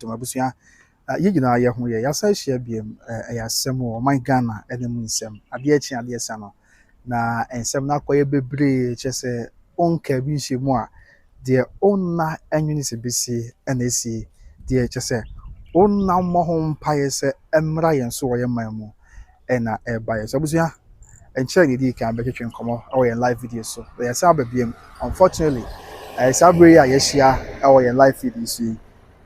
Abusua yegyina ye ho ye yasa hia biem yasem o man Ghana enemu nsem ade achi ade sa no na ensem na akoye bebre chese onka bi nhemu a de onna enwene se besi na esi de chese onna mo ho mpaye se emra yen so woye man mu na eba ye so abusua enche de di kan be twetwe nkomo o ye live video so yasa babiem unfortunately sabre ya yeshia o ye live video so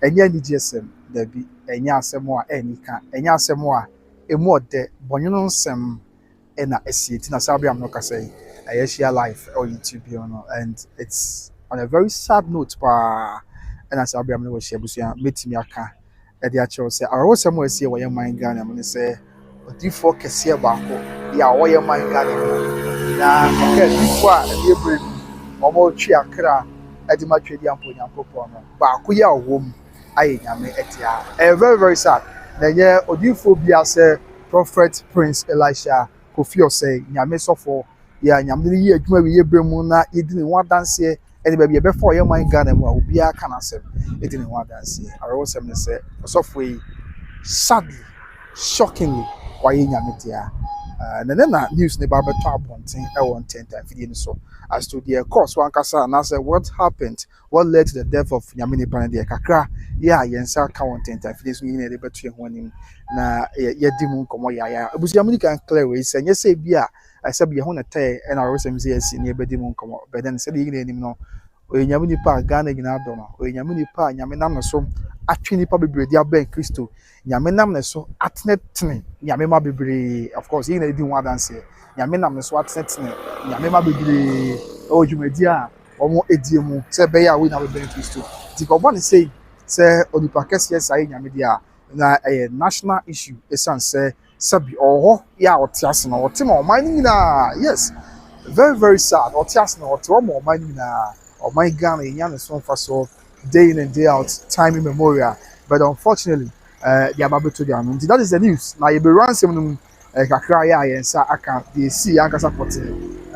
enye ni GSM dabi enya asemo a enika enya asemo a emu ode bonyono nsem na esieti na sabi am no kasai ayeshia live on YouTube you know, and it's on a very sad note pa na sabi am no share busia metimi aka e de a chew say awo semo esie wo ye man Ghana mo ne say odifo kese baako ya wo ye man Ghana na ka difo a e bre omo twi akra e di ma twedi ampo nyampopon no baako ya wo aye nyame etia very very sad na ye odifo bia say Prophet Prince Elisha Kofi say nyame sofo ya nyame ni ye adwuma wi ye bremu na yedi ne ho adanse ene ba bia be for ye man Ghana mu a obi aka na asem yedi ne ho adanse arewo sem ne say sofo yi sadly shockingly why nyame tia na news ne ba beto abonten e won 10 time video ni so as to the course one kasa na say what happened, what led to the death of nyame pan de kakra ya yensa ka won 10 time video so yin e beto ho anim na yedi mu nkomo ya abusia mu kan clear we say nye say bia say bia ho na tay e na rosem say asi ne bedi mu nkomo but then say yin anim no nyame nipa Ghana gina do no nyame nipa nyame nam so atwe nipa bebre dia ben Kristo nyame nam ne so atnetne nyame ma bebre of course yin na di ho adanse nyame nam ne so atnetne nyame ma bebre o dwumadi a omo edie mu say be ya we na ben Kristo di ko bon say onipa kese say nyame dia na a national issue esan say sabi oho ya otiase no otima o man nyina yes very very sad otiase no otima o man nyina o man Ghana nya so fa so day in and day out time immemorial but unfortunately the ababeto dia no that is the news na ye be ransom no kakra ya yensa aka the see ankasa pote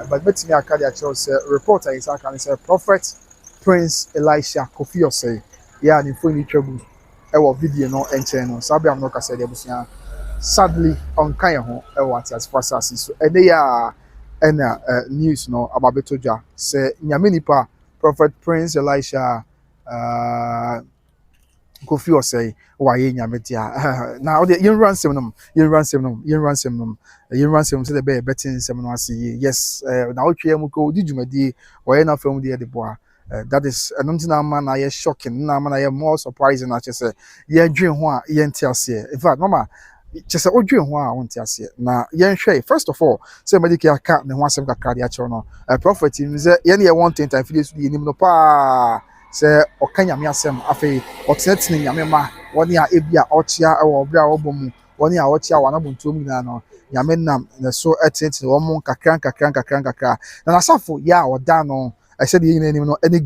but betimi aka dia chew say reporter yensa aka say Prophet Prince Elisha Kofi say ya ni phone twabu e wo video no enchen no sabi am no kasa dia busia sadly on kan ho e wo atias fasasi so ene ya ena news no ababeto dia say nyame nipa Prophet Prince Elisha Kofi say why nyame dia now the yin ransom say the be betting sem no ase yes na otwe mu ko di dwumadi why na fam de boa that is anontina man na ye shocking na man na ye more surprising na chese ye dwen ho a ye ntiase in fact mama chese odwen ho a wontiase na ye nhwe first of all say medical aka ne ho asem kakra de a che no prophet in say ye na ye want time for this nim no pa say okanya me asem afei otenetene nyame ma woni a ebia ochia e wo bra obomu woni a ochia wana buntom nyina no nyame nam ne so etenetene wo mu kakra na nasafo ya oda no I said the name no any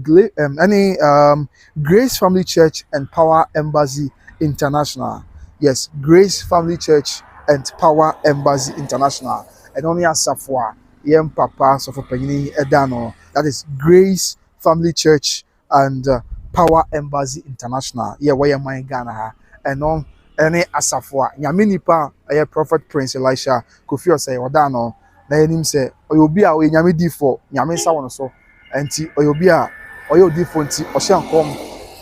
Grace Family Church and Power Embassy International. Yes, Grace Family Church and Power Embassy International. And only as Safwa, yem papa so for panyini edano. That is Grace Family Church and Power Embassy International. Yeah, where my Ghana ha. And on any asafwa. Nyamini pa a Prophet Prince Elisha Kofi say odano. Na him say oyobi a we nyame di for nyame sa wono so. Enti oyobi a oyo difo nti ohyankom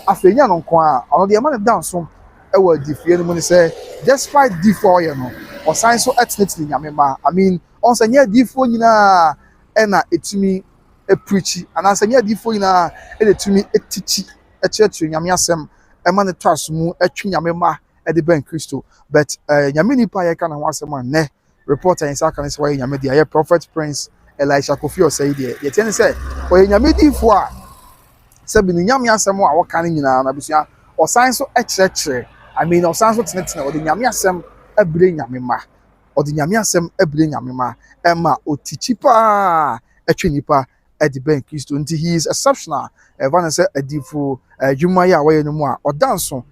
afenya no nko a ono de ma ne danso e wa difie no mu say despite difo oyo no osan so etnetly nyame ma I mean on say nya difo nyina e na etumi e preach ana say nya difo nyina e de tumi etichi e church nyame asem e ma ne twaso mu etwi nyame ma e de ben Kristo but nyame nipa ye kana ho asem ne reporter in South Carolina say nyame dia Prophet Prince Elisha Kofi say there ye tell say oye nyame difo a say bi nyame asem a wo kan nyina na bisua osan so ekyerekere I mean osan so tenetene o de nyame asem abire nyame ma o de nyame asem abire nyame ma ema otichi pa etwe nipa e de ben Kristo nti he is exceptional evan say adifo adwuma ya wo ye no mu a odanso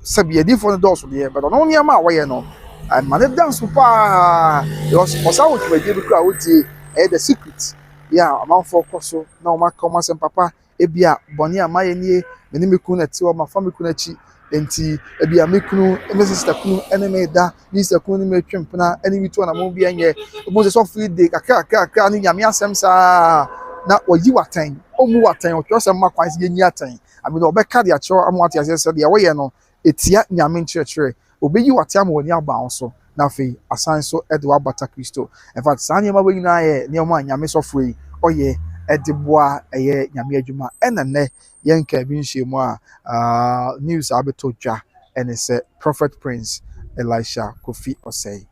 say bi adifo no do so de but no nyama wo ye no and man dance pa osan wo twa bi kra wo die the secret yeah amount for koso na o maka o masem papa ebia boni amaye nie me ni meku na ti o ma family ku na chi enti ebi a mekunu me sister kunu ene me da ni sister kunu ni me twempena ene mi to na mo bi enye obo se so free day kakra ni nyame asem saa na oyi watan omu watan o twose ma kwan se yenyi atan abi no obeka de acho amu ati ase se de wo ye no etia nyame nkyerɛkyerɛ obeyi watan ma woni aba so na fe asan so e de wa bata Kristo in fact saa nyama we nyina ye nyama nyame sɔfo yi ɔyɛ ɛde boa ɛyɛ nyame adwuma ɛna nɛ yɛnka bi nhyiemu a news abeto dwa ɛne sɛ prophet prince Elisha Kofi Osei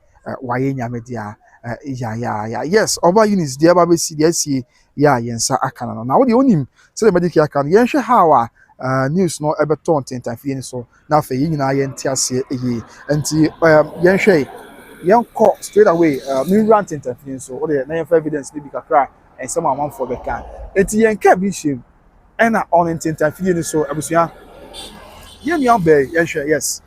wayɛ nyame dia ya yes oba units dia ba besi dia sie ya yensa aka no na wo de onim sɛ de medical aka no yɛnhwɛ how news no ɛbɛtɔ ntentafie ni so na afɛ yi nyinaa yɛnte ase ɛyie nti yɛnhwɛ yɛnkɔ straight away me rant ntentafie so wo de na yɛmfa evidence ni bi kakra ensɛm amanfo bɛka nti yɛnka bi hyem ɛna on ntentafie ni so abusua yɛn nua bɛɛ yɛhwɛ yes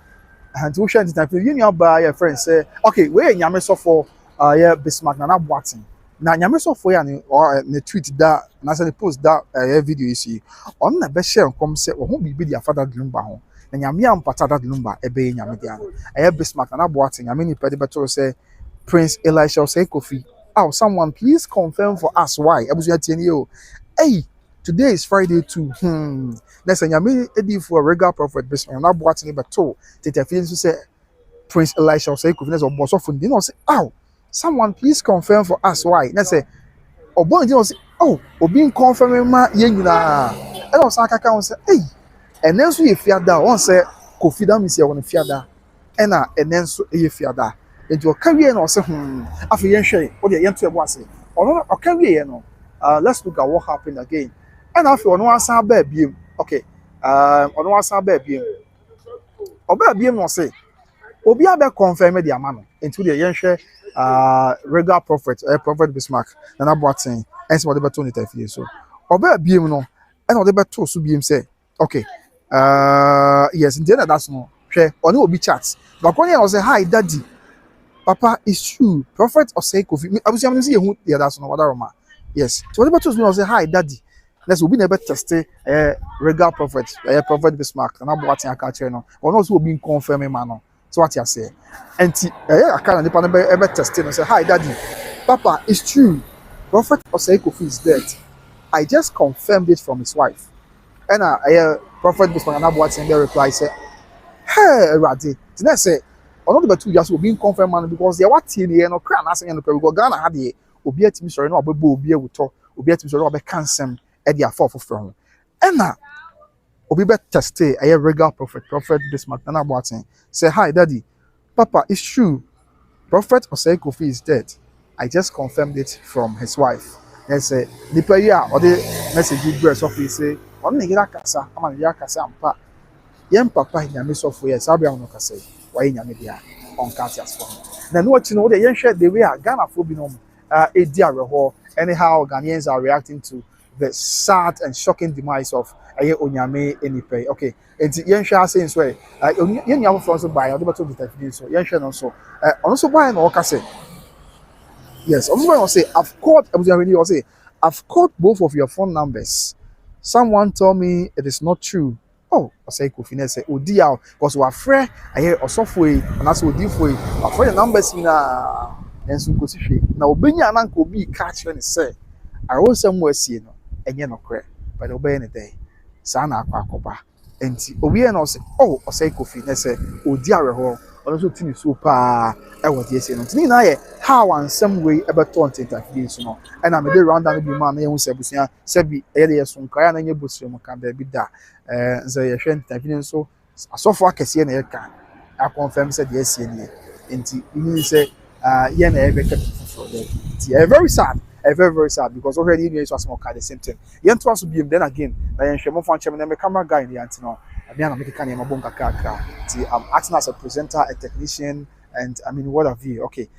and wo hwɛ ntentafie yɛn nua baa yɛ friend sɛ okay we nyame sɔfo yɛ Bismarck na boaten na nyame sɔfo ya ne tweet da na sɛ ne post da yɛ video yi si on na bɛ share nkom sɛ wo ho bibi di afada delumba ho na nyame ampata da delumba ɛbɛyɛ nyame dia ɛyɛ Bismarck na boaten nyame ni pɛde bɛtɔ sɛ Prince Elisha Osei Kofi someone please confirm for us why abusua tie ni o hey today is Friday too na sɛ nyame edi for regular prophet Bismarck na boaten bɛtɔ tetafie nso sɛ Prince Elisha Osei Kofi na sɛ ɔbɔ sɔfo ndi na ɔsɛ someone please confirm for us why na say obon je say obi confirm ma ye nyina e no san kaka on say enen so ye fiada on say Kofi da misi e won fiada e na enen so ye fiada enti o ka wie na o say afi yen hwe o de yen to e bo ase ono o ka wie ye no let's look at what happened again and afi ono asan ba biem okay ono asan ba biem oba biem no say obi abe confirm the amano enti de yen hwe regular prophet prophet Bismarck na boaten ense wo de beto ni tafie so oba biem no e na wo de beto so biem say okay yes in the end that's no hwe oni obi chat but when he say hi daddy papa it's true prophet Osei Kofi abusia me say yehu the that's no wadaroma yes so wo de beto so say hi daddy let's obi na be test regular prophet prophet Bismarck na boaten aka kire no ono so obi confirm ma no so what you say enti aka na nipa na be test no say hi daddy papa it's true prophet Osei Kofi is dead I just confirmed it from his wife and prophet Bismarck na boaten be reply say hey Erade did say ono de betu just obi confirm man because they what tie ne no kra na asen no kra because Ghana ha de obi atimi sori na obebo obi ewuto obi atimi sori obi kansem e de afọ foforo and na obi be test regular prophet Bismarck na boaten say hi daddy papa it's true prophet Osei Kofi is dead I just confirmed it from his wife and say nipa ya or the message you breast of say on ne gira kasa ama ne gira kasa ampa yem papa nyame sofo yes abia no kasa why nyame dia on Cassius for na no chi no de yen hwe the way Ghana for bi no edi areho anyhow Ghanaians are reacting to the sad and shocking demise of onyame enipe okay enti yen hwe ase nso yen nyame for so buy odo beto detective so yen hwe no so ono so buy no ka say yes ono so say I've called I've called both of your phone numbers someone told me it is not true Osei Kofi na say odi out because we are free osofo yi na so odi fo yi afọ the numbers na enso ko si hwe na obenya na nka obi ka kire ne say arosem mo asie no enye no kre but obey ne day sa na akwa enti obi na say Osei Kofi na say odi areho ono so tini so pa e wo de asie no tini na ye how ansem way e beto ntentafie so no e na me de round down bi ma na ye hu sebusia sebi e de yeso nkaya na nye bosire mo ka da bi da nze ye hwe ntafie so asofo akese na ye ka a confirm say de asie ne enti mean say ye na e be ka for there enti very sad very sad because already you so asmo ka the same thing ye nto aso biem then again na ye hwe mo fan chem na me camera guy ne anti no I'm acting as a presenter, a technician, and I mean, what have you? Okay.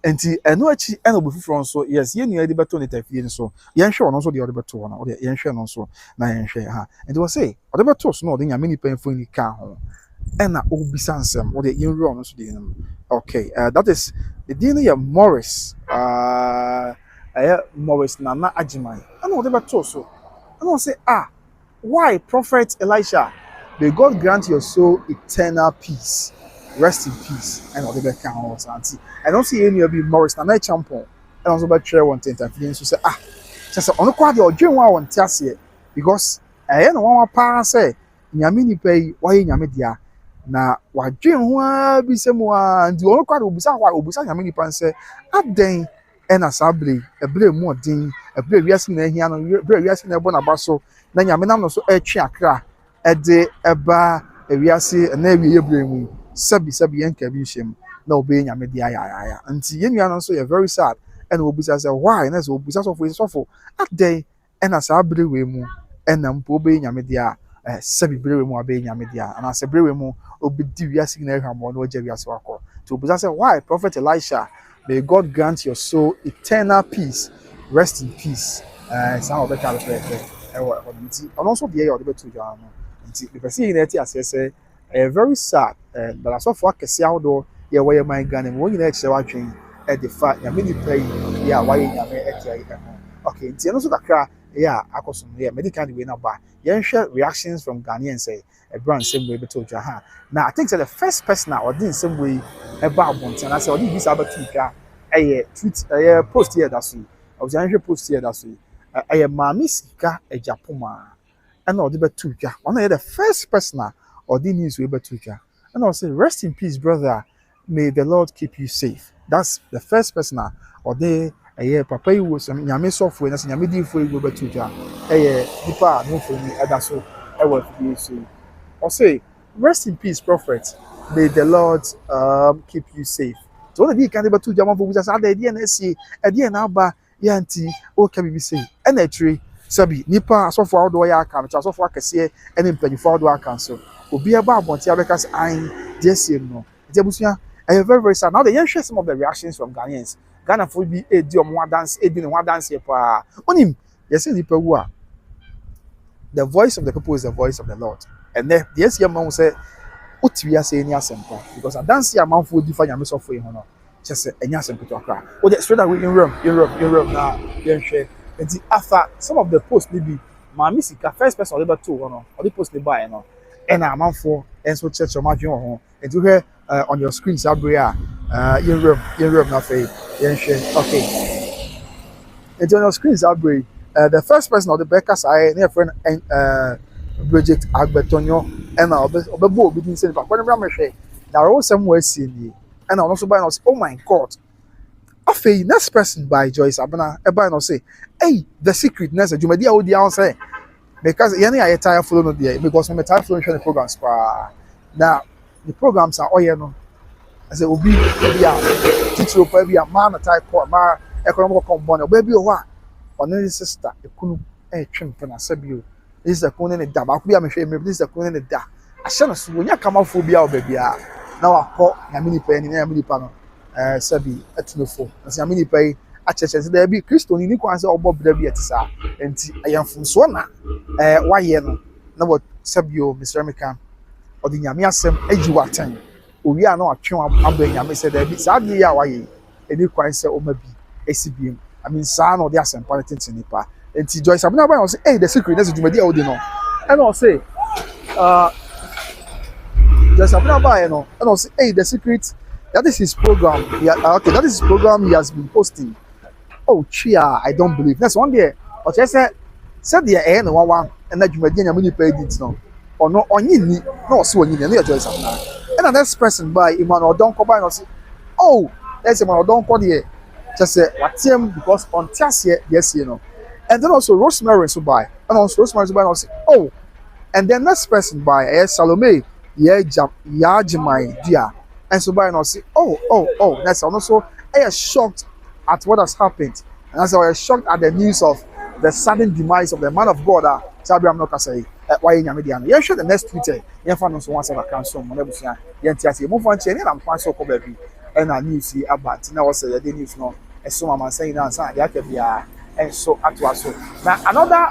And no actually and from so yes, you knew the better on so yen sure also the other better one or the yen share also na yen share and they will say other better no then many painful in the car and na obi sansem or the yen run also the okay that is the DNA Morris Morris Nana Ajimai and what better so and I say why, Prophet Elisha? May God grant your soul eternal peace. Rest in peace. And all the back also, auntie. I don't see any of you Morris, and I champion. And also about share one thing. And so say, just on the quad or dream one test here. Because I know one part say, Yamini pay, why in Yamidia? Na wadwen ho a bi sɛ mu a nti ɔno kwa de obisa nyame nipa nsɛ adan ɛna saa bere mu ɔden bere wiase na ahia no bere wiase na ɛbɔ n'aba so na nyame nam no so ɛtwe akra ɛde ɛba wiase na awie bere mu sabi yɛn ka bi hyɛm na ɔbɛyɛ nyame de ayaya nti yɛn nua no so yɛ very sad ɛna obisa sɛ why na sɛ obisa sɔfo adan ɛna saa bere we mu ɛna mpo ɔbɛyɛ nyame de a sabi bere mu abɛyɛ nyame de a ana sɛ bere mu obidi wiase na ehwamo no oje wiase wakọ to obuza say why Prophet Elisha, may God grant your soul eternal peace, rest in peace. Some of the kind of and also the year the betu jam nti the person in eti ase say very sad but as of work kese awdo ye why my Ghana mo nyina ekse wadwen e the fact ya many pray ya why nyame eti ayi okay nti no so kakra yeah akoso yeah medical way na ba yen hwɛ reactions from Ghanaians say a brand same way beto jwa now I think that the first person or did same way about bonten I say odi this about twa tweet post here that so I was answer post here that so mami sika ejapoma and odi beto jwa one the first person or did news way beto jwa and I say rest in peace brother, may the Lord keep you safe. That's the first person or they papa yi wo some nyame software na nyame di fo yi go beto jwa nipa no for me ada so e so or say, rest in peace, Prophet. May the Lord keep you safe. So the can't able to jam for us at the DNSC at the end about Yanti or can be say and tree Sabi Nipa so far do I can so far can see and in penny for do I cancel. Will be about Montia because I'm just no. Jabusia, I am very sad. Now the young share some of the reactions from Ghanaians. Ghana for be a deal more dance, a dinner one dance here. On him, yes, Nipa. The voice of the people is the voice of the Lord. And then yes, your mom say, "What we are saying here, simple." Because I dance here, mom for different yams of for you, no. Just say, "And yes, simple to cry." Oh, that's straight away in Europe now. Yeah, share. And after some of the posts, maybe my music, first person or two, no, or the post they buy, no. And I'm on for and so church or my home. And to hear on your screen, Sabria, Europe, now for yeah, share. Okay. And on your screen, Sabria, the first person or the backers, I near friend and Bridget Agbetonyo and Obebo between saying but whenever I'm there are all somewhere seeing and I'm also buying us oh my god after next person by Joyce Abana eba no say hey the secret next Jumadi odi an say because yani I tire follow no there because me tire follow the programs now the programs are all you know I say obi a teacher obi a man type for ma economic combine obi o wa on sister ekunu twem na sabio. This is a corner in the dab. This is a corner in the dab. I shall not see when you come out for beer, baby. Now I call Yamini Penny, Yamini Pano, Sabi, at no four. As Yamini Pay, at church, there be Christo, you need answer or Bob Debbie at Sa. And I am from Swana. Why, no, what Sabio, Mr. American, or the Yamiasem, Edgewater time. We are not a chum. I'm being Yami said, there be sadly, why a new answer or maybe ACBM. I mean, son or the Assam politics in Nipa. And Joyce Abana will say, hey, the secret is to be the audio. And I'll say, Joyce Abana, and I'll say, hey, the secret, that is his program. Yeah, okay, that is his program he has been posting. Oh, chia, I don't believe. That's one day. Or just said the air and one, and that you may get a mini paid it no. Or no, on you need, no, so you need Joyce Abana. And another person by Emmanuel don't come by and say, oh, there's Emmanuel don't call here. Just say, what's him because on Teärs, yes, you know. And then also Rosemary so by and also Rosemary so by and say oh and then next person by Salome Yajimai dear and so by and say oh that's also shocked at what has happened and as I was shocked at the news of the sudden demise of the man of God Sabiam no say why in Yamidian you sure the next Twitter you find us once ever cancel Monebusia Yantiasi move on chain and I'm quite so baby and I knew see about now was the news no and so I'm saying now and so so now another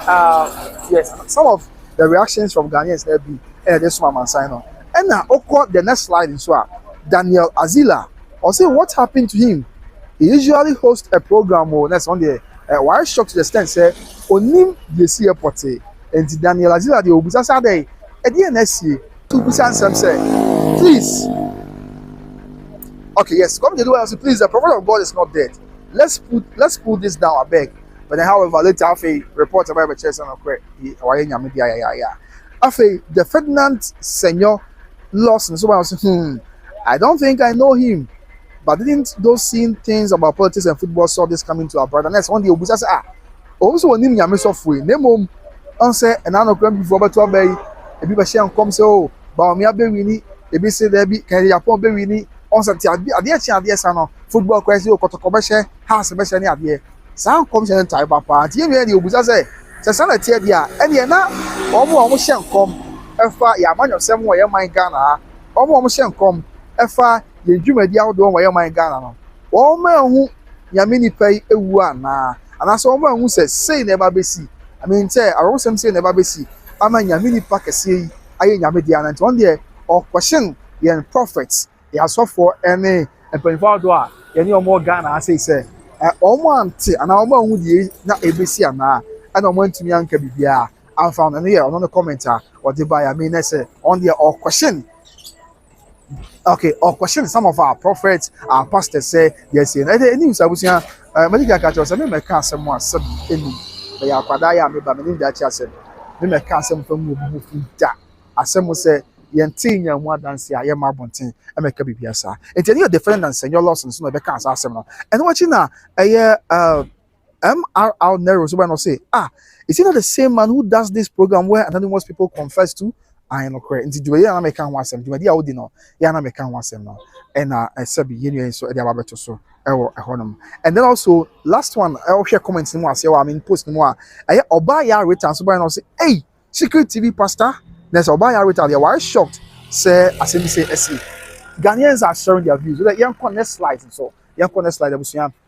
yes some of the reactions from Ghanaians there be this one sign on and now the next slide is Daniel Azila or say what happened to him. He usually hosts a program or next one day why shocked to the extent say onim yesi airport and Daniel Azila the Obusa Saturday at the NSC to Busan say, please. Okay, yes, come to do answer, please. The prophet of God is not dead. Let's put this down, I beg. But then, however, later after report about the church and after the Ferdinand Senior Lawson, so I was I don't think I know him. But didn't those seeing things about politics and football saw this coming to our brother? Next one day Obusa say, also when him yame software, name him answer and I know before but to bay, a bit share and come say, oh, but me a be winning, a bit say there be can Japan be winning. Also, the son football question or Kotokobeshe has a best any idea. Some comes and type of party. You know, the say, Sassana Tedia, and you're not almost come. If I man of some way, my Ghana, almost come. If I you do my outdoor way, my Ghana. All men who Yamini pay a one, and that's all man who says, say never be see. I mean, say, I also say never be see. I mean, Yamini pack a see, I ain't Yamidian, and one day or question the prophets. Ya so for any penfo do a ye ne omo Ghana say omo ante ana omo hu die na ebesi ana ana omo ntumi anka bibia am found no ye ono no commenter or the buy I mean say on the or question some of our prophets our pastors say yes any usabusia medical catch say me ka asem asem enu be ya kwada ya me ba me ni da chi asem me ka asem fam mu bu fu da asem say yɛnte nya mu adanse a yɛ ma abɔnten ɛmɛka bibia saa enti ɛne yɛ different than senior lawsons no ɛbɛka asa asɛm no ɛne wɔkyi na ɛyɛ MRR Nero so when I say is it not the same man who does this program where anonymous people confess to I know correct nti dwuma yɛ na mɛka ho asɛm dwuma di a wodi no yɛ na mɛka ho asɛm no ɛna ɛsɛbi yɛ nua so ɛde ababeto so ɛwɔ ɛhɔnom and then also last one ɛwɔ comment no mu ase ɛwɔ I mean post no mu a ɛyɛ ɔbaa yɛ return so when I say hey secret TV pastor. There's a buyer with they were shocked. Say, as I say, Ghanaians are sharing their views. So that young next slide and so young next slide.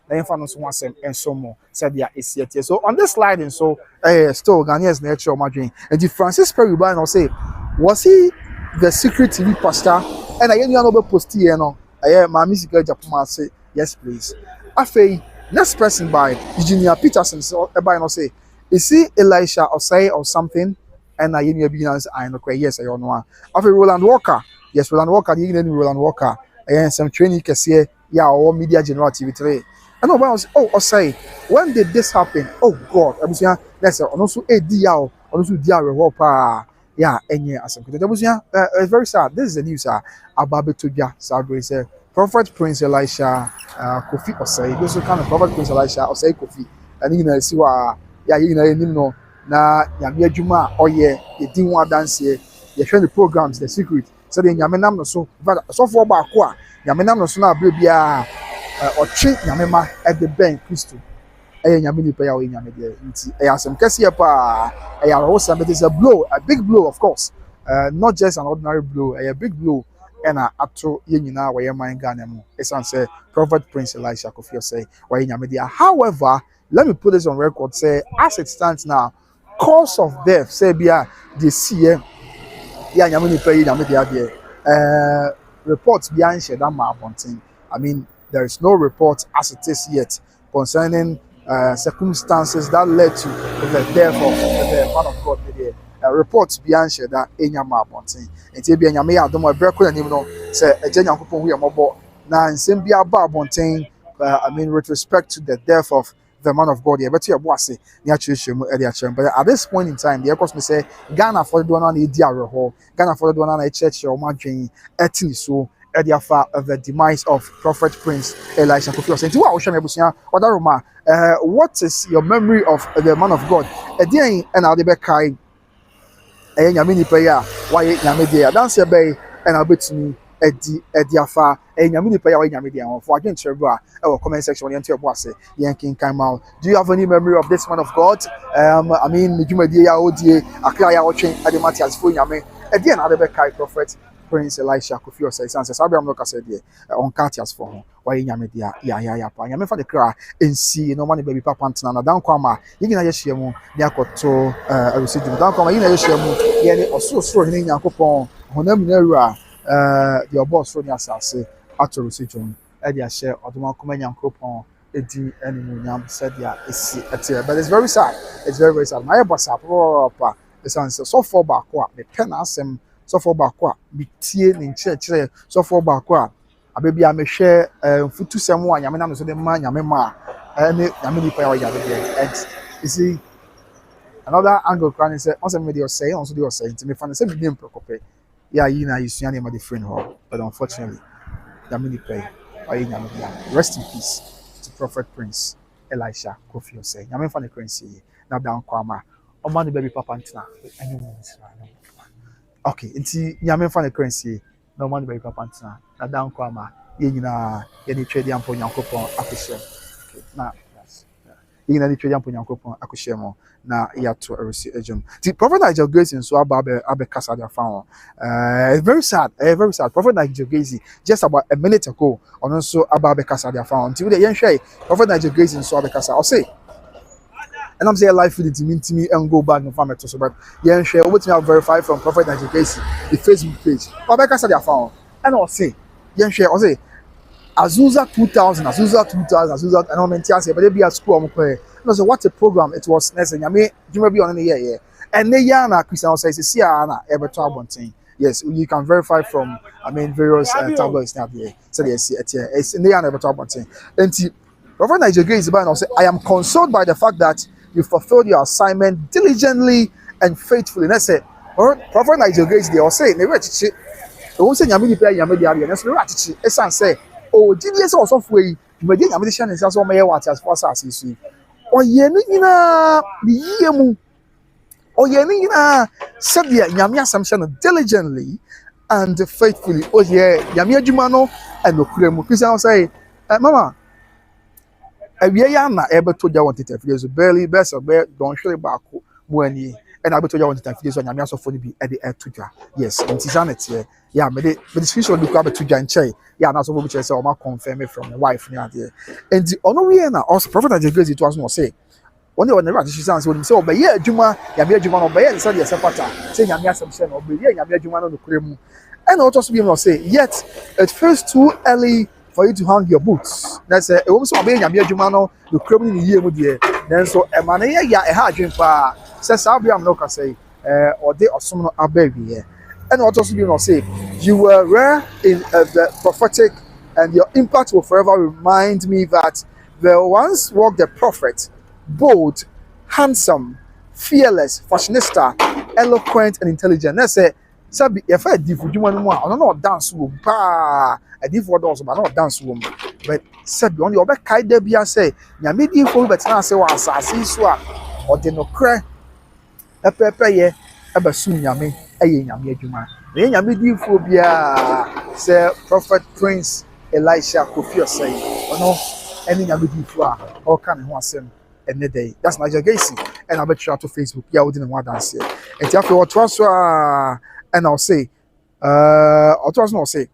Then found someone and so more said they are ACT. So on this slide and so still Ghanaians nature of my dream. And the Francis Perry Ban say, was he the secret TV pastor? And I know post here no. My musical Japan say yes please. After next person by Virginia Peterson so everybody say, is he Elisha or say or something? And I hear beginners I know yes I don't know. After Roland Walker, yes Roland Walker, you know Roland Walker. And some training can see or media general TV3. And I was say when did this happen? Oh God, I was that's also a deal, also deal yeah, and yeah, as it's very sad. This is the news about Betuja, Sadbury said Prophet Prince Elisha, Kofi or say this is kind of Prophet Prince Elisha or say Kofi, and you know see what know. Na nyame adwuma oyɛ yɛdin ho adanse yɛhwɛ ne programs the secret sɛ de nyame nam no so sɔfo ba ko a nyame nam no so na abre bia ɔtwe nyame ma ɛde ben Kristo ɛyɛ nyame nipa ya oyɛ nyame de nti ɛyɛ asɛm kɛseɛ pa ɛyɛ awosam it is a blow a big blow of course not just an ordinary blow a big blow ɛna ato yɛ nyinaa wɔyɛ man Ghana mu esan sɛ Prophet Prince Elisha Kofi say wɔyɛ nyame de however let me put this on record say as it stands now cause of death say bia they see ya nyame ni pay nyame dia reports bia nhye that ma abonten I mean there is no report as it is yet concerning circumstances that led to the death of the man of God there reports bia nhye that enya ma abonten enti bia nyame ya adom ebreko na nim no say eje nyankopon hu ye mobo na nsem bia ba abonten I mean with respect to the death of the man of God, but you boss but at this point in time, the course me say Ghana for the one on the hall, Ghana for the one on a church or margin etini so at the affair of the demise of Prophet Prince Elisha Kofi. Saying what is your memory of the man of God? Again, and I'll be back a yamini prayer, why yamidi, dance a bay, and I'll bet to me. Ediafa nyame pay away nyame dia for again trevor our comment section yento boss yankin kaimau do you have any memory of this man of God I mean medjumadi ya odie akra ya otwen ade Matthias fo nyame ede na ade be kai Prophet Prince Elisha Kofi say sense Abraham no ka say de on Matthias for ho why nyame dia ya pa nyame fa de kra ensi no man baby papa ntena na dan kwama yigina ye hyiamu ne akoto arusidu dan kwama yigina ye hyiamu ye ne osoro ne nyankopon honam na awura the boss from Yasase at Rosijum, Edia share or the Mancomanian coupon, Edi and Munyam said, yeah, it's but it's very sad. It's very, very sad. My boss up, esanse so for back a me pen asem so for back a me tie ne nkyerɛkyerɛ so for back a abebi a me hwɛ mfutu sɛm a nyame nam so de ma nyame ma ne nyame nipa ya ya de and you see another angle crying say on me dey say on so dey say nti me fa ne say me name prokope ya yi na yisua ne ma de friend ho but unfortunately nyame nipa ya nyame ya rest in peace to Prophet Prince Elisha Kofi say nyame fa ne kransi na dan kwama o ma no baby papa ntina okay nti nyame fa ne kransi na o ma no baby papa ntina na dan kwama ye nyina ye ni twedi ampo nyankopon akohye okay na ye nyina ni twedi ampo nyankopon akohye mo na ya to eresi ejum the Prophet Nigel Grace in so abe kasa dia fa very sad Prophet Nigel Grace just about a minute ago on so abe kasa dia fa until the yen hwe Prophet Nigel Grace in so abe kasa I say and I'm saying life feed it to me and go back and farm it so but yen hwe obetimi have verify from Prophet Nigel Grace the Facebook page abe kasa dia fa and I say yen hwe I say Azusa 2000 and I'm mentia say but they be at school am no so what a program it was necessary nyame djuma bi on the year and they na Christian say see na ebeto abonten yes you can verify from various tabloids now there so they see it's in the na ebeto abonten enti Prophet Nigel Grace by now say I am consoled by the fact that you fulfilled your assignment diligently and faithfully and say Prophet Nigel Grace they all say they were chichi they won't say nyame di pay nyame di ari and so chichi esan say oh GDS also foi djuma di nyame di hye ne so me ye what as for asase oye ni nyina biye mu oye ni nyina sabia nyame asam no diligently and faithfully oye nyame adwuma no enokure mu Christian say mama awie ya na ebeto ja wonte tafie so barely best be don hwere baako mu ani and abeto ja wonte tafie so nyame asofo ni bi e de etodwa yes nti sanete ya me de description du kwa betodwa nchai ya na asofo bi che say o ma confirm from the wife ni ade and ono we na also Prophet Nigel Grace it was no say one day when the rat she say when say obey adwuma nyame adwuma no obey say the sepata say nyame asem say no obey nyame adwuma no nokure mu and also be no say yet it feels too early for you to hang your boots that's say e wo so obey nyame adwuma no nokure mu ni yie mu de then so e ma na ya e ha adwen pa say sabiam no ka say ode osom no abawie and also be no say you were rare in the prophetic and your impact will forever remind me that there once walked a prophet, bold, handsome, fearless, fashionista, eloquent, and intelligent. Let's say, Sabi, if I did for you one more, I don't know dance room, I did for those, but not dance room. But Sabi, on your back, Kaidebia say, Yamidi for but now say, was I see swap or the no cray a pepper ye, a bassoon yammy, a yammy juma. Then Yamidi phobia, say Prophet Prince Elisha Kofi say, oh no, any Yamidi flower, or can who send any day. That's Nigel Grace, and I'll bet you out to Facebook. Yeah, we didn't want to dance here. And after what was, and I'll say, I'll say,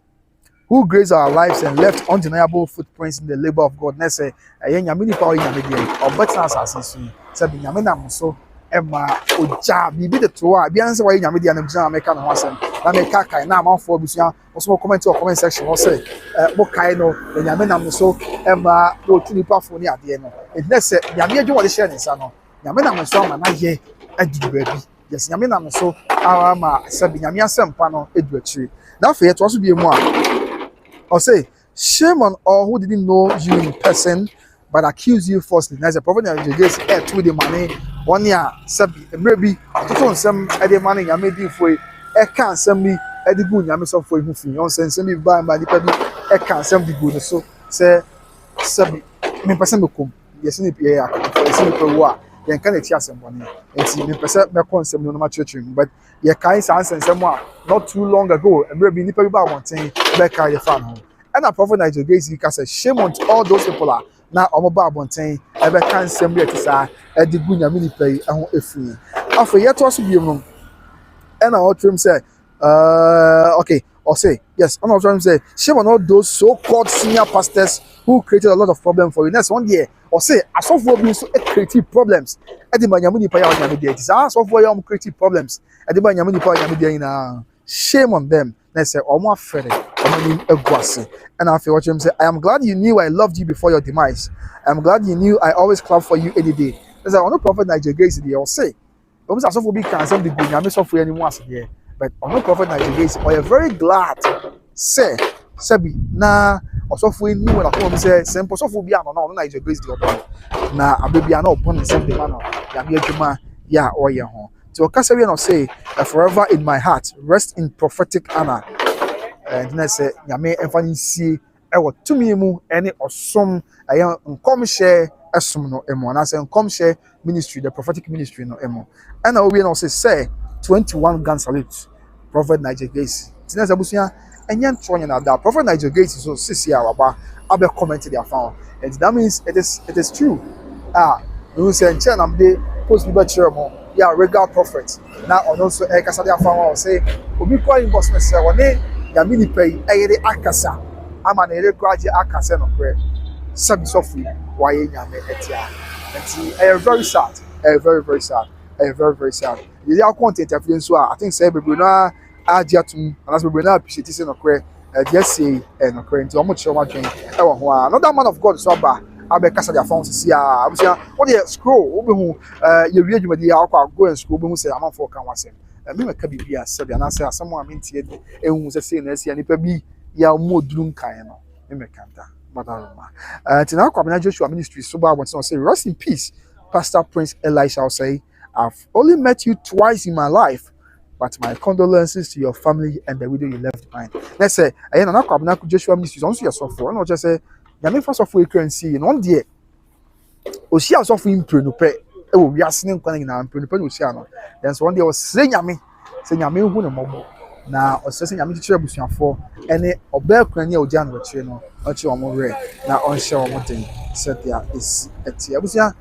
who graced our lives and left undeniable footprints in the labor of God. Let's say, Yamini power in Yamidi, or better assassin, said Yamina so. Emma oja bibi de to a bia nse wa nyame dia na mjina America na wasem na me kai na amanfo bisia also comment or comment section or say mo kai no nyame nam so Emma o tuni pafo ni ade no it na say nyame adwo de share nsa no nyame nam so ama na ye adi baby yes nyame nam so ama sabi nyame asempa no edu akiri na fe to so bia mu a or say shame on all who didn't know you in person but accuse you falsely. Now the Prophet Nigel Grace to the money 1 year sabi maybe to nsem e dey money ya medi foi e kan nsem bi e dey gu nyame so foi hu fi on nsem bi ba ma nipa bi e kan nsem di gu no so say sabi me person me kom yes ni pie ya ko nsem pe wo a yen kan e ti asem bone enti me person me kon nsem no ma church but ye kai san nsem a not too long ago e maybe nipa bi ba wonten be kai the fan ho and a Prophet Nigel Grace he say shame on all those people are na omoba abonten ebe kan sem re tisa edi gu nyame ni pay ehon efuni afo yeto so biem no and I trim say okay or say yes I'm trying to say shame on all those so-called senior pastors who created a lot of problems for you next one year or say asofo bi so creative problems edi ba nyame ni pay ya nyame dey tisa asofo ya creative problems edi ba nyame ni pay ya nyame dey na shame on them let's say omo afere and I feel what you say. I am glad you knew I loved you before your demise. I am glad you knew I always clap for you any day. There's a Prophet Nigel Grace they all say. almost as if we be cancelled the good nyame so for anyone there. But on prophet Nigeria we are very glad say sabi na osofo eni when akon say simple osofo bi ano na ono Nigeria grace the odo na abebia na upon the same man nyame adwuma ya oye ho. So okasa we no say forever in my heart rest in prophetic honor. And then I say nyame emfa nsie ewo tumi mu ene osom aye nkom share esom no emo na say nkom share ministry the prophetic ministry no emo. And we no say 21 gun salute prophet Nigeria grace tinasa busuya enye ntonya na that prophet Nigeria grace so sisi awaba abe comment their found, and that means it is true. You say nche na mde post bible chere mo ya regal prophet na also e kasa their found say obi kwa investment say woni ya mini pay eyere akasa ama na ere kwaje akasa no kre sabi sofu waye nyame etia. And very sad, very sad, very sad. The other content influence I think say baby na agiatum and as baby na appreciate say no kre just say no kre into omo chere wa dwen e wo ho another man of God so aba abekasa their phones see abusia what dey scroll obi hu ye wie adwumadi akwa go and scroll obi hu say am for kan wasem me meka bibia sabi na say asamo amintie ehun say na sia nipa bi ya moduru nkan no me meka nta madaroma tina kwa na Joshua ministry so ba want to say rest in peace Pastor Prince Elisha will say I've only met you twice in my life, but my condolences to your family and the widow you left behind. Let's say I na kwa na Joshua ministry also your software no just say ya me first of we can see no dey o sia software impre no pe e wo wiase ne nkwan na impre no pe o sia no then so one day was say nyame hu no mobo na o say nyame kire busuafo ene oba kwan ne o ja no kire no o kire o mo re na on share o mo den said there is etia busia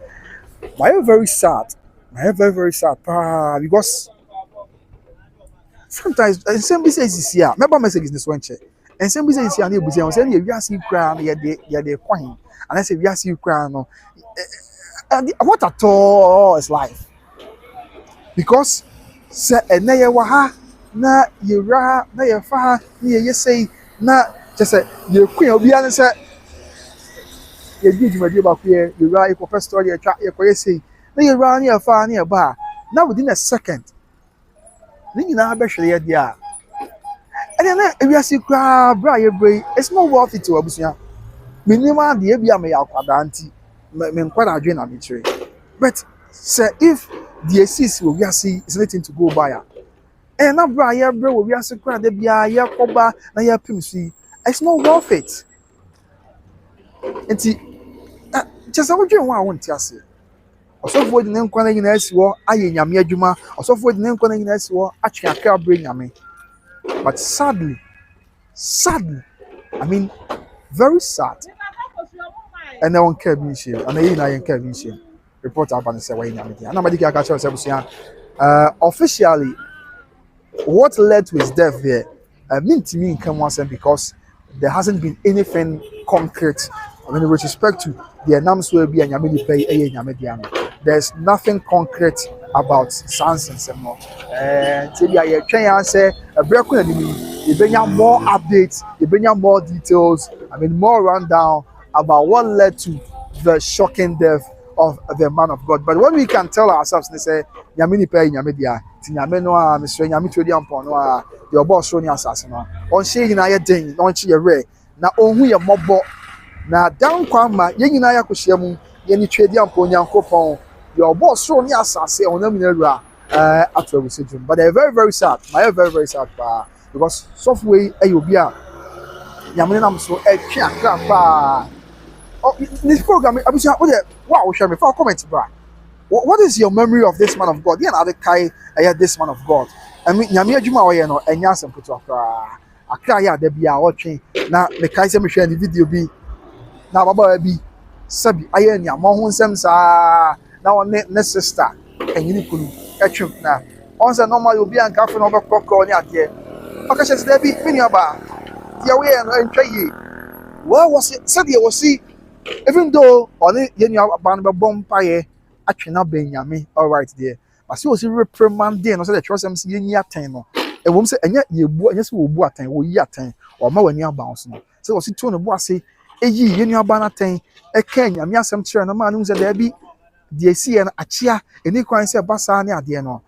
my very sad because sometimes some business here remember message this one check and some business here na ebusia say na wiase kra na ye de kwan and I say wiase kra no what at all is life because say ene ye wa ha na ye ra na ye fa ha na ye say na just say ye kwan obi an say ye di djumadi ba ku ye ra e ko story ye twa ye ko ye say na ye ra na ye fa na ye ba now within a second ni nyina be hwere ye dia and then ewiase kra bra ye brei it's not worth it to abusia minima de bia me yakwada anti me nkwada adwe na me kire but say if the assist we wiase is nothing to go by and na bra ye bre we wiase kra de bia ye koba na ye pimsi it's not worth it enti just a wodwen wa won ti ase osofo de nkwana nyina asiwo aye nyame adwuma osofo de nkwana nyina asiwo atwe akra bre nyame but sadly I mean very sad and no one care me share and I na yen care me share report about say why nyame dia na madiki aka che osebusia officially what led to his death there mean to me in Kamwasem because there hasn't been anything concrete. I mean, with respect to the Nams will be a Yamini pay a Yamediano. There's nothing concrete about Sans and Semo. And till you can say a break with you bring out more updates, you bring out more details, I mean, more rundown about what led to the shocking death of the man of God. But what we can tell ourselves, they say, Yamini pay Yamedia, Tinyamenoa, Mr. Yamitudian Ponoa, your boss Sony assassin. On shaking I ding, don't she a ray. Now, only a mobo. Na down kwama ye nyina ya kohia mu ye ni twedi ampo nyankopon your boss so ni asase on am nura after we say but they are very sad very sad because software ayobi a nyamene nam so twa akra pa this program abusia wow share me for comment bra what is your memory of this man of God? Yeah, na the kai this man of God. I mean nyame adwuma wo ye no enya asempto akra ya da bia wo twen na me kai se me hwe ni video bi na baba bi sabi aye ni amon nsem sa na one ne sister enyini kunu etwem na on say normal obi an ka fe no be kokko ni ade aka che se bi mini aba dia we no entwa yi what was it said he was see even though on ye ni aba no be bom paye atwena benyame all right there but see was reprimanding no say the trust am see ye ni aten no e wom say enye ye bu enye se wo bu aten wo yi aten o ma wani abounce no say was to no bu ase eyi ye ni aba na ten e kan nyame asem kire no ma no say da bi the see and achia any crime say basa ne ade no.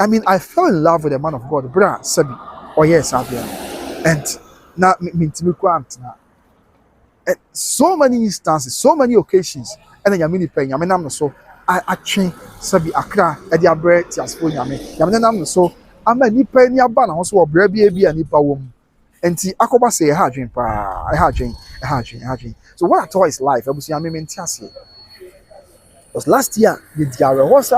I mean, I fell in love with the man of God, brother Sabi. Oh yes, Abia. And now me na so many instances, so many occasions, and then Yamini pay Yamanam so I train Sabi Accra at the Abre Tiaspo Yame. Yamanam so I'm a nipa near Ban also a brebi and nipa wom. And see Akoba say a hard drink, a hard drink. So what I thought is life, I was Yamin Tiasi. Was last year the Diara was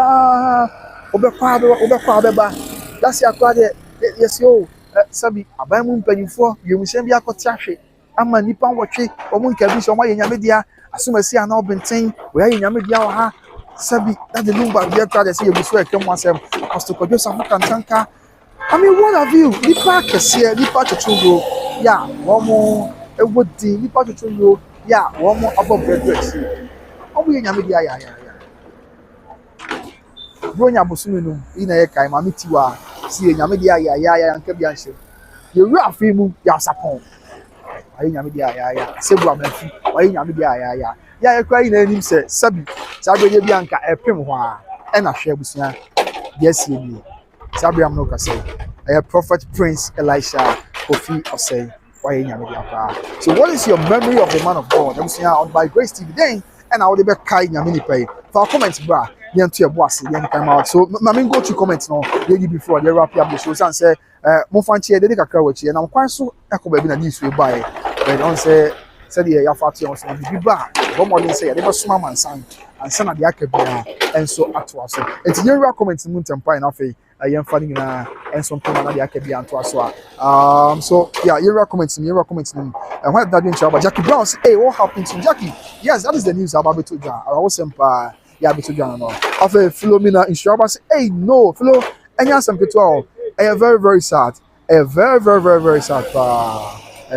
Oberpa, that's your father. Yes, yo, Sabi, a Bamun penny for you will send me a cotache. I'm a nippon watching, or one can be so my Yamidia, as soon as I now been saying, where in Yamidia, Sabi, that the Lumba, dear father, say you be swear, come myself, as to produce a hook and tanker. I mean, what have you? The park is here, the park to go. Yeah, one more, a wood tea, the park to go. Yeah, one more above bread. Oh, we in Yamidia. Bronya Bosunu in a kai, Mammy Tiwa, see Yamidia, and Kabianshi. You rough him, Yasapon. I Yamidia, Sebra, I Yamidia, yeah, crying name said, Sabi, Bianca, a Pimwa, and a share with you. Yes, you Sabiam Noka say, a prophet Prince Elisha, Kofi, or say, why Yamidia. So, what is your memory of the man of God? I'm saying on by Grace TV then, and I will be kind Yamini pay. For comments, bra. To your boss, then come out. So, Mammy, go to comments now. Lady before they wrap up the show and say, Mofanchi, they got courage, and I'm quite so echo baby in this way by. But don't say, said the Yafati or something. Be back. One more than say, they must swim and sang, and son of the Akabia, and so at us. It's your comments in Mountain Pine of a young funny and something like the Akabia and to us. So, yeah, your comments, and what that didn't show, but Jackie Brown, hey, what happened to Jackie? Yes, that is the news about it. I was yeah, be to Ghana. After Philomena in Shraba say, hey, no, Philo, and yes, some people are very sad. Very sad.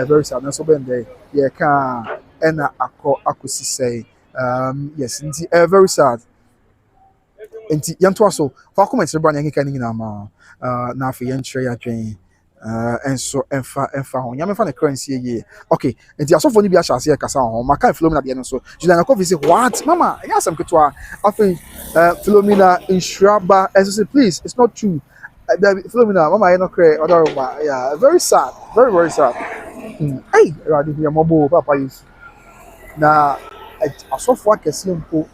Very sad. And so when they, yeah, can and akusi say, yes, very sad. And Yanto so, for comments, the brand can in Nama, now for Yantra Jane. And so and found Yaman the currency ye. Okay, and the also for Nibia shall see a Cassan, my kind Philomena at the end. So Juliana Coffee say, what, Mamma? Yes, I'm Katoa. I think Philomena in Shraba, as I say, please, it's not true. Philomena, Mamma, I don't cry, yeah, very sad, very sad. Hey, I didn't hear mobile, Papa is now a soft work as simple.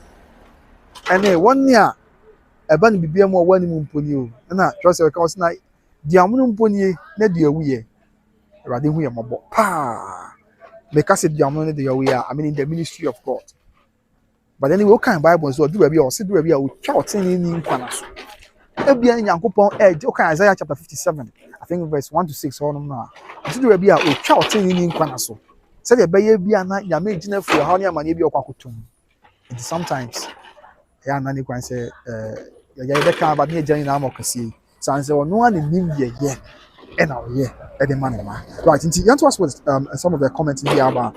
And then 1 year, a bunny be more 1 moon for you, and I trust your cause night. The amunum pony, ne dear we rather we are mobile. Pa because it the we are, I mean, in the ministry of God. But anyway, what kind of Bibles or do a or sit where we are shouting in Panas? Ebia in Yankopon edge, okay, Isaiah chapter 57, I think verse 1 to 6 or no. Sit where we are shouting in Panaso. Said a baby be a night, ya made dinner for how near my neighbor Kwakutum. Sometimes, yeah, Nanny can say, yeah, can't but near Jenny Namokasi. So no one in India yet, and now at the money man. Right, into you to us with some of the comments in the album.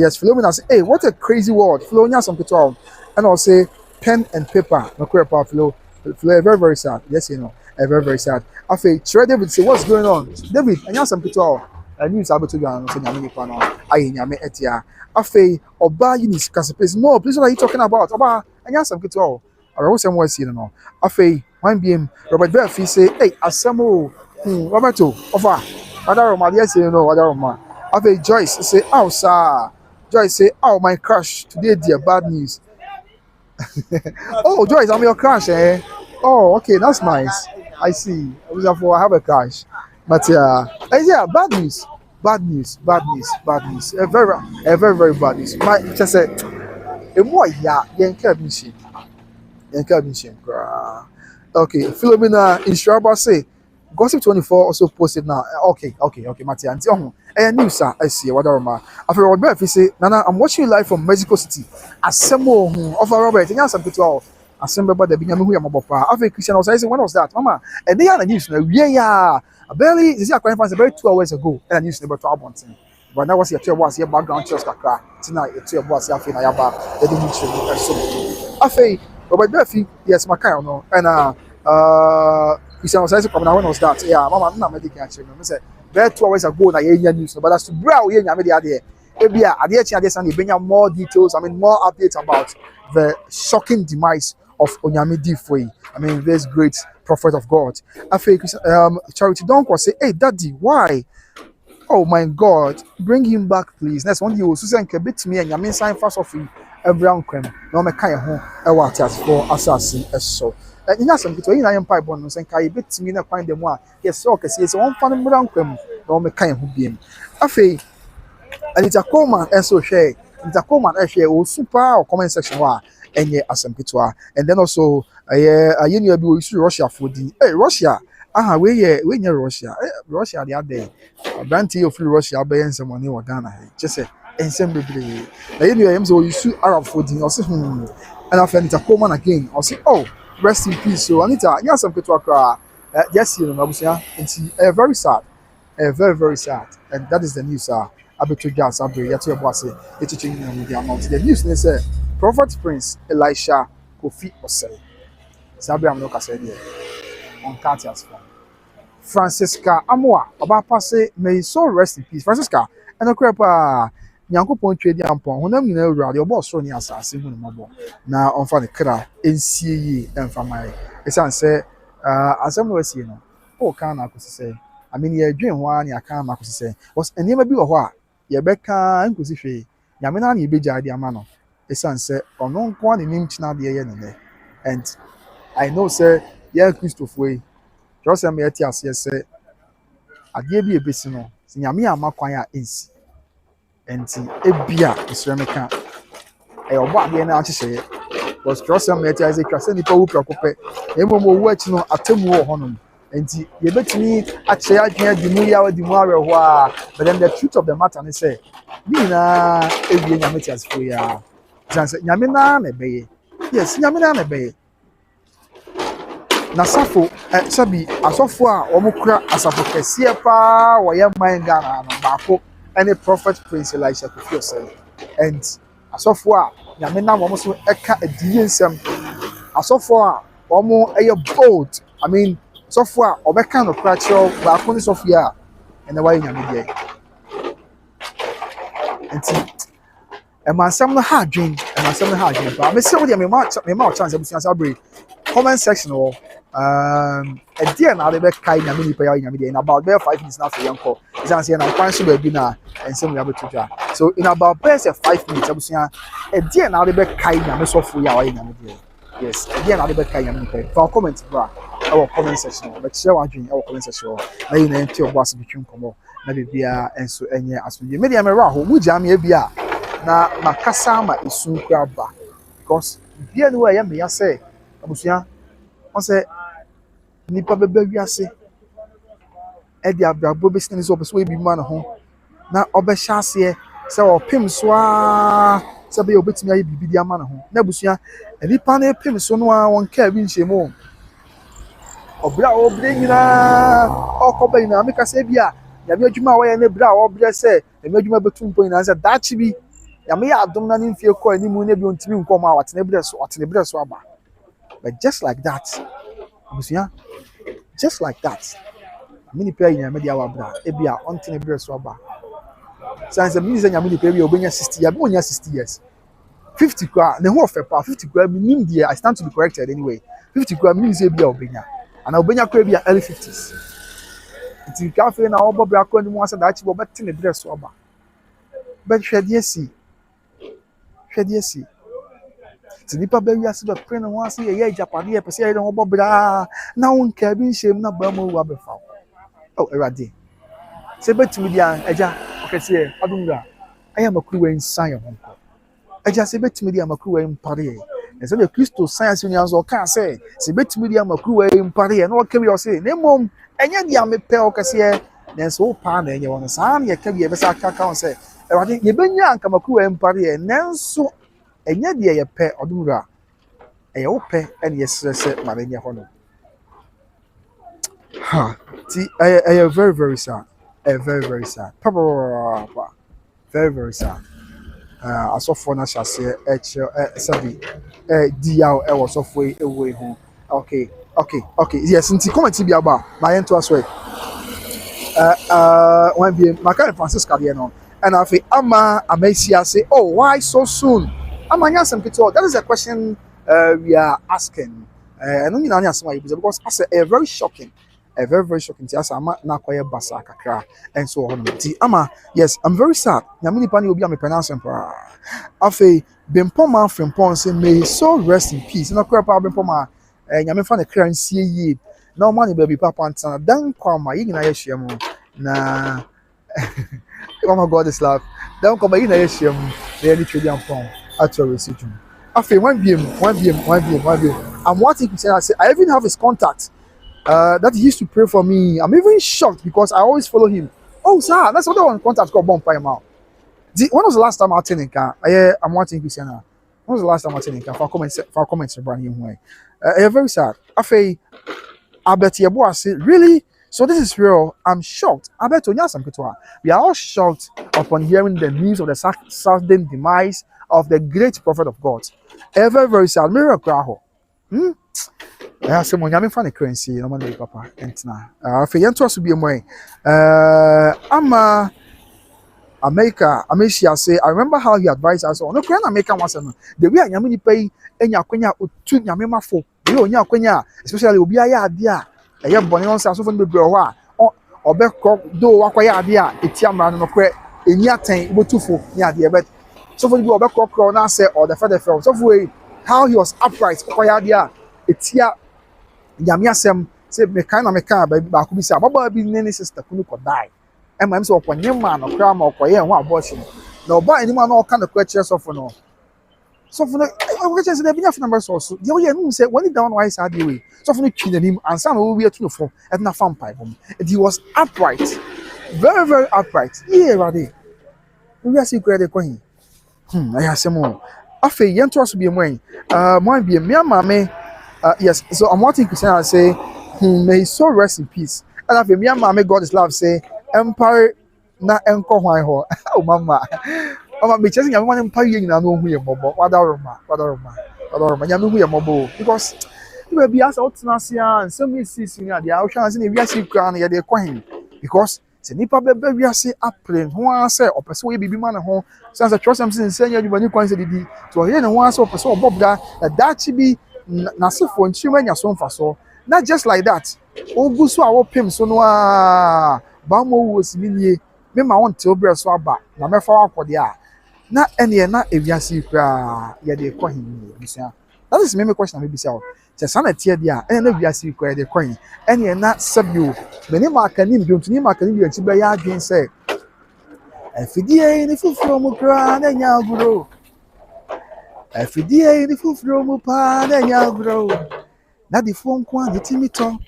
Yes, Philomena say, hey, what a crazy word. Philomena some people, and I'll say pen and paper. No queer power Philo, very sad. Yes, you know, very sad. I feel David say, what's going on? David, and you some people. News about to go on so Yami Pano. I Yami Etia. I feel Oba Unis Casapes. No, please, what are you talking about? Oba, and you some people. I was somewhere seeing no. I feel one being Robert Berfi say, hey, Asamo, Roberto, offer. Other yes, you know, other man. I feel Joyce say, oh, sir. Joyce say, oh, my crush, today, dear, bad news. Oh, Joyce, I'm your crush, eh? Oh, okay, that's nice. I see. I have a crush. But yeah, bad news. A very bad news. My just say, a more okay, Philomena in Shraba say, Gossip 24 also posted now. Okay, Matia. And news, sir. I see. What are my? After Robert, if you say, Nana, I'm watching you live from Mexico City. Assemble of Robert. And yes, I'm people. Assemble by the Benjamin who am about. After Christian was saying, when was that, Mama? And they are the news. Yeah. Barely, this is a crime about 2 hours ago. And I news about 12 months. But that was your 2 hours, your background church. Tonight, it's your boss, your fin, Ayaba. They didn't show so. After Robert Murphy, yes, my kind of no. And Christian was saying, when was that? Yeah, Mama, I'm not medical. I said, 2 hours ago, I hear news, but that's to brow here. Ebia adeɛ kye adeɛ san ebenya more details, I mean more updates about the shocking demise of Onyame Difo. I mean this great prophet of God. After Charity don't say, hey daddy, why? Oh my God, bring him back, please. Next one, you will Susan Kebit me and Yamin sign fast of you every uncle. No, me kind of home, a water for assassin as so. And in some between I am pipe bonus and Kai bit me and find them one. Yes, so can see it's one fun and uncle. No, me kind of beam. Afe, and it's a common and so share. It's a common share or super or comment section wa and ye as some pitwa. And then also, I you be Russia for the Russia. Aha, we near Russia. Russia the other day. Branty of Russia by some money or Ghana. Just say, and some baby. Anyway, I'm so you shoot Arab food in or and I find it a common again. I'll say, oh, rest in peace. So Anita, yes, some people are yes, you know, it's very sad. Very, very sad. And that is the news. I bet you guys are very yet your boss. It's teaching the amount. The news is Prophet Prince Elisha Kofi Osei. Sabri Amnoka said here on Teärs phone. Francisca Amoa, Obapa say, may so rest in peace. Francisca, and a crap, Yankopon trading upon, who never know radio boss, Sonia Assassin, Mabo. Now on for the cra, NCE, and from my, as I say, as I'm always, you know, oh, can I say, I mean, you're dream one, you can't, I say, was a name be a what, your Becca, and Kusife, Yamina, you be Jadi Amano. As I say, or no one in inch now the end, and I know, sir, yeah, Christopher. Just me Teärs say adeɛ bi ebesi no sɛ nyame ama kwan a ensi enti ebia esremeka ɔbɔ adeɛ na ahyehyɛ because just me Teärs say twase nipa wu prɛkopɛ emu owu akyi no atemu wɔ hɔnom enti yebetumi akyerɛ adwene di mu ya di mu awerɛho a but then the truth of the matter is say ni na ebie nyame Teärs fo ya sɛ nyame na na ɛbɛyɛ yes nyame na na ɛbɛyɛ na safo sabi asofo a omo kura asafo kese pa woyɛ man Ghana no baako any prophet Prince Elisha Kofi Osei and asofo a nyame nam omo so eka adiye nsɛm asofo a omo ɛyɛ bold I mean asofo a obɛka no kura kyerɛw baako ne sofo a ɛna wayɛ nyame deɛ nti emansɛm no ha adwen ba me sɛ wo deɛ me ma chance abusia sabre comment section or a dear now they be kind of many in about 5 minutes now for young call. It's answering a question will be now and some able to try. So in about best 5 minutes, I was saying a dear now they be kind of so for you. Yes, a dear now they be kind of for comments, bra. Our comment section, but share our comment section. Now you name your boss between come on. Maybe be and so any as we media mera who would jam here be na makasama is soon grab back because dear no way I say, Abusia. I say, nipa bebe wiase e di abrabo be sene so be bi ma na ho na obehya ase se opim so a se be obetimi ayi bibi di ama na ho na busua nipa na epim so no a won ka bi nhyemu obra nyina okoba nyina meka se bia ya bi adwuma wo ye na bra obra se ya bi adwuma betum po nyina se dachi bi ya me ya adom na mfie ko ani mu na bi ontimi nkom a watene bre so aba but just like that just like that many pay in media wabra ebia ontene bre so aba since me say nyame pay we obenya 60 years onya 60 years 50 kwa ne ho ofepa 50 kwa minim dia I stand to be corrected anyway 50 kwa minim say bia obenya ana obenya kwa bia early 50s it cafe na obo bra kwa ni mu asa da achi bo betene bre so aba but hwede si ti nipa ba wiase do pre no ho ase ye japade ye pese ye no bo bra na won ka bi nshem na ba mo wa be fa oh erade se betimi dia eja okese adumra aya makruwa nsan ye ho eja se betimi dia makruwa mpare ye se be Kristo science ni anzo ka se betimi dia makruwa mpare ye na o ka bi o se na mom enya dia me pe okese ye na so pa na enye won sa na ye ka bi ye be sa ka ka on se erade ye benya anka makruwa mpare ye nanso enya de ye pɛ odura eye wo pɛ ene ye sese ma be nye hono ha ti eye very very sad very sad papa very sad asofo na hyase sabi dia e wo sofo ewe ho okay yes nti comment bi aba ma yento aso wan bi maka Francisca de no And I feel Amasia say, oh, why so soon? Amanya that is a question we are asking. And only answer why because I say a very shocking. A very, very shocking. As I'm not quite basa kakra and so on. Ama, yes, I'm very sad. Yamini Pani will be a pronouncing. Afe, Bempoma Frimpon say, may his soul rest in peace. No crap, Bempoma, and Yamin fan a clear and see ye. No money, baby, papa, and son. Don't come, my Ignatius. Na, oh my God, this love. Don't come, my Ignatius. They are literally from actual residuum. Afe, one BM. I'm wanting to say, I even have his contact. That he used to pray for me. I'm even shocked because I always follow him. Oh, sir, that's what I want contact called Bonfire Mouth. When was the last time I attended? I'm watching Christiana. When was the last time I attended? For comments, brand new way. Very sad. I bet you say, really? So this is real. I'm shocked. I bet you some people. We are all shocked upon hearing the news of the sudden demise of the great prophet of God. Very, very sad. Miracle. I say mo nyame fa ne currency no man dey papa entina afi yento so bie moy ama America say I remember how he advised us on no kran America once no the way nyame ni pay enya kwanya otu nyame mafo we onya kwanya especially obi aya ade a eye bone on say asofo no bebre ho a obekọ do wakwaya ade a etiamra no kre eni aten ibotufo ni ade bet so for the obekọ kro na say or the father so for how he was upright wakwaya ade a etia Yami asem say me kind na me ka ba ku bi say baba bi ne sister kunu ko die e ma say okonye ma no kra ma okoye ho abortion na oba eni ma na oka na kwa kire so for no we just say the binya number source the way you say when it down why say the way so for no twi nanim ansa na we atu no for e na fam pipe and he was upright very very upright yeah ready we are see kra de kwa I asem o afa yento so bi mo mo bi me ama me yes, so I'm wanting to say, may his soul rest in peace. And after me and my God is love say, empire na enko hwan ho. Oh mama. Mama me chasing everyone empire yin na no hu ye mobo. Wadaroma. Ya no hu ye mobo because you will be as out na sia and some is see na dia ohwan say we asi kra na ye de kwan because se nipa bebe we asi apren ho ase opese we bibi ma na ho sense trust am sin say you bani kwan say didi to here na ho ase opese obobda that be na sefo nchima nya so mfa so not just like that ogu so awo pem so no ba mo wo siminie me ma won te obre so aba na me fa akode a na ene na ewiase kra ye de ko hin busia that is me question me bisa o se sana tie dia ene na ewiase kra de ko hin ene na sabio me ne ma kanim bi ontuni ma kanim bi anti be ya adwen se afidie ni fufuro mu kra na nya aguro afidie ni fufuro mu pa na nya aguro na di fon kwa ne timito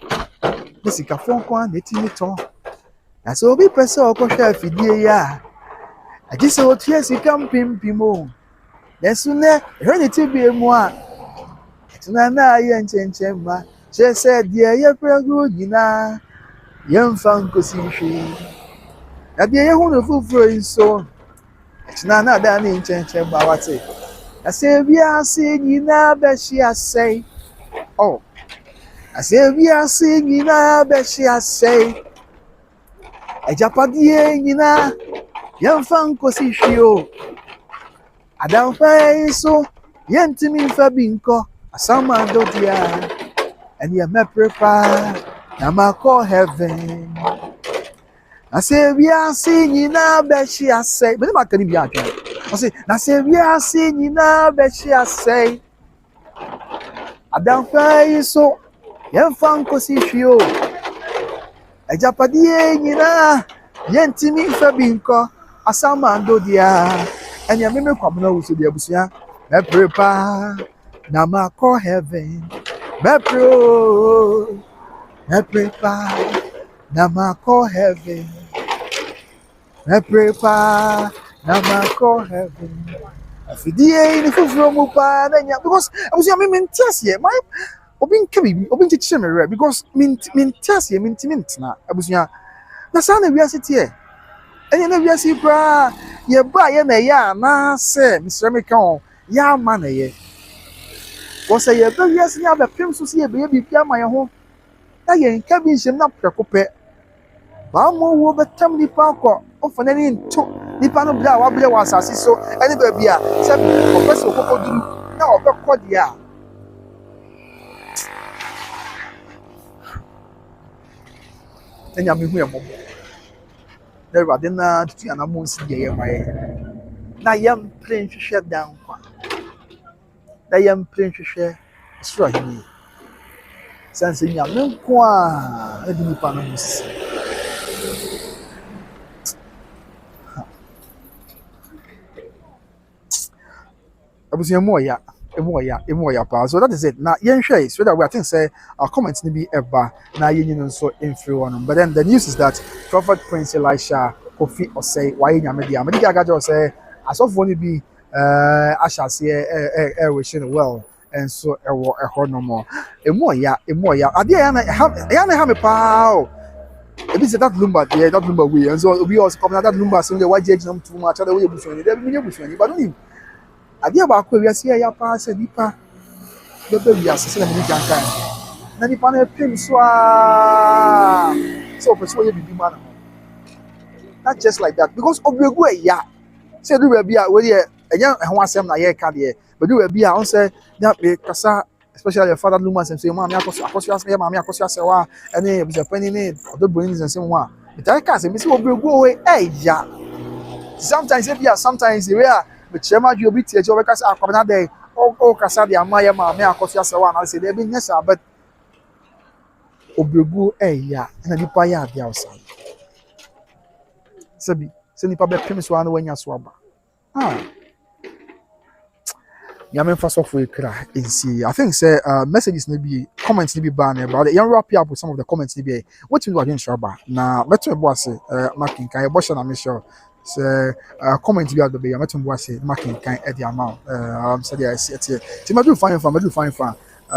ne sika fon kwa ne timito na so bi pese okosha afidie ya aji se otua sika mpimpimo yesu ne hwene tibie mu a tuna na ye nchenchem ma se se die ye pragu nyina ye mfa nkosi hwe na die ye hu no fufuro inso tuna na da ni nchenchem ba wate na se bia se nyina be hia sei oh na se bia se nyina be hia sei ejapadie nyina yamfa nkosi hwio adamfa iso yentimi mfa binko asama dodia and ye me prepare na ma call heaven na se bia se nyina be hia sei be ma kani bia atwa o se na se bia se nyina be hia sei adamfa iso yamfa nkosi hwio ejapadie nyina yentimi mfa binko asama dodia and ya meme kwamna wo so dia busia me prepare na ma call heaven me prepare na ma call heaven me prepare na ma call heaven afidie ni fufuro mu pa na nya because abusia me ntiasie my obin kebi obin chiche me re because me ntiasie me ntina abusia na sa na wiase tie enye na wiase bra ye ba ye na ya na se Mr. Mekon ya ma na ye wo se ye ba wiase ya ba pem so se ye be bia ma ye ho na ye nka bi nsem na prekope ba mo wo betam ni pa ko ofana ni nto nipa no bra wa bra wa asase so ene ba bia se opese okokoduru na obekọ dia enya me hu emo na Awurade na tutu ana mo nsi de ye maye na yam plen hwehwe dan kwa na yam plen hwehwe soro hini sanse nya me nko a edi nipa no nsi abusia mo ya pa. So that is it. Now yen share so that we I think say our comments ni be eba na yen so infri one. But then the news is that Prophet Prince Elisha Kofi or say why nyame dia. Me dia gajo say asofo ni bi asha say wishing well and so e ho no more. Emo ya ade ya na me pa. Ebi say that lumba there that lumba we and so obi also come that lumba say why judge them too much that way busuani. There be busuani but don't adia ba kwa wiase ya pa se nipa bebe wiase se na ni gankan na nipa na pem so a so person ye bibi ma na not just like that because obregu ya say do we a we dey enya ho asem na ye ka dey but do we a on say that be kasa especially your father Luma say ma me akoso ase ya ma me akoso ase wa ene be pani ni Odobroni ni say wa but I can say me say obregu we ya sometimes we are but chema ju obi tie je obeka say akwabena dey o kasa dey amaye ma me akoso ase wa na say dey be nyesa but obregu ya na nipa ya dey outside sabi se nipa be pem so an wanya so aba yame fa so for ikra nsi I think say messages na be comments na be ban about it yan wrap up with some of the comments na be what you do again shaba na beto ebo ase marking kan ebo na me sure say comment be ado be ya meto ebo ase marking kan e the amount say there is it ti ma do fine for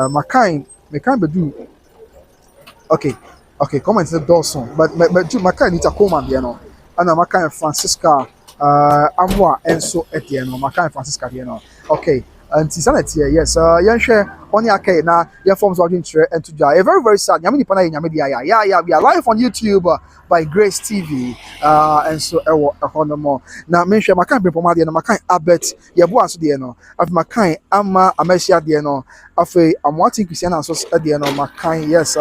makan me kan be do okay comment the Dawson but makan need to come and you know ana makan Francisca amwa enso etie no makan Francisca die no okay and sanity yes yan share only okay na your forms watching share and to a very very sad nyame nipa na nyame dia yeah we are live on YouTube by Grace TV and so ewo ehonomo na me share makan be pomade no makan abet ye bo aso die no af makan ama amasia die no afi amwati Christian and so die no makan yes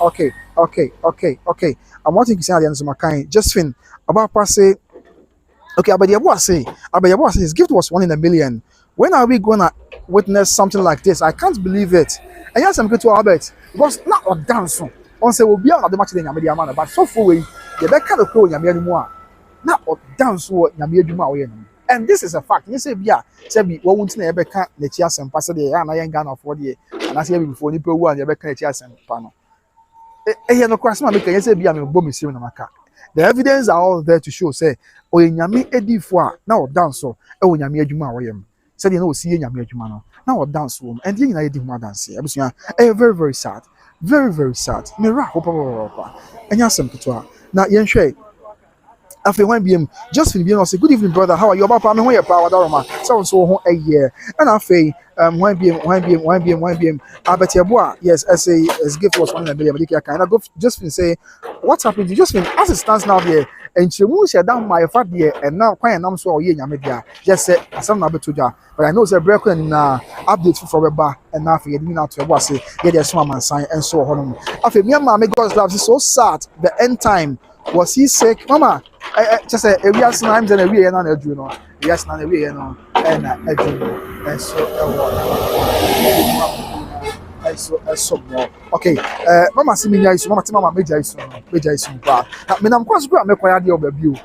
okay I'm wanting to say the answer makan Josephine about passe okay abadiabo say his gift was 1 in a million. When are we gonna witness something like this? I can't believe it. And yes, I'm going to Albert because not a dance on say will be on the match in Yamia man but so for we the back kind of crow Yamia anymore not a dance what Yamia Juma and this is a fact. You say say we won't never can't the cheers and pass the and Ghana for the and I say before Nipo one the back cheers and panel. No question make you say bia me bo me na maka. The evidence are all there to show say o nyame edifo a na o dance o e o nyame adwuma a woyem. Say dey na o see nyame adwuma no. Na o dance wo and dey nyina edi ho dance. Abusua very very sad. Very very sad. Me ra hopa. Enya asem keto a. Na yen hwe after when BM just fin BM say good evening brother how are you about me when your power daroma so ho a year and after when BM abetiabo yes I say his gift was 1 million but I go just fin say what happened you just fin as it stands now there and chemu she down my fat there and now kwan nam so ye nyame dia just say asam na betoja but I know say break na update for ba and now for you na to ebo say ye dey so man sign and so hono after me ma God's love is so sad the end time was he sick mama just say we are times and we are not do no yes na we are no and and so more okay mama see me nice mama meja isu pa me na mkwaso kwa me kwaya de obabiu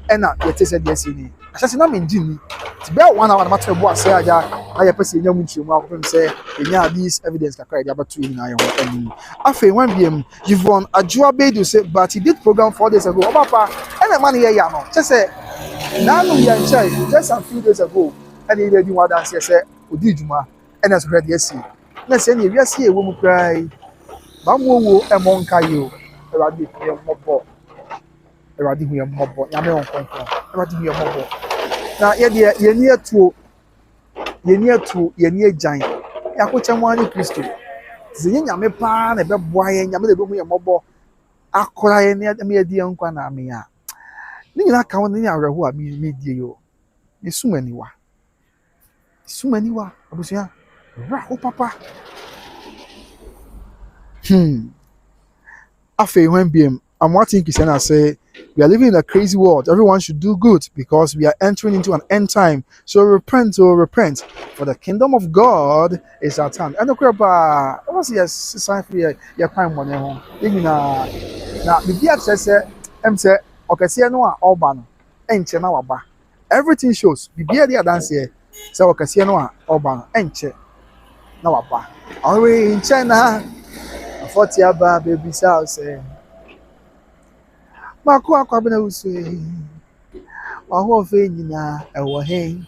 and na ye tese de asini asase na me ngini ti be 1 hour na matter bo ase aja na ye pese nya munchi mu akopem say enya this evidence kakra de abatu ni na ye ho ani afi when biem Yvonne Ajuabe do say but he did program 4 days ago obapa and the man here ya no say na no ye nchai just a few days ago and he dey one dance say odi djuma and as ready asi na say na wi asi e wo mu krai ba mu wo e mo nka yo Erade hu ye mobbo nyame on konko Erade hu ye mobbo na ye de ye ni agyan yakocha mu ani Kristo zinye nyame pa na be boa ye nyame de be hu ye mobbo akora ye ne me adi nkwa na me ya Nina ka won ni awerɛho a me die yo. Ni sumaniwa. Sumaniwa abusia. Ra o papa. Afei when BM I'm watching Christian say we are living in a crazy world. Everyone should do good because we are entering into an end time. So repent, for the kingdom of God is at hand. And the craba, what's yes, society your crime money home. Na the beer says, say, okay, see, no, Alban, ain't Chena. Everything shows. The beer the dance here. So, okay, see, no, Alban, ain't Che. Now, already in China, 40 aba baby sow say. Mako akwabena usue. Waho fe nyina ewo hen.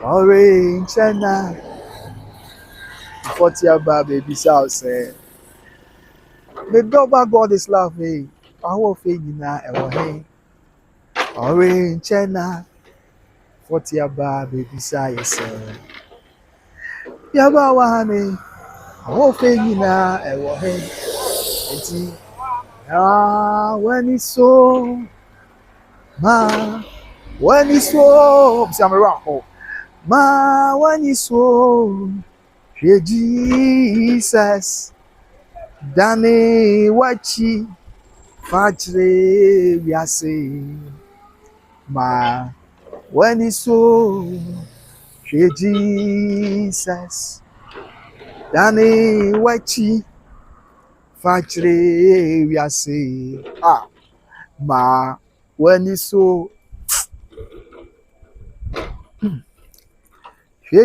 Ore nchena. 40 aba baby sow say. The double God is love me. Waho fe nyina ewo hen. Ore nchena. 40 aba baby sow say. Yaba wahane. Waho fe nyina ewo hen. Enti when it's so when it's so when it's so Jesus Dane wachi fajre wiase when it's so Jesus Dane wachi fajre wiase when it's so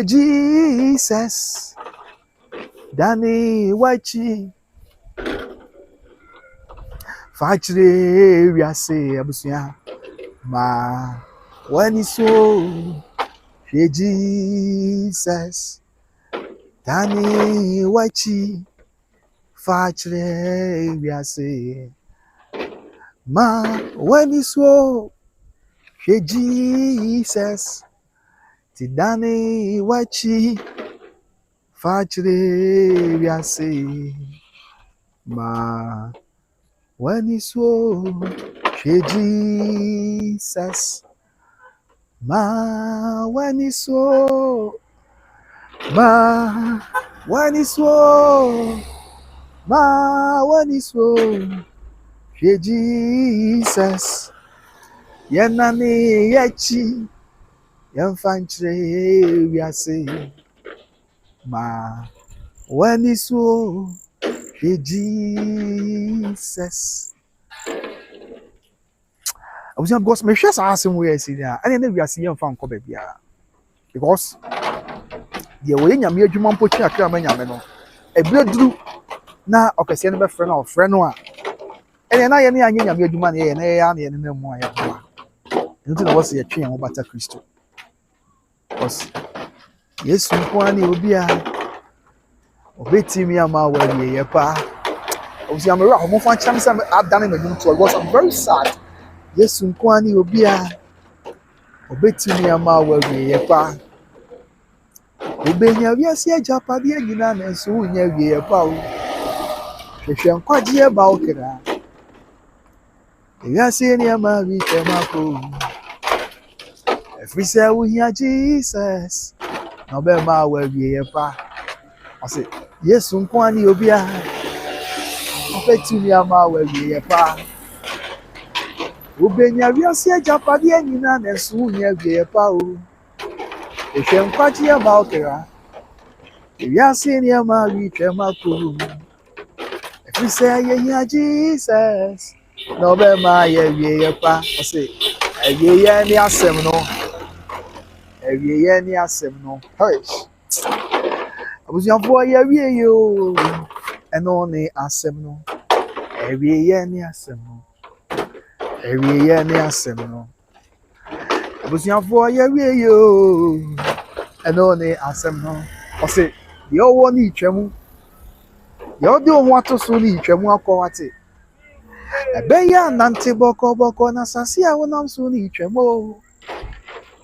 Jesus Dane wachi fajre wiase abusia when it's so Jesus Dane wachi fajre wiase when it's so Jesus Dane wachi fajre wiase when it's so Jesus when it's so when it's so when it's so Jesus yenani yachi yemfanchre wiase when it's so Jesus I was because me share asem we see there and then we are seeing fan ko bia because the way nyame adwuma mpo twa akra ma nyame no ebire duru na okese no be frɛ no ofrɛ no a ene na ye ne anya nyame adwuma na ye na ye na ye ne mu aye ko nti na wose ye twe yan bata Kristo because Yesu kwani obi a obetimi ama wali ye pa obi am ra ho mo fa cham sam adane madum to because I'm very sad Yesu kwani obi a obetimi ama wali ye pa obenya wiase agapade nyina na nso wonya wie pa o hwehwe nkwaje ba okra wiase ni ama wi temako every say wonya Jesus na be ma wie pa I say Yesu nkwani obi a obetimi ama wie pa obenya wiase agapade nyina na nso wonya wie pa o hwehwe nkwaje ba okra wiase ni ama wi temako every say yeah Jesus no be ma ye pa I say ye ni asem no ye ni asem no hey abusiafo ye wie yo eno ni asem no ye ni asem no ye ni asem no abusiafo ye wie yo eno ni asem no I say yo wo ni twam yo de ho atoso ni twam akọwate ebeya nante boko na sase a wonam so ni twam o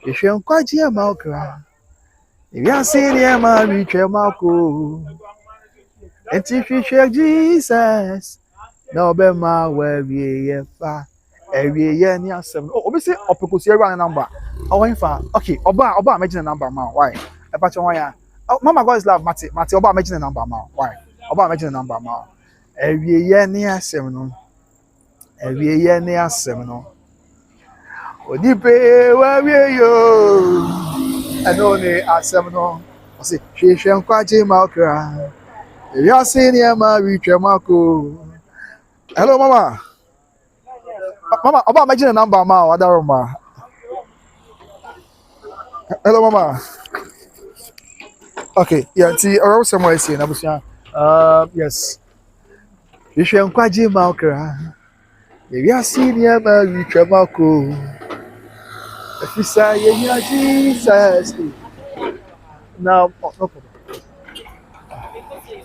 ehwe nkwaje ma okra wiase ni ma wi twam ako enti hwehwe Jesus na obema wa wie ye fa Every year near 7. Oh, obviously, Opokusi run number. Oh, in fact, okay, Oba, imagine a number, man. Why? A patch on oh, Mama God is love, Mati, Oba, imagine a number, man. Why? Oba, imagine a number, man. Every year near 7. Every year near 7. Odipe, where you? And only at 7. I say, she shall quite a malcra. You are senior, my reach a marco. Hello, Mama. Mama, Oba, imagine a number, man. Adaroma. Hello, Mama. Okay, yeah, see, or somewhere saying, yes. You shall quite a malcra. You are senior, my reach a marco. If you say, yeah, Jesus. Now, no problem.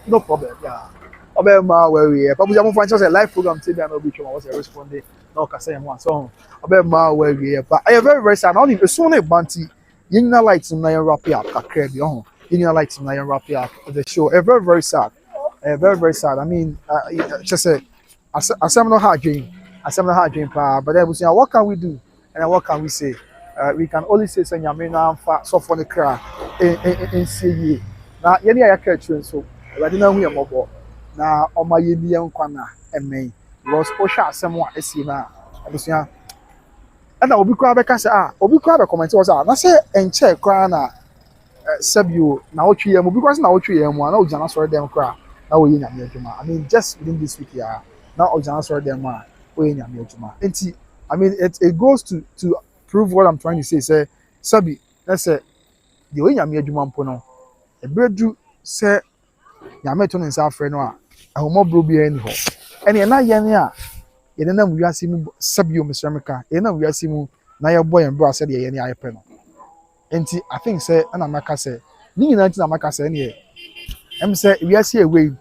No problem, yeah. Obema where we are. Probably I'm find a live program today and I'll be was responding. No, can say one song. Obema where we are. But I am very sad. Only the soon a banty. You know, like some nine wrap up. Kakrebi on. You know, like some nine wrap up the show. Very sad. Very sad. I mean, just say, I am not hard dream. I am not hard dream. But then we say, what can we do? And what can we say? We can only say, "Say, Yamina, so for the crowd in see." Now, any other culture so. I didn't know who mobile. Now, on my Indian corner, and me was Osha someone a sinner. I was young. And I will be crab a cassa. Will be crab a comment was I say, and check crana Sabu now 3 years because now 3 years one. No, Jana saw them cry. Now we in Yamajuma. I mean, just within this week, yeah. Now, Jana saw them we in Yamajuma. And I mean, it goes to prove what I'm trying to say. Say, Sabi, let's say, the way Yamajuma Pono, a bird do say. Nyame to nsa afre no a ahomobro bia ni ho ene na ye ne a ye na wiase mu sabio mesremeka ye na wiase mu na ye boy en bro ase de ye ne ayepe no enti I think say na maka say ni nyina nti na maka say ne em say wiase ewe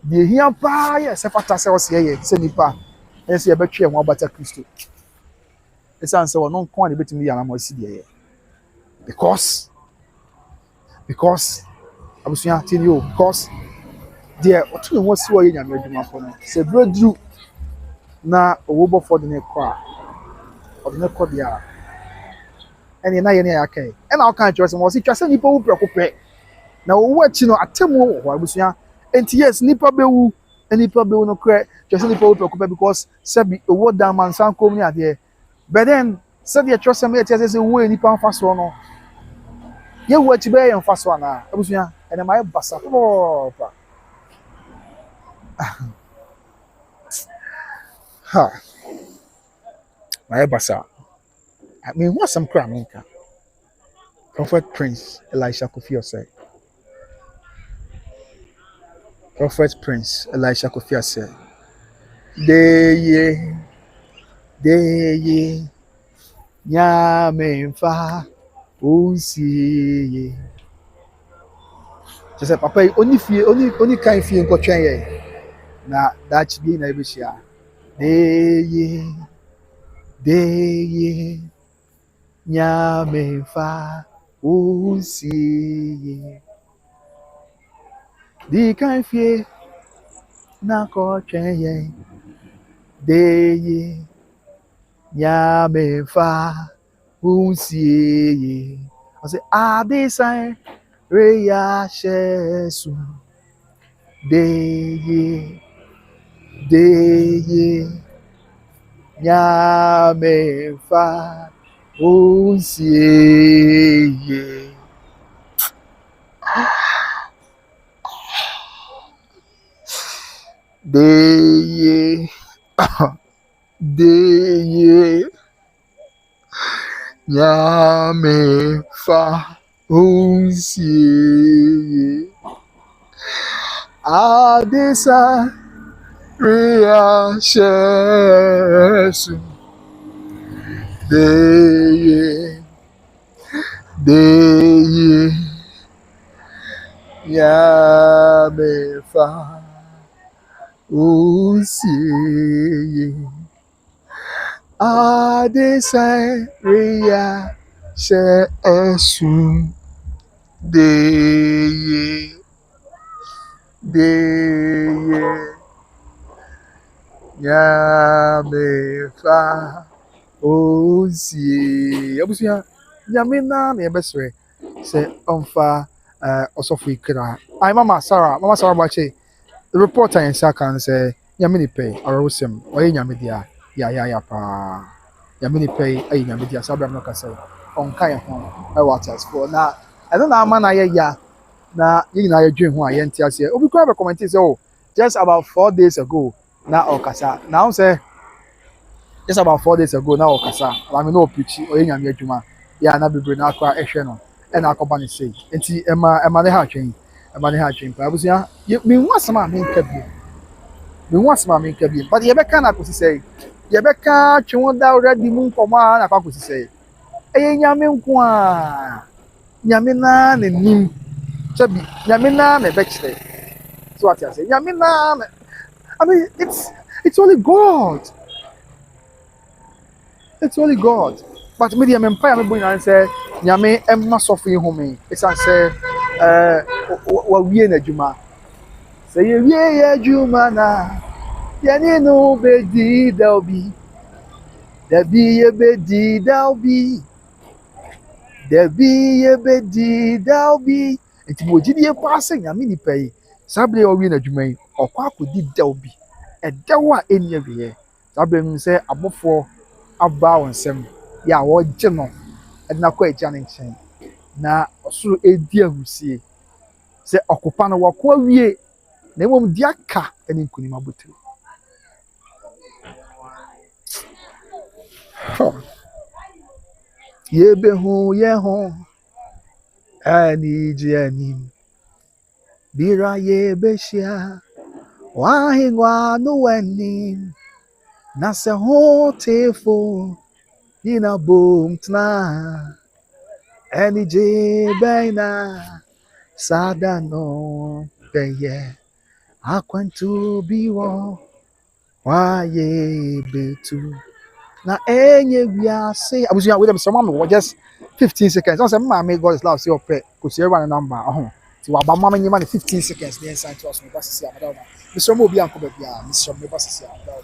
de hia pa ye se fata se o se ye se nipa en se ye betwe ho abata Kristo esan se wono nko ane betimi ya na mo si de ye because abusuya tini o because there otu won si wo ye nyame adwuma fo no se breakthrough na owo bo for the ne kwa o de ne kwa dia ene na ye ne ya kai e na o kan chose mo si twase nipa wu prekope na owo achi no atemu wo abusuya enti yes nipa bewu no kre twase nipa wu prekope because sabi owo dan man san kom ni ade but then sabi e twase me eti say wo nipa mfa so no ye wo achi be ye mfa so na abusuya ene ma ye basa pa ha my basa I mean what's some crap maker Prophet Prince Elisha Kofi say Prophet Prince Elisha Kofi say de ye nya me fa usi just papa only kind fie nko twen ye na that be na ebisia de ye nya me fa usi di kind fie na ko twen ye de ye nya me fa usi I say adesai reya shesu de ye nya me fa usi de ye nya me fa usi adesa reya shesu de ye nya me fa usi adesa reya shesu de ye nya me fa Oh, see, Abusia, Yamina, Nebesre, say, Umfa, also free kira. I, Mama Sarah Bache, the reporter in Sakan say, Yamini pay, or Rosim, or Yamidia, ya, pa. Yamini pay, Yamidia, Sabram Nocasa, on Kaya home, I waters for now. I don't know, man, ya, na, you know, dream who I ain't here. Oh, we could have a comment, oh, just about 4 days ago, now, Okasa, now say, just about 4 days ago now okasa I mean no preach oye nyame adwuma ya na bebre na akwa ehwe no e na akoba ne sei enti ema ne ha atwen pa abusia me hu asama me nka bi but ye beka na akosi sei ye beka twon da already mu nkoma na akosi sei eye nyame nko a nyame na ne nim chabi nyame na me bekire so what you say nyame na I mean it's only God. It's only God. But me the empire me bring and say nyame emma sofin home. It's an say wa wie na adwuma. Say ye wie adwuma na ye ni no be di dalbi. Da bi ye be di dalbi. Da bi ye be di dalbi. Enti mo gidi e pass nyame ni pay. Sabre o wie na adwuma yi okwa akodi dalbi. Edawa eni awie. Sabre mu say abofo aba wonsem ya wɔgye no ɛde no akɔ agya ne nkyɛn na ɔsoro edi ahusie sɛ ɔkopa no wɔko awie na mmom di aka ɛne nkunim abotire yɛbɛhu yɛn ho anigye anim bira yɛbɛhyia wahengua no w'anim na sɛ ho teefo yina bom tena anigye bɛn na sada no bɛyɛ akwantu biwo waye betu na enye wiase abusuya we dem some am just 15 seconds don't say mama God is love say opre ko see everyone number ti wa ba mama nyima 15 seconds dey inside to us me pass see abada me some obi anko ba bia me some me pass see abada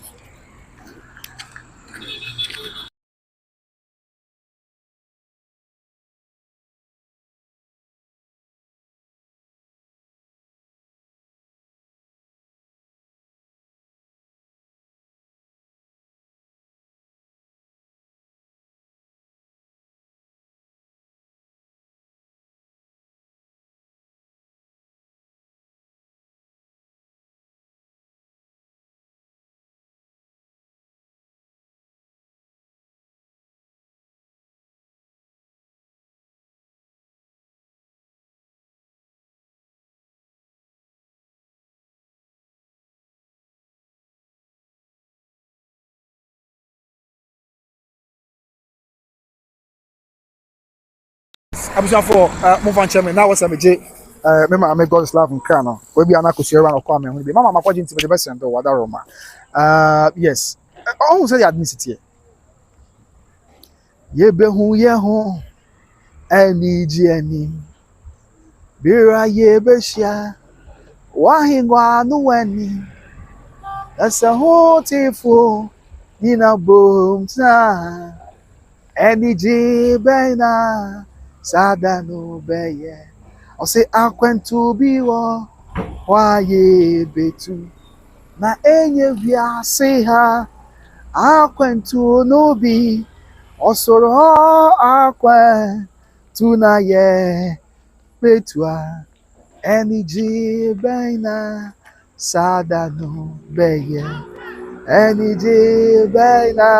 abusuya for move on chairman now what's me me mama God is love nkra no we bia na ko see everyone okwa me ho bi mama makwaje nti me be send do wada roma yes all say the admit yebehu yeho anigye anim bira yebehia wahengua no w'anim na sɛ ho teefo yina bom tena anigye bɛn na sada no bɛyɛ ɔse akwantu bi wɔ wayɛ betu na enye wiase ha akwantu no bi ɔsoro hɔ akwantu na yɛ betua anigye bɛn na sada no bɛyɛ anigye bɛn na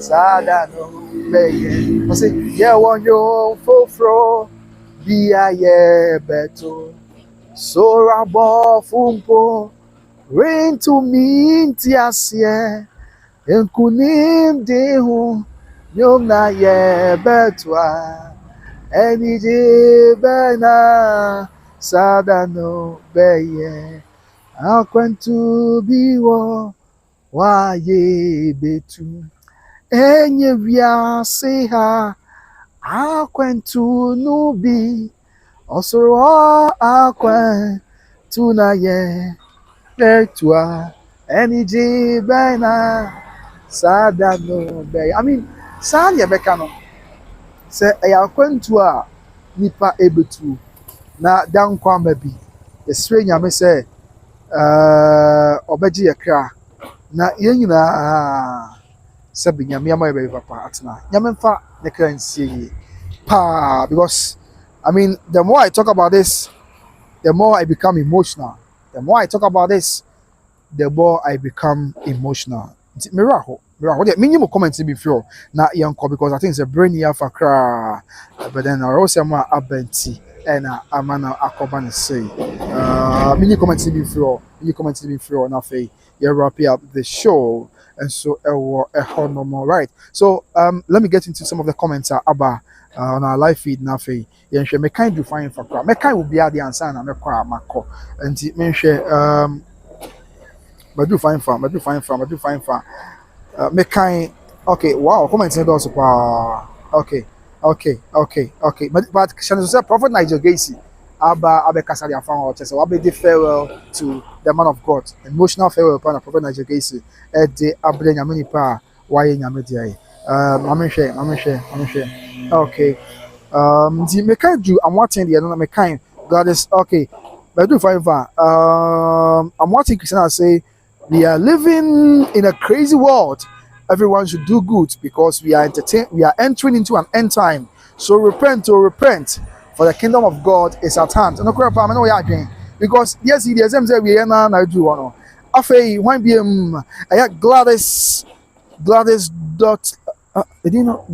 sada no bɛyɛ ɔse yɛwɔ nnwom foforo bi a yɛbɛto soro abɔfo mpo rentumi nte aseɛ nkunimdi ho nnwom na yɛbɛtoa anigye bɛn na sada no bɛyɛ akwantu bi wɔ wayɛ betu enye wiase ha akwantu no bi ɔsoro hɔ akwantu na yɛ betua anigye bɛn na Sada no be. I mean, saa ne beka no. Se eya kwantu a nipa ebetu na dan kwamba bi. Yesre nyame se obegye yakra na yen nyina sabi nyame ama be papa atena. Nyame mfa ne kra nsie pa because I mean the more I talk about this, the more I become emotional. The more I talk about this, the more I become emotional. Miracle. Miracle. Me you comment to be feel na yanko because I think it's a brain here for cra. But then I also am abenti and amana akoba say. Me you comment to be feel. You comment to be feel na fe. You wrap up the show and so no more right. So let me get into some of the comments about on our live feed na fe. Yeah, me kind do fine for cra. Me kind will be at the answer na me kwa mako. And me share but do fine farm, but do fine farm, but do fine farm. Make kind. Okay, wow. Comment in also. Okay. But Shannon said Prophet Nigel Gacy. Abe Kasari Afan or Chesa. Abe the farewell to the man of God. Emotional farewell upon Prophet Nigel Gacy. The Abre Nyamini Pa. Why Nyamidi? I'm Okay. The mechanic do. I'm watching the other mechanic. God is okay. But do fine farm. I'm watching Christian say. We are living in a crazy world. Everyone should do good because we are entering into an end time. So repent, for the kingdom of God is at hand. No crap, I know we are doing because yes, the same say we are now do one. Afei, when be I had Gladys dot. You know,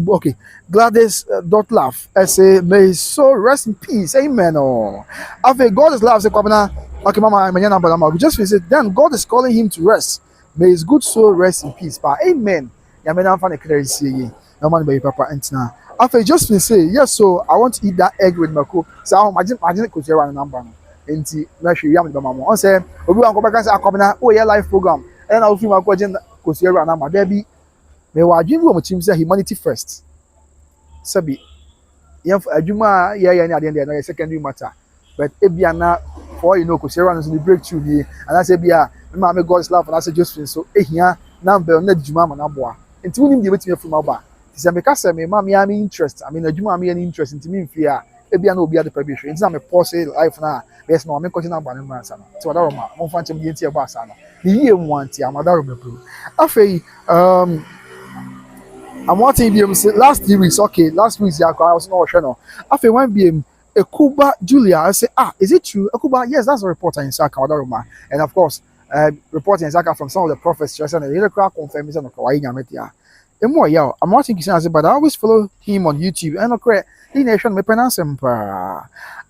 okay, Gladys dot laugh. I say, may his soul rest in peace. Amen. Oh, after God is love. Say, okay, Mama, I'm just visit. Then God is calling him to rest. May his good soul rest in peace. But Amen. Yamena fan ekere see. No man be papa entina. After just say, yes, so I want to eat that egg with my cook. So I imagine could share one number. Enti na hwe yam de mama. On say, obi wan ko beka say akobena, oh yeah, live program. And I will feel my question could share one number. There be me wa adwin wo mo chim say humanity first. Sabi yam adwuma ya ni ade na secondary matter. But ebiana for you know could share one so the breakthrough ni and I say bia me ma God's love and I say Josephine so ehia number na adwuma ma na boa. Enti wonim de betime from aba. Ti say me ka say me ma me am interest. I mean adwuma me any interest enti me mfia ebiana obi ade pa bi hwe. Enti na me pause life na yes no me question na ba ne ma sa no. Ti wada ma mo fa nchem de enti e ba sa no. Ni yie mu anti amada ro me bro. Afei I'm watching BM say last 3 weeks. Okay, last week's I was not sure. After one BM, Ekuba Julia, I say, is it true? Ekuba, yes, that's a reporter in Saka, and of course, reporting in Saka from some of the prophets. Just and the crowd confirms on Kawaii Yametia. And more, yeah, I'm watching Kisan, but I always follow him on YouTube. And okay, he nation me pronounce him.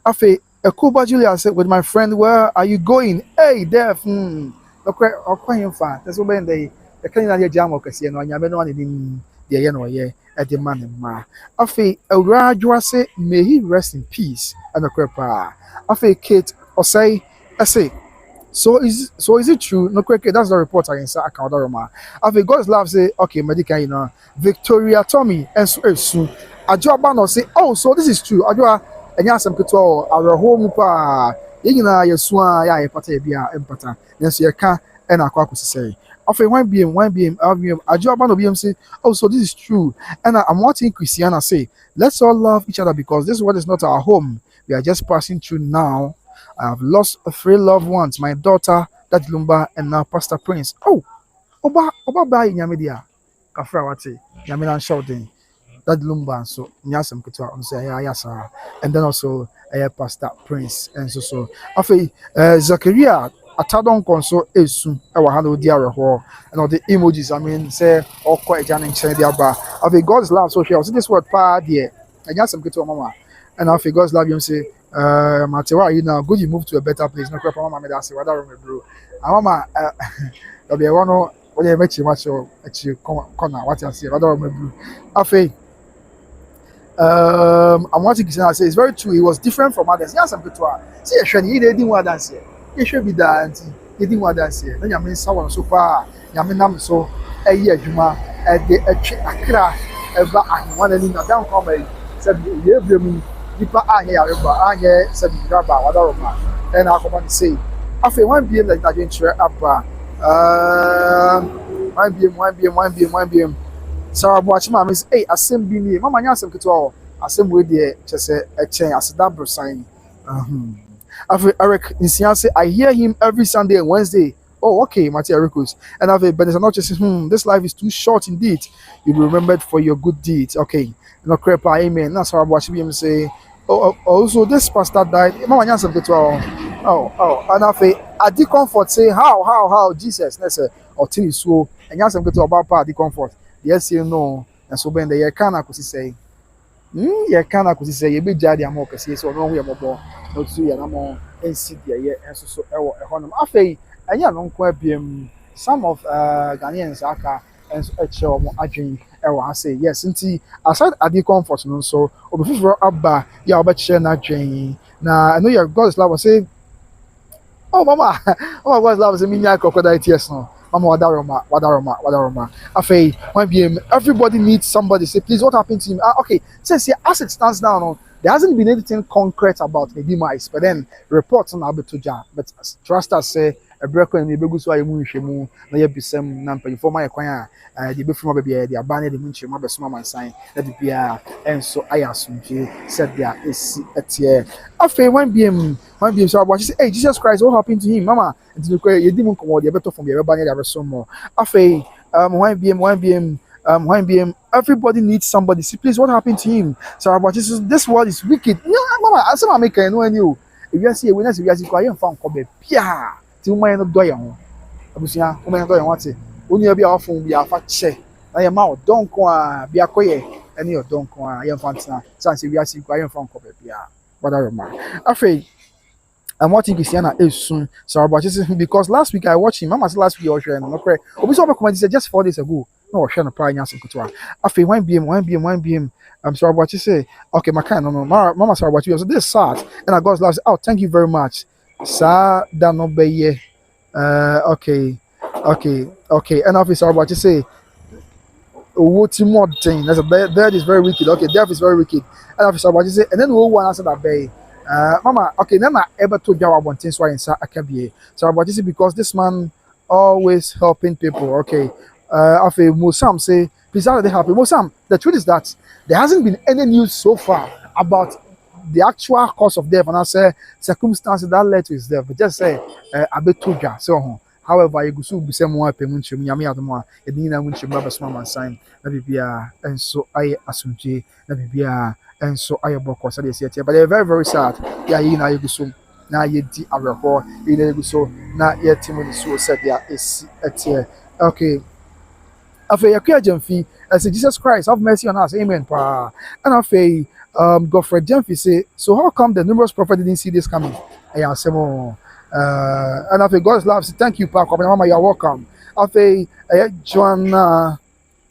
After Ekuba Julia, I said, with my friend, where are you going? Hey, Def, okay, I'll call him fan. That's when they clean out your jam, okay, see, and I'm no one in. The yen at the man and ma. Afe Ewra say may he rest in peace and a crepa. Afe Kate or say so is it true? No quick that's the report I inside account Roma. Afe God's love say okay medical you know Victoria Tommy and so Ajoba no say oh so this is true. Ajoa enya asem keto our home pa yina yesua ya epata bia empata. Nenso ye ka and akwa say. After one BM, Ajoba no BM say, oh, so this is true. And I'm watching Christiana say, let's all love each other because this world is not our home. We are just passing through now. I have lost 3 loved ones, my daughter, Dad Lumba, and now Pastor Prince. Oh, Oba Bai Yamidia, Kafra Wati, Yamilan shouting, Dad Lumba, so Nyasam Kutua, and say, Yasa, and then also Pastor Prince, and so. After Zachariah. Atadon console is soon. I will handle the other and all the emojis. I mean, say, all quite jamming, say, the bar. Of God's love, so she was this word, pa, dear. And just some good to mama. And after God's love, you say, Matewa, you know, good, you move to a better place. No crap, mama, I say, what I remember, bro. And mama, there'll be one or whatever met you, much or at you, corner, what I say, what I remember. After I'm watching Kisana say, it's very true. He was different from others. Yes, I'm good to her. See, he didn't want to dance here. It should be that he didn't want to say. Then you mean someone so far, Yaminam so a year Juma at the Accra, one and down comedy said, you have me, Nipa Anya, said Graba, whatever. And I come and say, after one being like that, up 1 p.m. Sarah Boachi mama is hey asem bi ni mama nya asem ketewa o asem we de kyese echen aseda brosan after Eric Insian say I hear him every Sunday and Wednesday. Oh, okay, Matthew Ericus. And after Benson not just this life is too short indeed. You'll be remembered for your good deeds. Okay. No crepa, amen. That's how I watch him say. Also this pastor died. Mama nya asem ketewa o. And after I did comfort say how Jesus. Let's say or tin so and nya asem ketewa about pa did comfort. Yes, you know, and so when the year can I could say, ye can I could say, you be jadi amok, say, so no, we are more, no, to you, and more, and sit there, and so, a honor. After, and ya don't quite be some of Ghanaians, Aka, and a show more aging, I say, yes, and see, aside at the comfort, no, so, or before Abba, ya bet share not Jane. Now, I know your God's love, say, oh, mama, oh, God's love is a mini crocodile tears, no. Mama wadaroma. Afei, 1 p.m. Everybody needs somebody. Say, please, what happened to him? Okay, since as it stands now, no, there hasn't been anything concrete about maybe mice, but then reports on Abetuja. But trust us, say, a breaker in the Begus, why you shemu, na ye bisem, nampa, for my acquire, the before baby, the abandoned the munchim, my best mama sign, that be and so I assume said there is a tear. Afei, 1 p.m. So I watch, hey, Jesus Christ, what happened to him, mama? You didn't come out, you better from your banner, there was some more. Afei, 1 p.m. Everybody needs somebody. See, please, what happened to him? So I watch, this world is wicked. No, mama, I said, I'm making no you. If you see a witness, if you see quiet, found come Pia, till my no doyan. Abusia, woman doyan what's it? Only be off from be a fat che. I am out, don't go, be a quiet, and you don't go, I am fancy. Since if you see quiet, found come Pia. What I remark. Afei, I'm watching Christiana is soon. So about this because last week I watched him. Mama said last week I was sharing. No correct. We saw a comment. Said just 4 days ago. No, sharing a prior answer to after 1 p.m. I'm sorry about you say. Okay, my kind no. Mama sorry about you. So this sad. And I got last. Oh, thank you very much. Sa da no be ye. Okay. And after sorry about you say. What's more thing? That's a that is very wicked. Okay, death is very wicked. And after sorry about you say. And then we one answer that bay. Mama, okay, then I ever told you about things why in Akabi. So about this because this man always helping people. Okay. After Musam say, please how are they happy? Musam, the truth is that there hasn't been any news so far about the actual cause of death and I say circumstances that led to his death. But just say Abetuja. So however, you go so be some more payment to me, Yamia, and Nina Winchim Baba Smama sign, Nabibia, and so I assume Nabibia. And so I about course but they're very, very sad. Yeah, you know, you go so now you di our you know, so now yet Timothy so said there is a tear. Okay. After your Jemfi, I say Jesus Christ, have mercy on us, amen. Pa. And after Godfrey Jemfi say, so how come the numerous prophets didn't see this coming? I ask him, and after God's love, say, thank you, Pa. Mama, you're welcome. After Joanna.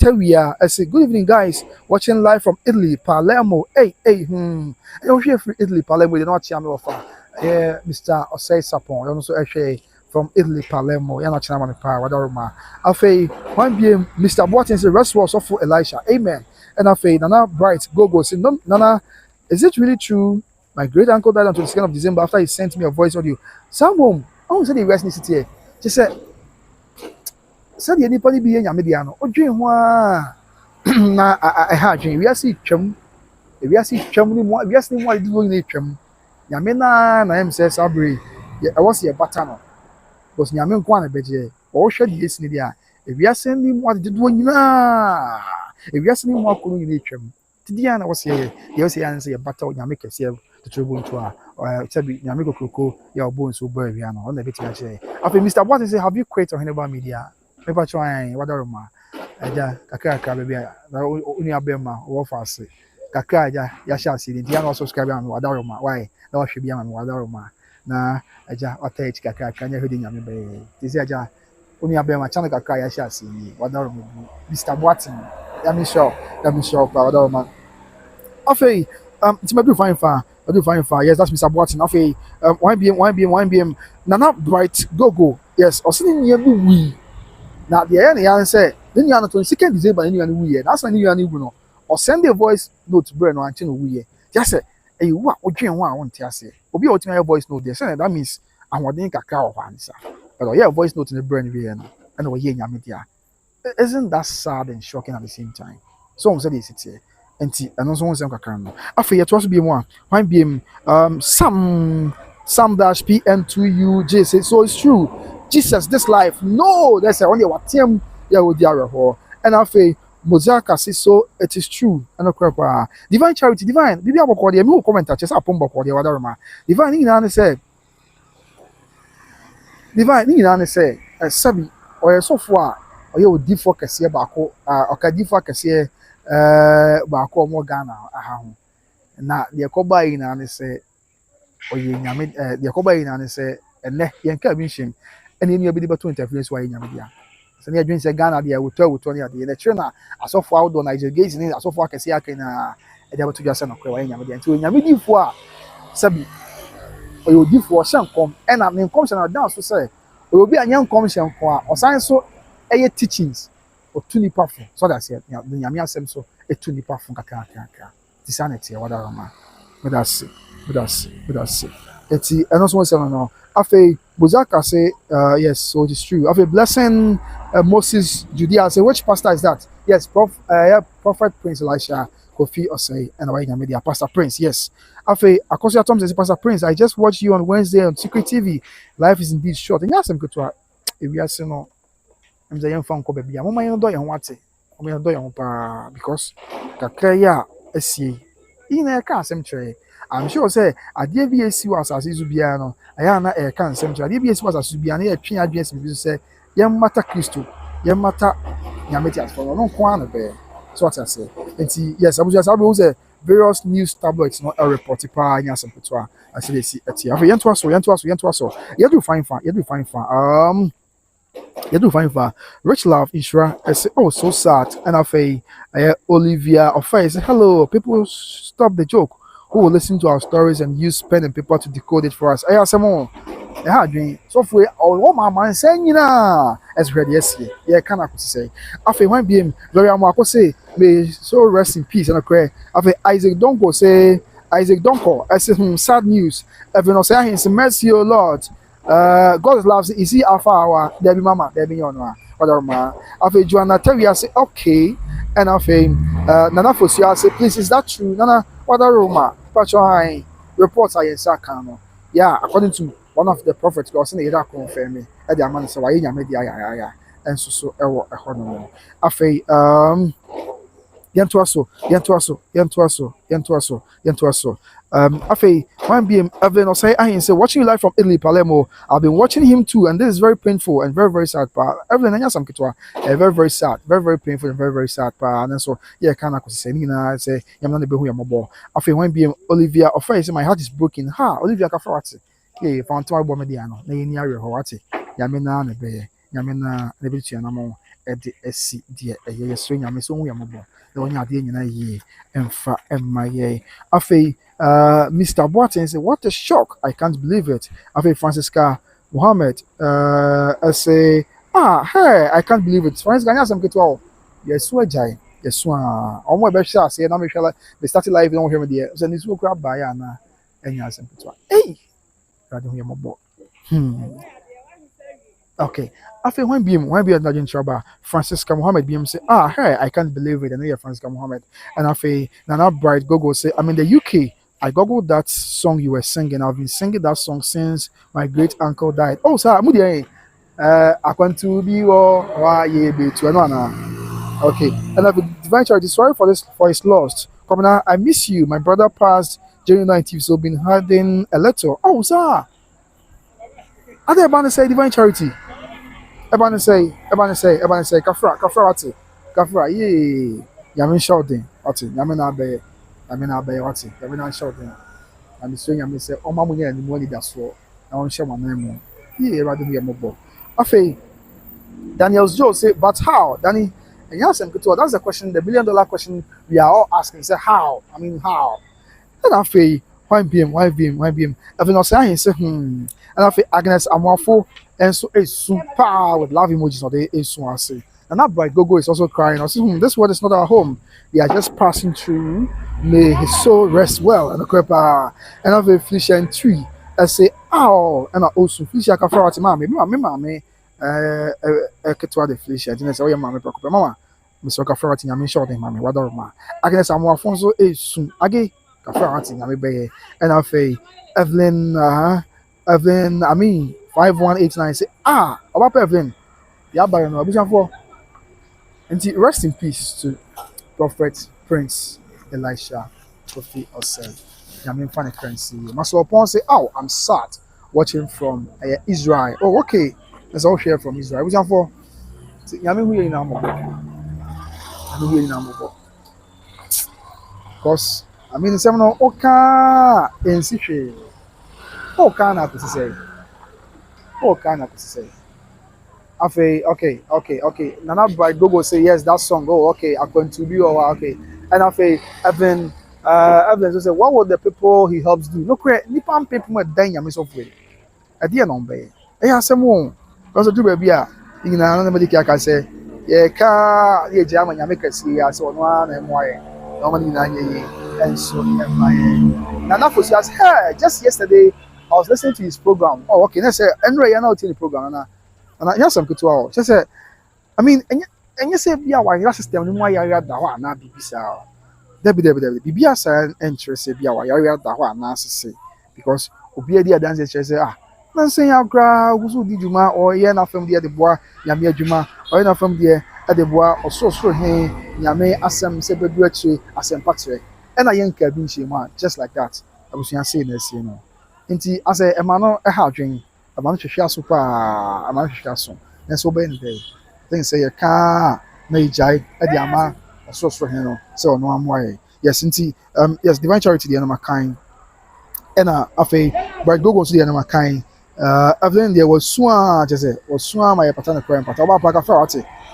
I say, good evening, guys. Watching live from Italy, Palermo. Hey. You're here from Italy, Palermo. You're not channel of Mr. Osei Sapon. You're also actually from Italy, Palermo. You're not channel of Palermo. After 1 p.m., Mr. Boateng says, rest was for Elisha. Amen. And after Nana Bright, go. Say, no, Nana, is it really true? My great uncle died on 22nd of December after he sent me a voice audio. Someone, I said the rest needs to here. She said, said the anybody be in Yamidiano. Oh, dream one. I had dream. We are see chum. We are see chum. We are seeing what doing in chum. Yamina, I am says Sabri. I was here, Batano. Was Yamin Kwana Beje. Or should you listen there? If we are sending what did doing na. If we are sending more cooling in chum. Tidiana was here. You say, answer a battle. Yamika say to trouble to her. Or Tabi Yamiko Coco, your bones so Burviano on the bit. After Mr. Watson say, have you created on Hannibal Media? Paper trying, whatever. Aja, Kaka, baby, only a bema, or fast. Kaka, ya shall see the Diana subscribe on Wadaroma. Why? No, should be on Wadaroma. Na, Aja, or take Kaka, can you hear me? This Aja, only a bema, Chana Kaka, ya shall see Wadaroma. Mr. Watson, let me show, Wadaroma. Afei, it's my fine far. I do fine far. Yes, that's Mr. Watson. Afei, 1 p.m. Nana Bright, go. Yes, or sitting near we. Now the end say then you are not 22nd December and you are we. That's when you are new. Or send a voice note to burn or until we. Just say, hey, what would you want to say? Obi ultimate voice note there. That means I want to kakao answer. But yeah, voice note in the brain and we in media. Isn't that sad and shocking at the same time? So on said this here. And also one kakran no. After you to be one. Why be some dash PN2UJ say so it's true. Jesus, this life, no, that's only what team yeah with the ho. And after Mozaka says so it is true. And a divine charity, divine. Bibi aboko de me comment at chesa pombo ko de wadaroma. Divine ni na say divine ni na say sabi or so far ɔyɛ odifoɔ kɛseɛ baako ɔkadifoɔ kɛseɛ baako ɔmo Ghana aha ho na deɛ kɔba yi na ne sɛ ɔyɛ nyame deɛ kɔba yi na ne sɛ ɛnɛ yɛn ka bi nhyɛm ɛna yɛn nua bi de bɛto interference wɔ ayɛ nyame bia sɛ ne adwene sɛ Ghana deɛ wotɔ ne adeɛ na kyerɛ na asɔfoɔ ahodoɔ na exegesi ne asɔfoɔ akɛseɛ aka na ɛde abɛto dwa sɛ no korɛ wɔyɛ nyame deɛ nti ɔyɛ nyame difoɔ a sɛbi ɔyɛ odifoɔ ɔhyɛ nkɔm ɛna ne nkɔm hyɛ na ɔdan so sɛ ɔyɛ obi a nyɛ nkɔm hyɛ nkɔm a ɔsan so ɛyɛ teachings otu nipa fo so that's it the nyame asɛm so etu nipa fo kakra tisanity wadaroma that's eti ɛno so wɔsɛ no afei Bozaka say yes so it is true afei blessing Moses Judea say which pastor is that yes prophet Prince Elisha Kofi Osei and our media Pastor Prince yes afei Akosia Tom says Pastor Prince I just watched you on Wednesday on Secret TV life is indeed short and yes I'm good to we are saying no I'm saying fan ko baby am man do yan wate am yan do yan pa because kakra ya asie ina ka asem kyerɛ I'm sure say ade bi esi was asase bia no aya na e ka asem kyerɛ ade bi esi was asase bia na e twe adwe asem bi so say yem mata Kristo yem mata nyameti asfo no ko an be so what I say enti yes abuja sabe who say various news tabloids no a report pa anya asem petwa asɛ esi eti afa yento aso you do fine you do fine for Rich Love Ishra. I say, oh, so sad. And I say, Olivia of say, hello, people, stop the joke. Who will listen to our stories and use pen and paper to decode it for us? I some more. Yeah, dream. So for all my man saying, you know, as ready yes, yeah, can I say? After one beam, Gloria Marco say, may so rest in peace and a cry. After Isaac Donko say, I say, sad news. Everyone say, it's mercy, O Lord. God loves it. Is he Alpha hour? There be mama, there be yonwa. Whatever ma. After Joanna Terry say okay, and after Nana Fosia say please is that true? Nana whatever ma. Pacho reports are in Sakano. Yeah, according to one of the prophets, God said that confirm me. At the man say why you media ya and so ewo ehono. After Yantuaso. Afei, one BM Evelyn or say I say watching you live from Italy, Palermo. I've been watching him too, and this is very painful and very, very sad. Pa Evelyn, I some kitwa, very, very sad, very, very painful and very, very sad. Pa and so yeah, can I say Nina say I'm not the who I'm about. Afei, one BM Olivia or say my heart is broken. Ha, Olivia Kafawati. Yeah, found two album mediano. Na yeni area Hawati. Yamena nebe, Yamena nebitia namo. Edi esi die eye so nyame so hu yambo na onya ade nyina ye emfa emma ye afei Mr. Boateng say what a shock I can't believe it afei Francisca Mohammed I say hey I can't believe it Francisca nya sam ketwa yesu ajai yesu omo be hwa ase na me hwa they started live no hwe me de so ni so kra ba ya na enya sam ketwa rade hu yambo okay. After when BM Najin Chaba, Francisca Mohammed BM say, hey, I can't believe it. I know you're Francisca Mohammed. And after Nana Bright Gogo say, I'm in the UK. I googled that song you were singing. I've been singing that song since my great uncle died. Oh, sir, I want to be okay. And I've been divine charity. Sorry for this for his loss. Commander, I miss you. My brother passed January 19th, so been hiding a letter. Oh, sir. Are they about to say divine charity? Everyone say, Kafra, yee, Yamin shouting, Yamin Abbey, Yamin shouting. I'm saying, I say, oh, Mamma, and money that's for, I won't share my name. Yee, rather be a mobile. Afei, Daniel's Joe say, but how? Danny, and yes, and that's the question, the $1 billion question we are all asking. Say, how? I mean, how? And afei, why BM? Everyone say, and afei, Agnes Amwafo. And so it's super with love emojis or they is so I say. And that bright Gogo is also crying. I say, this world is not our home. We are just passing through. May his soul rest well. And the crepa and have a Felicia and tree. I say, and I also Felicia Kafara to mommy. ketewa de felicia gyina sɛ woyɛ maame prɛko pɛ mama mesɛ kafra wate nyame nhyɛ ɔden maame wada roma agnes amoafo nso ɛsu age kafra wate nyame bɛyɛ ɛna afei evelyn Evelyn, I mean 5189 say Obapa Evelyn, yaba no abusuafo. Nti rest in peace to Prophet Prince Elisha Kofi Osei. Nyame mfa ne currency. Maso upon say, "Oh, I'm sad watching from Israel." Oh, okay. Let's all share from Israel. Abusuafo. Nyame hu yɛ nyina mo. Nyame hu yɛ nyina mo. Because I mean, some no oka ensi hwe. Oka na ko say. Oka na ko say. Okay. Nana by Google say yes, that song. Oh, okay. I'm going to be okay. And Evan say, what would the people he helps do? No, correct. Nippon people are dying. I'm so free. I didn't know, baby. I some more. Because do baby. You know, nobody can say, yeah, car, yeah, jam, and you make us see us on one and why. Normally, and so, Nana for says, hey, just yesterday, I was listening to his program. Oh, okay. Let's say, anyway, you're not in the program. And I some good to just say, I mean, and you say, yeah, why your system, why you are the one, not Bibisa. Debbie, Bibia, interest, be why you are the one, Nancy, because Obia dear dances, say, Nancy, I'll cry, who did you ma, or you're not from the other bois, Yamia Juma, or you're not from the other bois, or so, hey, Yame, Assam, Sebedretri, Assam Patrick, and a young cabin, just like that. I was saying this, you know. Inti, I say, a man, a hard drink. I'm sure super. I'm sure so. And so Ben day. Things say a car may jai at the ama or source for him. So no I'm way. Yes, indeed. Yes, divine charity the animal kind. And by Google to the animal kind. Then there was swan just say was swan my patana crime, but about Pacafra,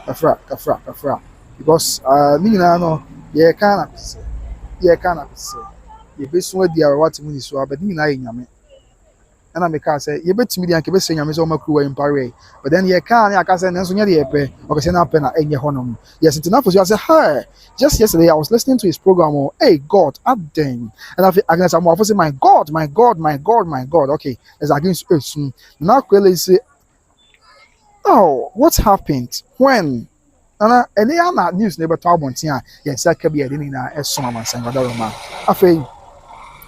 Kafra. Because no, yeah, can't say. Yeah, can't say. You be sweat the what money so, but you and I make her say, you bet me the uncle saying I'm so much in Paris. But then you can't, I can say, and so you're pay, or say, not pen at any honor. Yes, it's enough for you. I say, hi. Just yesterday, I was listening to his program. Oh, hey, God, dang. And I feel, Agnes, I'm saying, my God. Okay, as against us. Now, clearly say, oh, what happened? When? And they are not news, neighbor 2Months. Yes, I can be a dinner as soon as I'm going to I feel.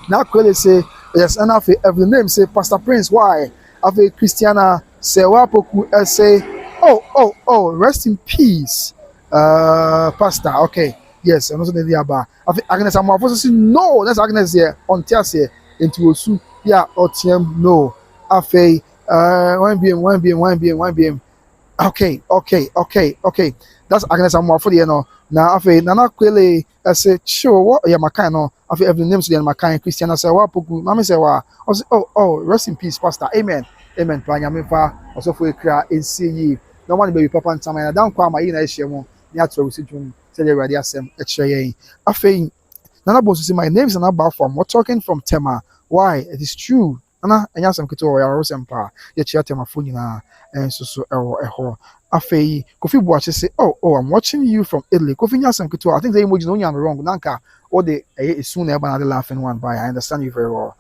Now, clearly say, yes, and after every name say Pastor Prince, why? After Christiana say Wapoku say, oh, rest in peace, Pastor. Okay, yes, and also the Diaba. After Agnes, I'm also saying no, that's Agnes here on Teärs here into Osu, yeah, or TM, no. After 1 BM. Okay. That's Agnes I'm for the now after Nana Kwele I say sure what yeah my kind no after every name to the my kind Christian say what poku mama say wa I say oh rest in peace pastor amen panya me fa also for kra ensi no one baby papa ntama na dan kwa ma yi na ehye mo ni atro si dwum say the radio asem e kire yen after Nana boss say my name is Nana Bafam we're talking from Tema why it is true Nana enya sem kito ya rosempa ye chia Tema fo nyina and so eho afei Kofi Boache say oh I'm watching you from Italy Kofi nyasem kito I think the emoji no nyam wrong nanka all the soon eba na laughing one by I understand you very well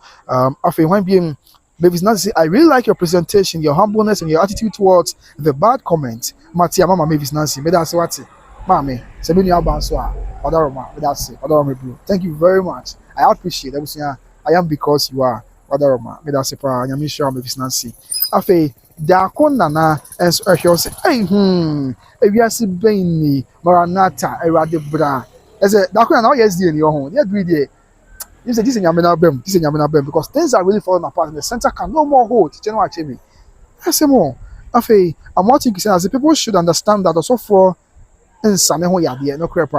afei when being Mavis Nancy, I really like your presentation, your humbleness, and your attitude towards the bad comment. Matia Mama Mavis Nancy, me that's what Mami, Sabini Albanswa, Odaroma, that's it, Odaroma Blue. Thank you very much. I appreciate everything. I am because you are Odaroma, me that's it, Yamisha Mavis Nancy. Afei, Dakon Nana, and so I say, hey, if you are si Baini, Maranata, Eradebra. As a Dakon, now yes, dear, in your home, you agree there. You say this is Yamina Bem, because things are really falling apart and the center can no more hold. General Chemi. I say more. Afei, I'm watching as the people should understand that also for in Sameho Yadia, no correct.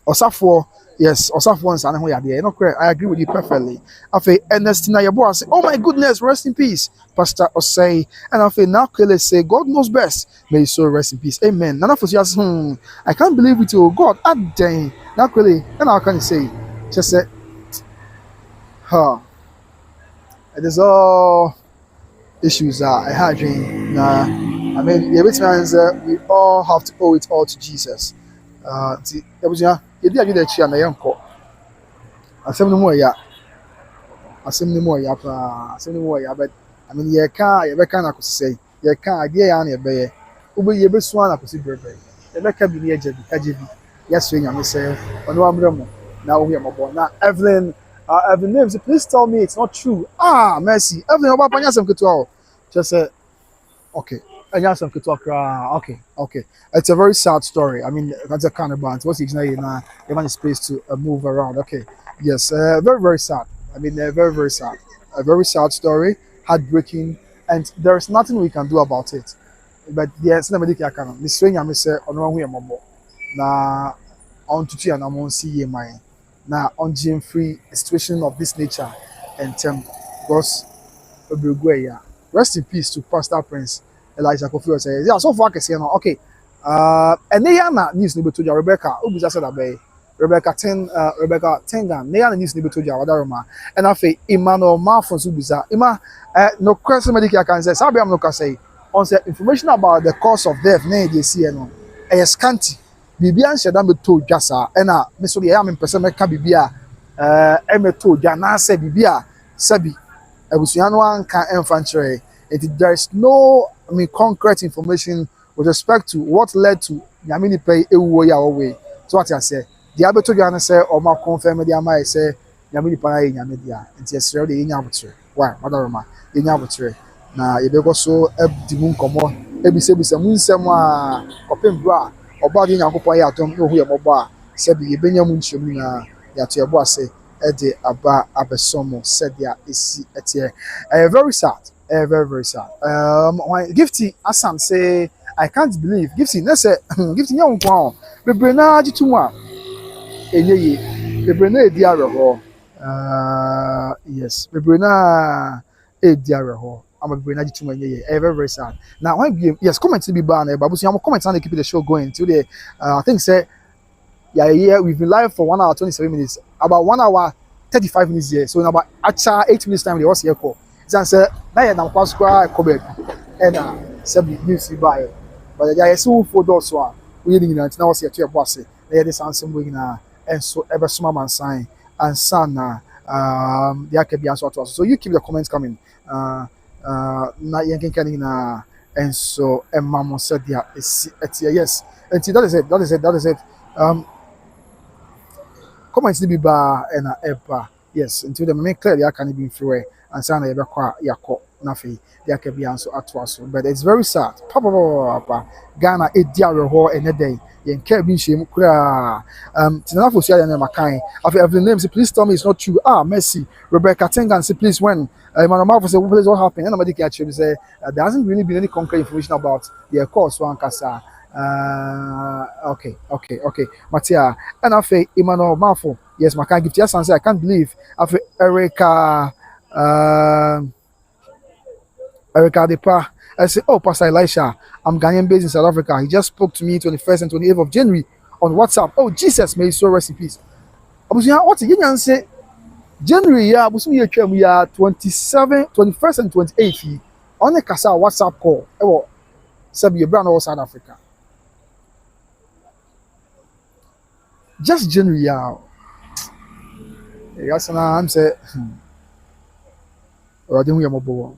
Osafo, yes, Osafo and Sameho Yadia, no correct. I agree with you perfectly. Afei, Ernestina Yabo say, oh my goodness, rest in peace, Pastor Osei. And afei, now clearly say, God knows best. May his soul rest in peace. Amen. None of us just, I can't believe it, oh God, dang. Now clearly, and how can you say? Just say, it is all issues I had dream. Nah, I mean, we all have to owe it all to Jesus. You did the chair and the young court. I said no more, but I mean, you can't, you can't, I could say, you can't, yeah, and you be, Uber, you be swan, I could see, baby. You can't be near JB. Yes, when you say, on one now we are mobile. Now, Evelyn names, please tell me it's not true. Ah, mercy. Evelyn, what about some good just say, okay. And yes, some talk. Okay. It's a very sad story. I mean, that's a kind of band. What's it now? You have space to move around. Okay. Yes. Very, very sad. I mean, very, very sad. A very sad story, heartbreaking, and there is nothing we can do about it. But yes, nobody can. Miss Swing, I say, on one way, mobile. Na on to see and I'm on see my now on gym free situation of this nature and because rest in peace to Pastor Prince Elisha Kofi say yeah so far can okay and they are not news to Rebecca who just said that Rebecca Tengan they are news to Wadaroma and I say Emmanuel Marfon Subiza no question medical can say Sabi am no can say on say information about the cause of death na dey see no e scanty bibia nhyɛ da meto dwa saa ɛna me so deɛ am mpɛsɛ mɛka bibia ɛmeto dwa na sɛ bibia sabi abusua no anka ɛmfa nkyerɛ there is no concrete information with respect to what led to nyame nipa ewuo ya owe so what I say the abeto dwa no sɛ ɔma confirm the ama sɛ nyame nipa na yɛ nyame dia nti ɛsrɛ de yɛnya abotre why madaroma yɛnya abotre na yɛbɛkɔ so di mu nkɔmɔ ebisebisa mu nsɛm a ɔpem bra ọba dị nyankopɔ yɛ atom na ohu yɛ mɔbɔ a sɛbi yɛbɛnya mu nkyɛmu na yɛato yɛbɔ ase ɛde aba abɛsɔmo sɛdeɛ esi ɛteɛ very sad very very sad when Gifty Asam say I can't believe Gifty na sɛ Gifty nyɛ nko a bebree na agye tum a ɛnyɛ yie bebree na edi awerɛhɔ yes bebree na edi awerɛhɔ I'm a brain to my very, very sad. Now, when yes, comment to be banned, but I'm comment on keep the show going today. I think say yeah, we've been live for 1 hour 27 minutes, about 1 hour 35 minutes here. So in about 8 minutes time, they was here call. So say now you're not pass Quebec and some news by. But yeah, so for those one we didn't now was here to your boss. They this answer and so ever small man sign and son there can be answer to us. So you keep the comments coming. Na yankin kanina and so mama said yeah it's yes and that is it comments be bar and epa yes until the make clear there can be free and sana yako yako nafi there can be answer at us but it's very sad papa Ghana ediare ho and a day yen care be shame kura tinafo sia na makan after every name say please tell me it's not true mercy Rebecca Tengan say please when Emmanuel Marfon say what happened and nobody can say there hasn't really been any concrete information about the cause one kasa okay Matia and after Emmanuel Marfon yes makan give Teärs say I can't believe after Erica Depa I say, oh, Pastor Elisha, I'm Ghanaian based in South Africa. He just spoke to me 21st and 28th of January on WhatsApp. Oh, Jesus, may his soul rest in peace. What's it? Say January, yeah, we are 21st and 28th. On the Kasa WhatsApp call. Oh, Sabi Brown or South Africa. Just January, yeah. Yes, and I'm saying, I didn't hear more.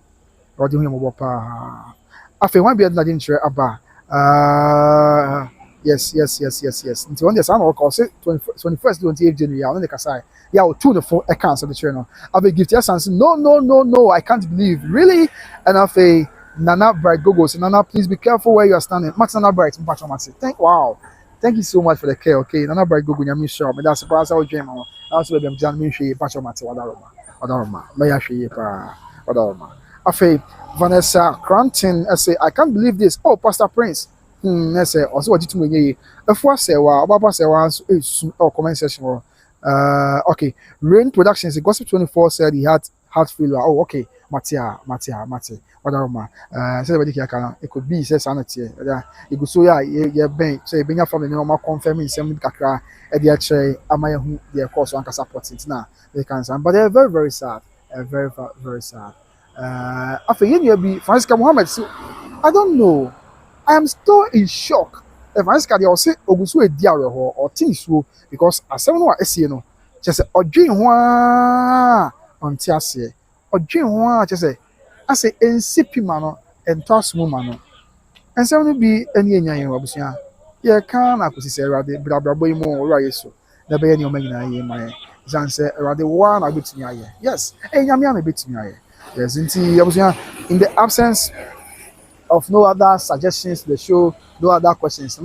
After one be another interest about yes. Until one day, I will call say 21st, 28th January. I'm in the Kasai. Yeah, I'll tune the phone accounts of the channel. I will give Teärs and say, no, I can't believe. Really? And I say, Nana Bright Gogo, say, Nana, please be careful where you are standing. Max Nana Bright, thank you so much for the care, okay? Nana Bright Gogo, you're sure. But that's surprise I was dreaming. I was with them, John Minshi, Pachomati, Wadaroma. May I show you, Wadaroma. Afei Vanessa Cranton I say I can't believe this. Oh, Pastor Prince. I say also what you mean. If I say wa Baba say wa comment section. Okay. Rain Productions, Gossip 24 said he had heart failure. Oh, okay. Matia. Wadaroma. Say everybody can it could be say sanity. It could so yeah ben say benya family no ma confirming some kakra e dey actually amaya hu their course one can support it now. They can but they're very very sad. Very very sad. After you be Francisca Mohammed, so I don't know. I am still in shock. If Francisca they will say Ogusu Ediare or things because as someone was saying no, just say Odwin Hwa on Teärs. Odwin Hwa just say say NCP mano and toss mumano. And some will be any Yabusia. Yeah, can I could say rather blah boy more right so. The bay any omega in my Zanse rather one I bit me. Yes, and Yamian bit me. Yes, in the absence of no other suggestions to the show, no other questions.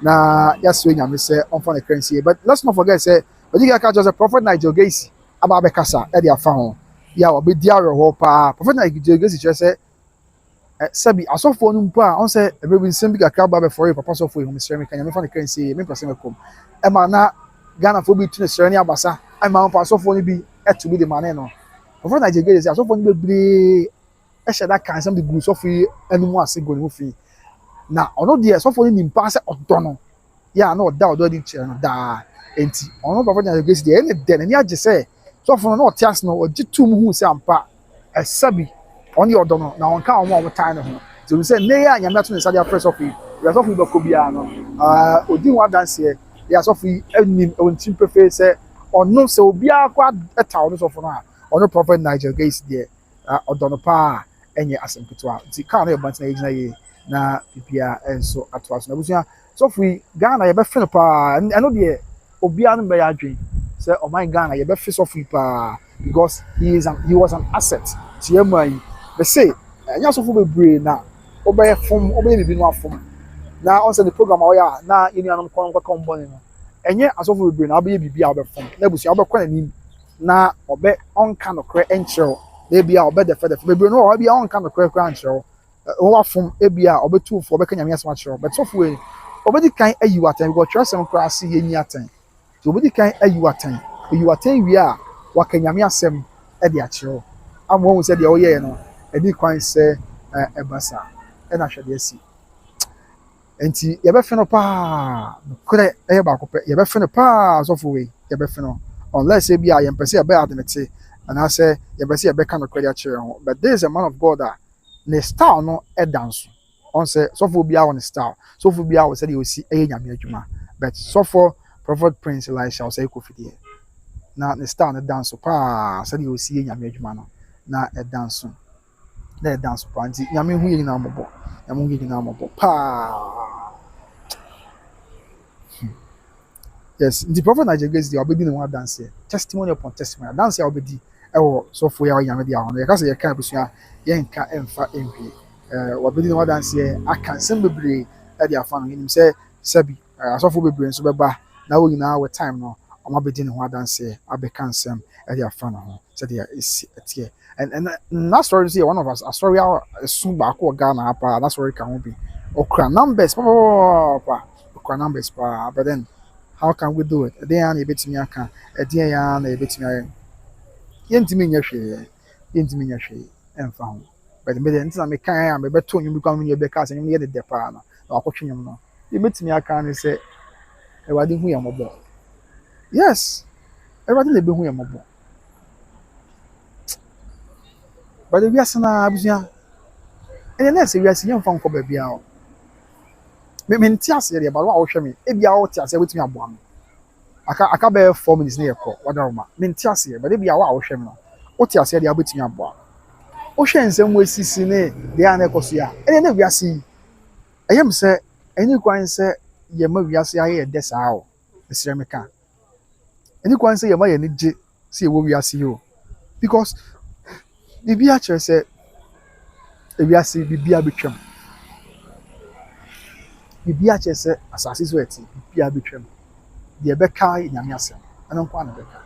Na yes, we say on for the currency. But let's not forget, say, but you can just a prophet Nigel Gacy about Bekasa at their phone. Yeah, will be dear hopa. Prophet Nigel Gacy just say, Sabi, I saw for Numpa, on say, a baby send big a crab before you, Papa, so for you, Mr. Can you find the currency? Me person come. Emma na Ghana for be to the Serenia Bassa. I'm on pass for be at to be the maneno. Prophet Nigel Gacy, I saw for be ɛhyɛ da kan sɛm de gu sɔfo yi anim ase gu ne ho fi na ɔno deɛ sɔfo no nim paa sɛ ɔdɔ no yɛ a na ɔda ɔdɔ de kyerɛ no daa enti ɔno papa gyina Grace deɛ ɛne dɛ n'ani agye sɛ sɔfo no na ɔte ase no ɔgye tum hu sɛ ampa ɛsa bi ɔne ɔdɔ no na ɔnka wɔn a wɔtan ne ho nti ɔno sɛ nne yɛ a nyame ato ne nsa de afrɛ sɔfo yi yɛ sɔfo yi bɛkɔ biara no odi ho adanseɛ yɛ sɔfo yi anim ɔntim pefee sɛ ɔno sɛ obiara kɔ ɛta ɔno sɔfo no a ɔno prophet Nigel Grace deɛ ɔdɔ no paa ɛnyɛ asɛm ketewa nti kaa no yɛ bɔnten yɛgyina yie na bibia nso atoa so na busua sɔfo yi Ghana yɛbɛfe no paa ɛno deɛ obiara no bɛyɛ adwen sɛ ɔman Ghana yɛbɛfe sɔfo yi paa because he was an asset to yɛn mu ayi bɛsɛ ɛnyɛ sɔfo bebree na ɔbɛyɛ fom ɔbɛyɛ bibi no afom na ɔnsɛ ne program a ɔyɛ a na yɛn nuanom kɔn kɔkɔ mbɔne no ɛnyɛ asɔfo bebree na ɔbɛyɛ bibi a ɔbɛfom na busua ɔbɛkɔ n'anim na ɔnka nokorɛ nkyerɛw ebi a ɔbɛ dɛfɛ bebree no ɔbi a ɔnka no kora nkyerɛw ɔwafom ebi a ɔbɛtu fo ɔbɛka nyame asɛm akyerɛw but sɔfo yi ɔbɛdi kan ayi watan because kyerɛ sɛm koraa se yɛnyi atan so ɔbɛdi kan ayi watan wie a waka nyame asɛm ɛde akyerɛw ama wɔn sɛ deɛ ɔyɛɛ no ɛdi kwan sɛ ɛba saa ɛna ahwɛ deɛ si nti yɛbɛfɛ no paa nokorɛ ɛyɛ baako pɛ yɛbɛfɛ no paa sɔfo yi yɛbɛfɛ no unless ebi a yɛmpɛ sɛ yɛbɛyɛ ade ne te anaasɛ yɛbɛsɛ yɛbɛka no credit akyerɛ ho but there is a man of God a ne style no ɛda nso ɔn sɛ sɔfo biara wɔ ne style sɔfo biara wɔ sɛ deɛ osi ɛyɛ nyame adwuma but sɔfo prophet Prince Elisha ɔsɛ ɛkɔ fidie na ne style no da nso paa sɛ deɛ osi yɛ nyame adwuma no na ɛda nso paa nti nyame hu yɛ nyinaa mmɔbɔ paa yes nti prophet Nigel Grace deɛ ɔbɛdi ne ho adanseɛ testimony upon testimony adanseɛ a ɔbɛdi ɛwɔ sɔfo yɛ ɔyame de ahono yɛka sɛ yɛka abusua yɛnka ɛmfa ɛnhwie wɔbɛdi ne ho adanseɛ aka nsɛm bebree ɛde afa no yɛnim sɛ sɛbi asɔfo bebree nso bɛba na wɔn nyinaa wɔ time no ɔmo abɛdi ne ho adanseɛ abɛka nsɛm ɛde afa no ho sɛdeɛ esi ɛteɛ and n'asɔre nso yɛ one of us asɔre a ɛso baako wɔ Ghana ha paa n'asɔre ka ho bi ɔkura numbers paa but then how can we do it ɛdeɛn ya na yɛbɛtumi aka ɛdeɛn ya na yɛbɛtumi ayɛ yɛntumi nyɛ hwee ɛmfa ho but mbɛdɛ nti na mekan a mebɛto nnwom bi kwan mu ne yɛbɛka sɛ nnwom no yɛ dedɛ paa no na wakɔtwe nnwom no yɛbɛtumi aka ne sɛ Awurade hu yɛn mmɔbɔ yes Awurade na ɛbɛhu yɛn mmɔbɔ but wiase na abusua ɛnyɛ na ɛsɛ wiase yɛmfa nkɔ baabiara o mente aseɛ deɛ baro a wohwɛ me ebia wote aseɛ wotumi aboa me aka bɛyɛ 4 minutes ne yɛkɔ wadaroma mente aseɛ but ebia wo a wohwɛ me no wote aseɛ deɛ wobɛtumi aboa wohwɛ nsɛm wo asisi ne deɛ a na ɛkɔ so a ɛnyɛ na wiase yi ɛyɛ m sɛ ɛne kwan sɛ yɛma wiase ayɛ yɛ dɛ saa o ɛsrɛ me ka ɛne kwan sɛ yɛma yɛ ne gye sɛ yɛwɔ wiase yi o because biribi akyerɛ sɛ wiase biribi abɛtwam biribi akyerɛ sɛ asase so ɛte biribi abɛtwam deɛ ɛbɛka yɛ nyame asɛm ɛno nko ana bɛka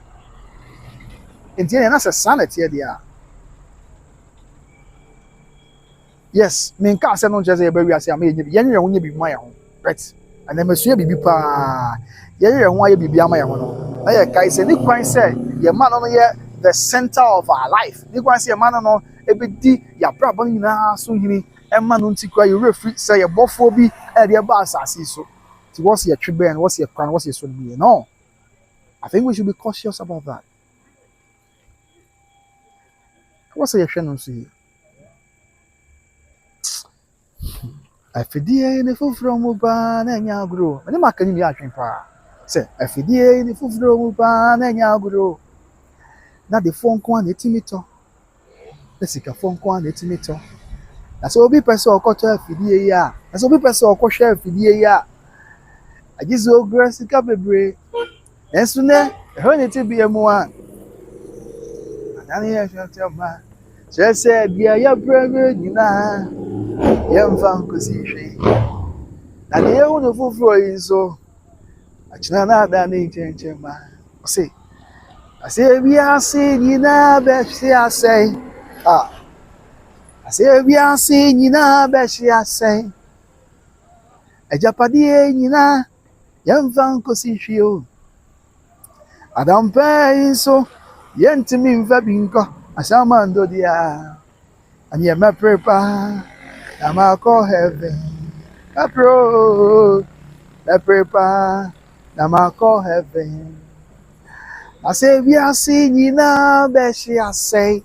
nti ɛna sɛ saa na ɛteɛ deɛ a yes menka asɛm no nkyerɛ sɛ yɛbɛ wiase a ma yɛnyɛ yɛnyɛ ho nyɛ biribi ma yɛn ho but ɛna masua biribi paa yɛnyɛ ho ayɛ biribi ama yɛn ho no na yɛkae sɛ ne kwan sɛ yɛma no yɛ the center of our life ne kwan sɛ yɛma no ɛbɛdi yɛabrabɔ no nyinaa so hini ɛma no nti kora yɛwerɛ firi sɛ yɛbɔfoɔ bi ɛde ɛba asase yi so nti wɔsi yɛtwe bɛn wɔsi yɛkora no wɔsi yɛsɔ no bi no I think we should be cautious about that wɔsi yɛhwɛ no nso yi afidie ne foforɔ mu paa na ɛnyɛ agorɔ ɛne maka ne yɛatwen paa sɛ afidie ne foforɔ mu paa na ɛnyɛ agorɔ na defoɔ nko a na ɛtumi tɔ na sikafo nko a na etimi to na so obi pese okoto afidie yi a na so obi pese okohwe afidie yi a agize ogre sika bebre enso ne ehwe ne ti bia mu a anani ya hwete ma chese bia ya brebe nyina ya mfa nkosi hwe na ne yehu no foforo yi so achina na ada ne chenche ma ose ase bia se nyina be hwe asai ase bia se nyina be hwe asai ejapade nyina ya mfa nkosi hwe o adampe so yentimi mfa binko asama ndo dia and ye me prepare I'm a call heaven a pro me prepare I'm a call heaven I say we are seeing nyina be she say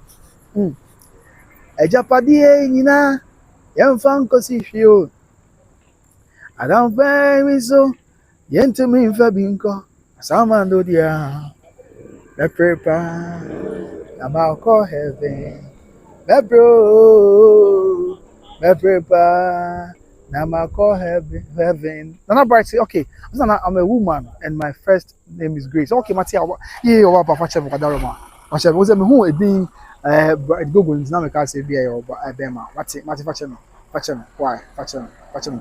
ejapade nyina yemfa nkosi hwe o adampe so yentimi mfa binko asama ndo dia me prepare I'm a call heaven me bro me prepare I'm a call heaven Nana Bright say okay I'm a woman and my first name is Grace okay Matia yeah wa papa chef kadaroma ma chef wo say me hu edin Google na me ka say bia yo ba bema mati fache no why fache no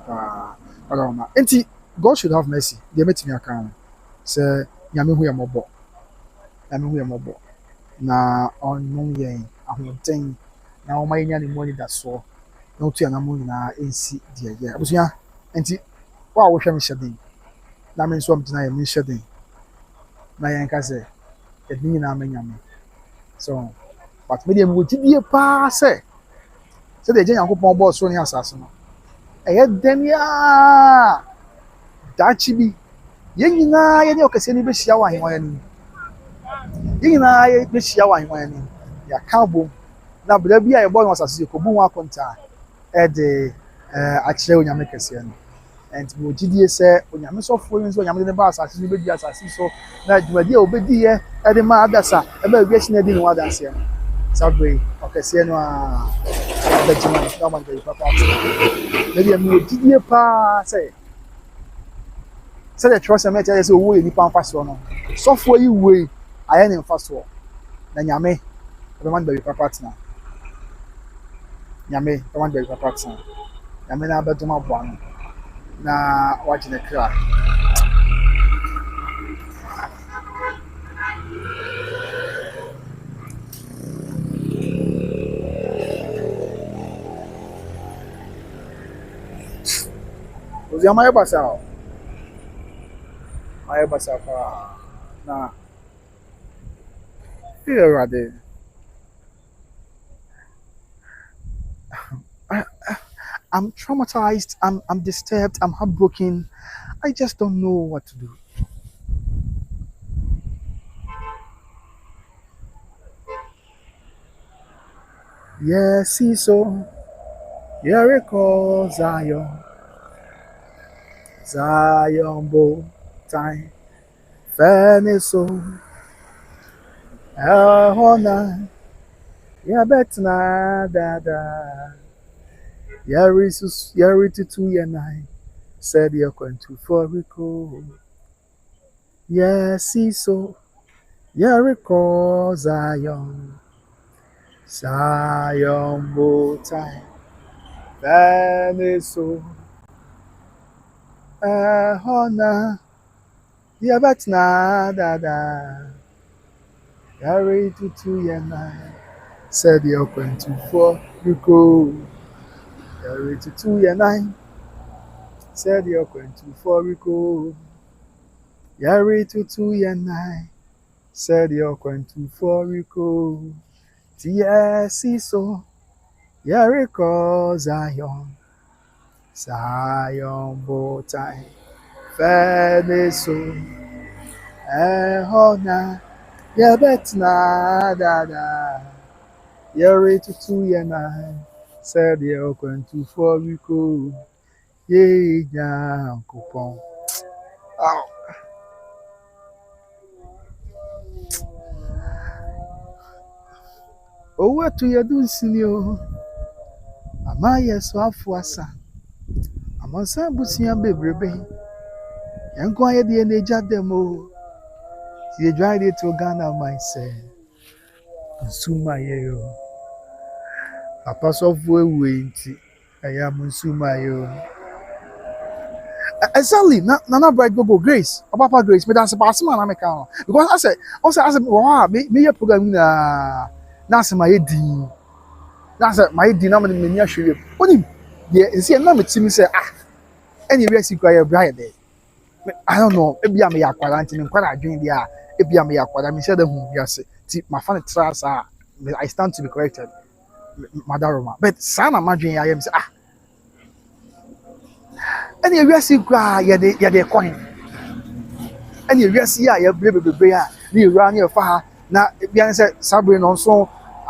pa kadaroma enti God should have mercy dey metimi aka say nyame hu ya mobo na onum yen ahoten na o mayenya ne money da so na otu ana mo na ensi de ye abusuya enti wa wo hwe me hyeden na me nso am tina ye me hyeden na yen ka se edin na amanyame so but me dem wo gidie pa se de je yankopon bo so ni asase no eye den ya dachi bi ye nyina ye ne okase ni be hia wa henwa ya ni ye nyina ye be hia wa henwa ya ni ya ka bom na bra bi a ye boy wasase ko bu wa konta e de akire onyame kese no and mo gidie se onyame sofo yin so onyame ne ba asase ni be di asase so na dwumadi a obedi ye e de ma adasa e ba wi na di ni wa danse no sabre okese no a abejima na ma de papa na bi mo gidie pa se the trust me tell you say owo ye ni pa so no sofo yi we aye ne mfa so na nyame e be man be papa tina nyame e man be papa tina nyame na abeduma bo ano na wagine kra ozi amaye basa pa na here ade I'm traumatized, I'm disturbed, I'm heartbroken. I just don't know what to do. Yes, see so. Yeah, recall Zion bow time. Fairness so. Hona. Yeah, bet na da. Yari to 2 year 9. Said you're going to for recall. Yes, see so. Yeah, recall Zion bow time. Fairness so. Hona. Yeah, bet na da. Yari to 2 year 9. Said you're going to for recall. Yari to 2 year 9. Said you're going to for recall. Yari to 2 year 9. Said you're going to for recall. Teärs so. Yari call Zion bow time. Fairness so. Hona. Yeah, bet na da. Yari to 2 year 9. Said you're going to for recall. Yeah, coupon. Oh. owa to yadu sinio ama yeso afuasa amansa busia bebrebe enko aye de na eja demo ye drive it to Ghana myself nsuma yeyo papa so fu ewe nti aya nsuma yeyo exactly na bright go Grace papa Grace me dance pass man na me kan because I said wow me program na say my di na say my di na me ni ahwe oni ye see na me timi say any we see kwa bright there I don't know ebi am ya kwara nti me kwara adwen dia ebi am ya kwara me say da hu biase ti ma fa ne trust I stand to be corrected madaroma but sana madwen ya am say any we see kwa ye de coin any we see ya bebe ya ni ura ni fa ha na bia say sabre no so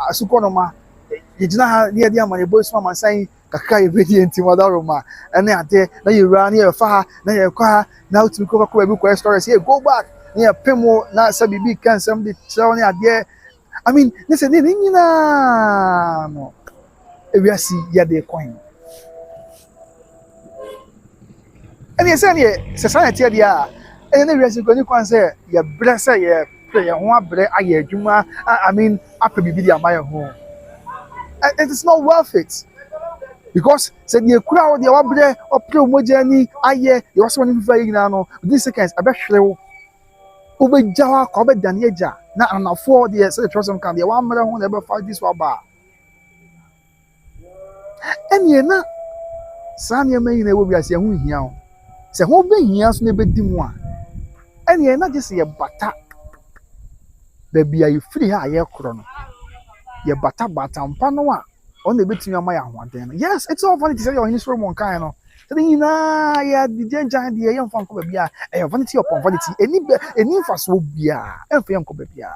asuko no ma ye gina ha ni de amane boys ma san kakra ye bedi nti madaroma ene ade na ye ura ni fa ha na ye kwa na utimi ko bi ko stories here go back ni pemo na sabibi kan some the tell ni ade I mean listen ni nyina no we see ya de coin and you say society dia and we see go ni kwan say ya bless ya pray ya ho abre aye adwuma I mean apa bibi dia amaye ho it is not worth it because say the kura dia wabre opre omoja ni aye you also want to fight na no this seconds abehwere wo be jawa ko be dan eja na anafo dia say trust them can dia wa mra ho na be fight this waba and ye na sanya me na wo biase ho hia ho se ho be hia so na be di mu a and ye na just ye bata da bia you free ha ye kro no ye bata mpa no a on na betimi ama ya hoaden yes it's all funny to say your history mon kan no so then na ya di jenja di ye mfa nko ba bia e vanity upon vanity eni fa so bia e mfa nko ba bia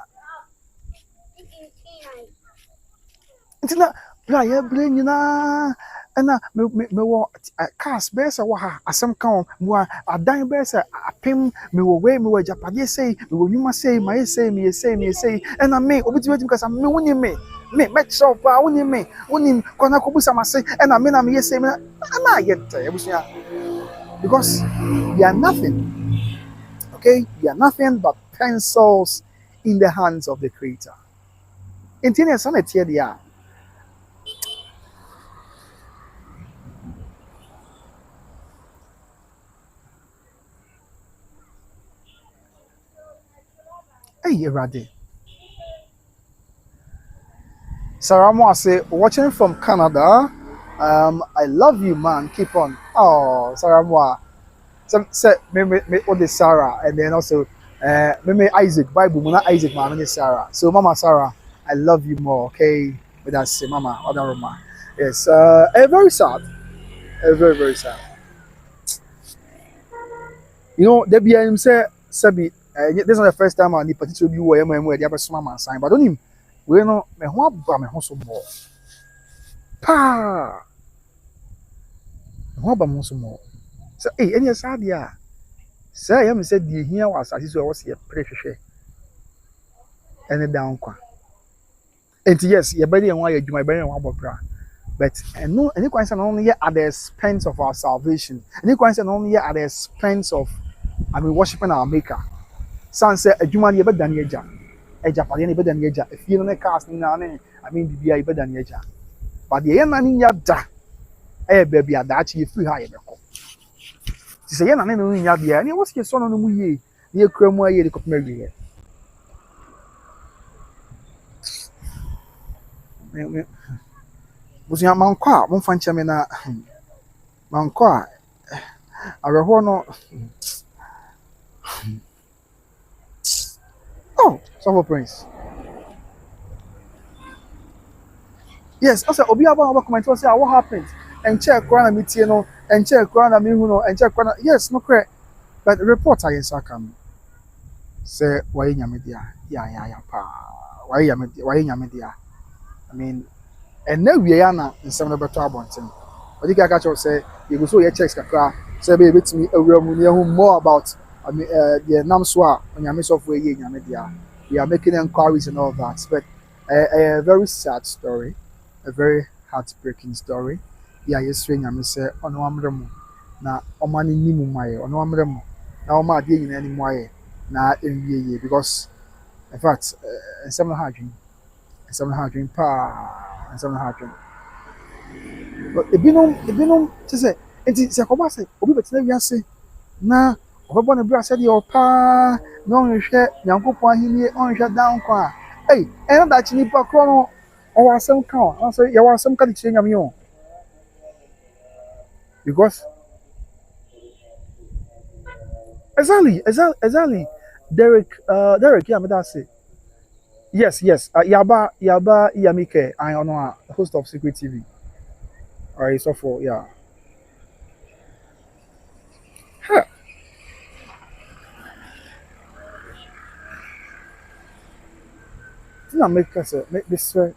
ntina bra ye bre nyina na me wo cars be se wo ha asem kan mo adan be se apem me wo we me wo japade sei me wo nyuma sei mai sei me sei na me obiti kasa me woni me so pa woni kona ko busa mase na me na me sei me na yet ebusia because we are nothing okay we are nothing but pencils in the hands of the creator intine sanete dia Hey, Radi. Sarah Moa say, watching from Canada. I love you, man. Keep on. Oh, Sarah Moa. Say, me, what is Sarah? And then also, me Isaac. Bible, not Isaac, man. Me Sarah. So, Mama Sarah, I love you more. Okay, but that's Mama. Other Roma. Yes. Very sad. Very, very sad. You know, the BM say, Sabi. This is not the first time I need particularly be where the other small sign, but don't him. We know me ho aba me ho so more. Pa. Me ho aba me ho so more. So any sad ya. Say I am said the here was as I was here prehwehwe. Any down kwa. And yes, your body and why you my body and one bra. But and no any question only at the expense of our salvation. Any question only at the expense of worshiping our maker. Sanse adwuma ne be dan eja pade ne be dan eja efie no ne cars ni na ne bibia e be dan eja but ye na ne nya da ba bia da chi free ha ye be ko ti se ye na ne no nya bia ne wo se so no mu ye ne ekura mu aye de kopma wie me busia manko a mo fa nche me na manko a areho no Oh, Suffer Prince. Yes, I said, Obi Abba comment say what happened? And check Kwana meeting no, and check Kwana me no, and check Kwana. Yes, no correct. But the reporter in Sakam say why Yamidia? Yeah, pa. Why Yamidia? I mean, and now we are now in some of the better abundant. But you catch up say you go so your checks kakra say be to me more about the Namswa on your miss of way we are making inquiries and all that. But A very sad story, a very heartbreaking story. Yeah, yes, ring. I'm say on one room. Na omani ni mu maye on one room. Na oma ade nyina ni mu aye na enwie because in fact, some hard dream, some hard dream pa, some hard dream. But ebinom te say enti se akoba say obi betina wiase na obebo na bra say de opa na onhwehwe nyankopon ahenie onhwehwe down kwa. Hey, ena da chi nipa kro no o wasem ka o. Na say ye wasem ka de chi nyame o. Because exactly. Derek, yeah, me that say. Yes. Yaba Yamike, I know host of Secret TV. Alright, so for yeah. Huh. Tina make us make this the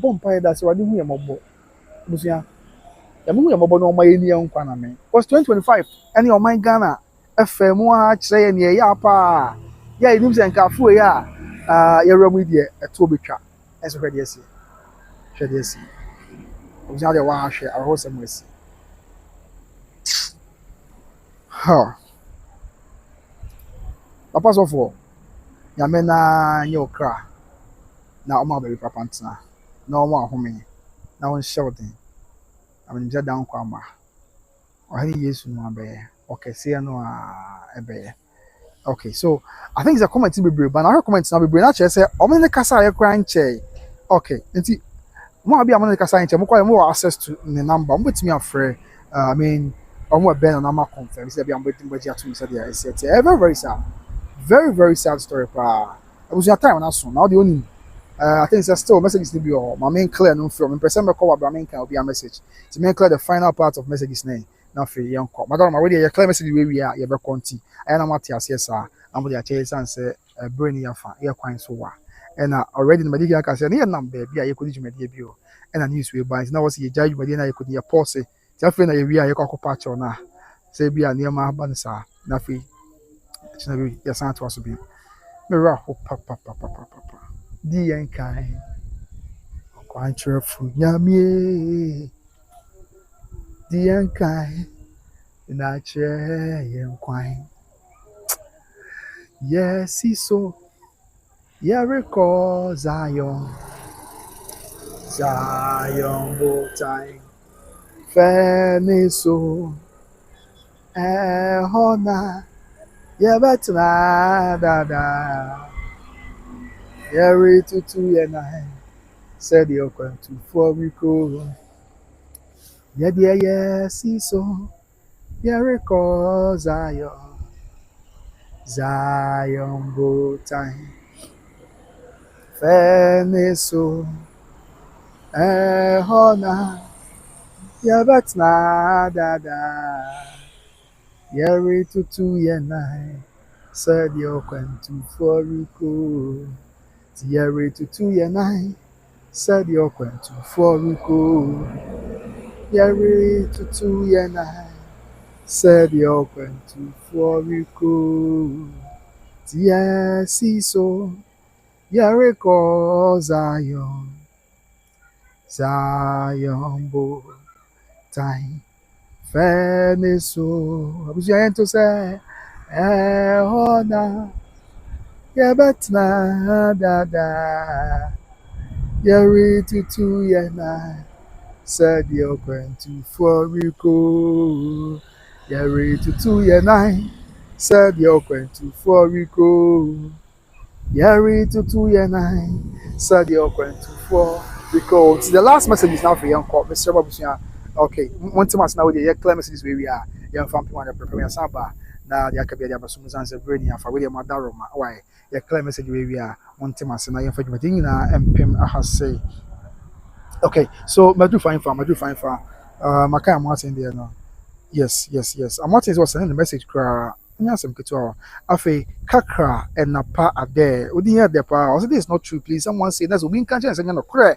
bomb pie that's already who am about. Musia. Ya mu yam about no my any nkwa na me. Was 2025 any on my Ghana FM a kire ne ya pa. Ya inim se nkafu ya ya ramu die eto betwa. Eso hwede esi. Hwede esi. Musia de wa hwe aho sem esi. Ha. Papa so for ya me na nye okra. Na ọma bẹ̀rẹ̀ papa ntena na ọma ahome na wọn hyɛ ɔden amanyɔsɛ dan kɔ ama ɔhene yesu no abɛyɛ ɔkɛseɛ no a ɛbɛyɛ. Okay, so I think it's a comment bebree but na ɔhwɛ comment na bebree na kyerɛ sɛ ɔmo ne kasa a yɛkora nkyɛn. Okay, nti mo a bi a mo ne kasa nkyɛn mo kɔ yɛ mo wɔ access to ne number mo betumi afrɛ I mean ɔmo ɛbɛn na nama confirm sɛ bi a mo betumi bɛgye ato mi sɛ deɛ ɛsɛ ɛte very sad, very sad story paa abusua time na so na ɔde onim. I think it's still messages to be all. My main clear no from. In person, call about main can be a message. To make clear the final part of messages name. Now for young call. Madam, already a clear message where we are. You be conti. I am Matthias. Yes, sir. I'm with the chase and say brainy your fan. You're quite so wa. And already the media can say near number. Be a could media bill. And a news will buy. Now was you judge Medina. You could hear pause. Tell friend that we are your cocoa patch or na. Say be a near my bansa. Nafi. Your son to us be. Mirror. Papa. Di enkai kwantrefo nyame di enkai na che yenkwan yes so ya recall Zion botai feniso hona ya betna dada Yari tutu yenai said the okwan to for we go. Yes, so Yari call Zion go time. Fairness so hona yabatna dada. Yari tutu yenai said the okwan to for we go. Yari tutu yenai said the okwan to for we go. Yari tutu yenai said the okwan to for we go. Yes, so Yari call Zion bo time fairness so. I was going to say hona. Yabatna dada Yari tutu yana said you're going to for Rico. Yari tutu yana said you're going to for Rico. Yari tutu yana said you're going to for Rico. The last message is now for young cop, Mr. Babusia. Okay, one time now with the clear messages where we are. Young family want to prepare samba. Na the akabia basumuzan se brain ya fa we ma daroma why ya clear message we are one time as na yemfa dwumadin na empem ahase. Okay, so madu fine for maka am watching there no. Yes. I'm watching was sending the message kra nya sem keto afi kakra enapa ade odi here there pa also this is not true please someone say that's we can chance no kra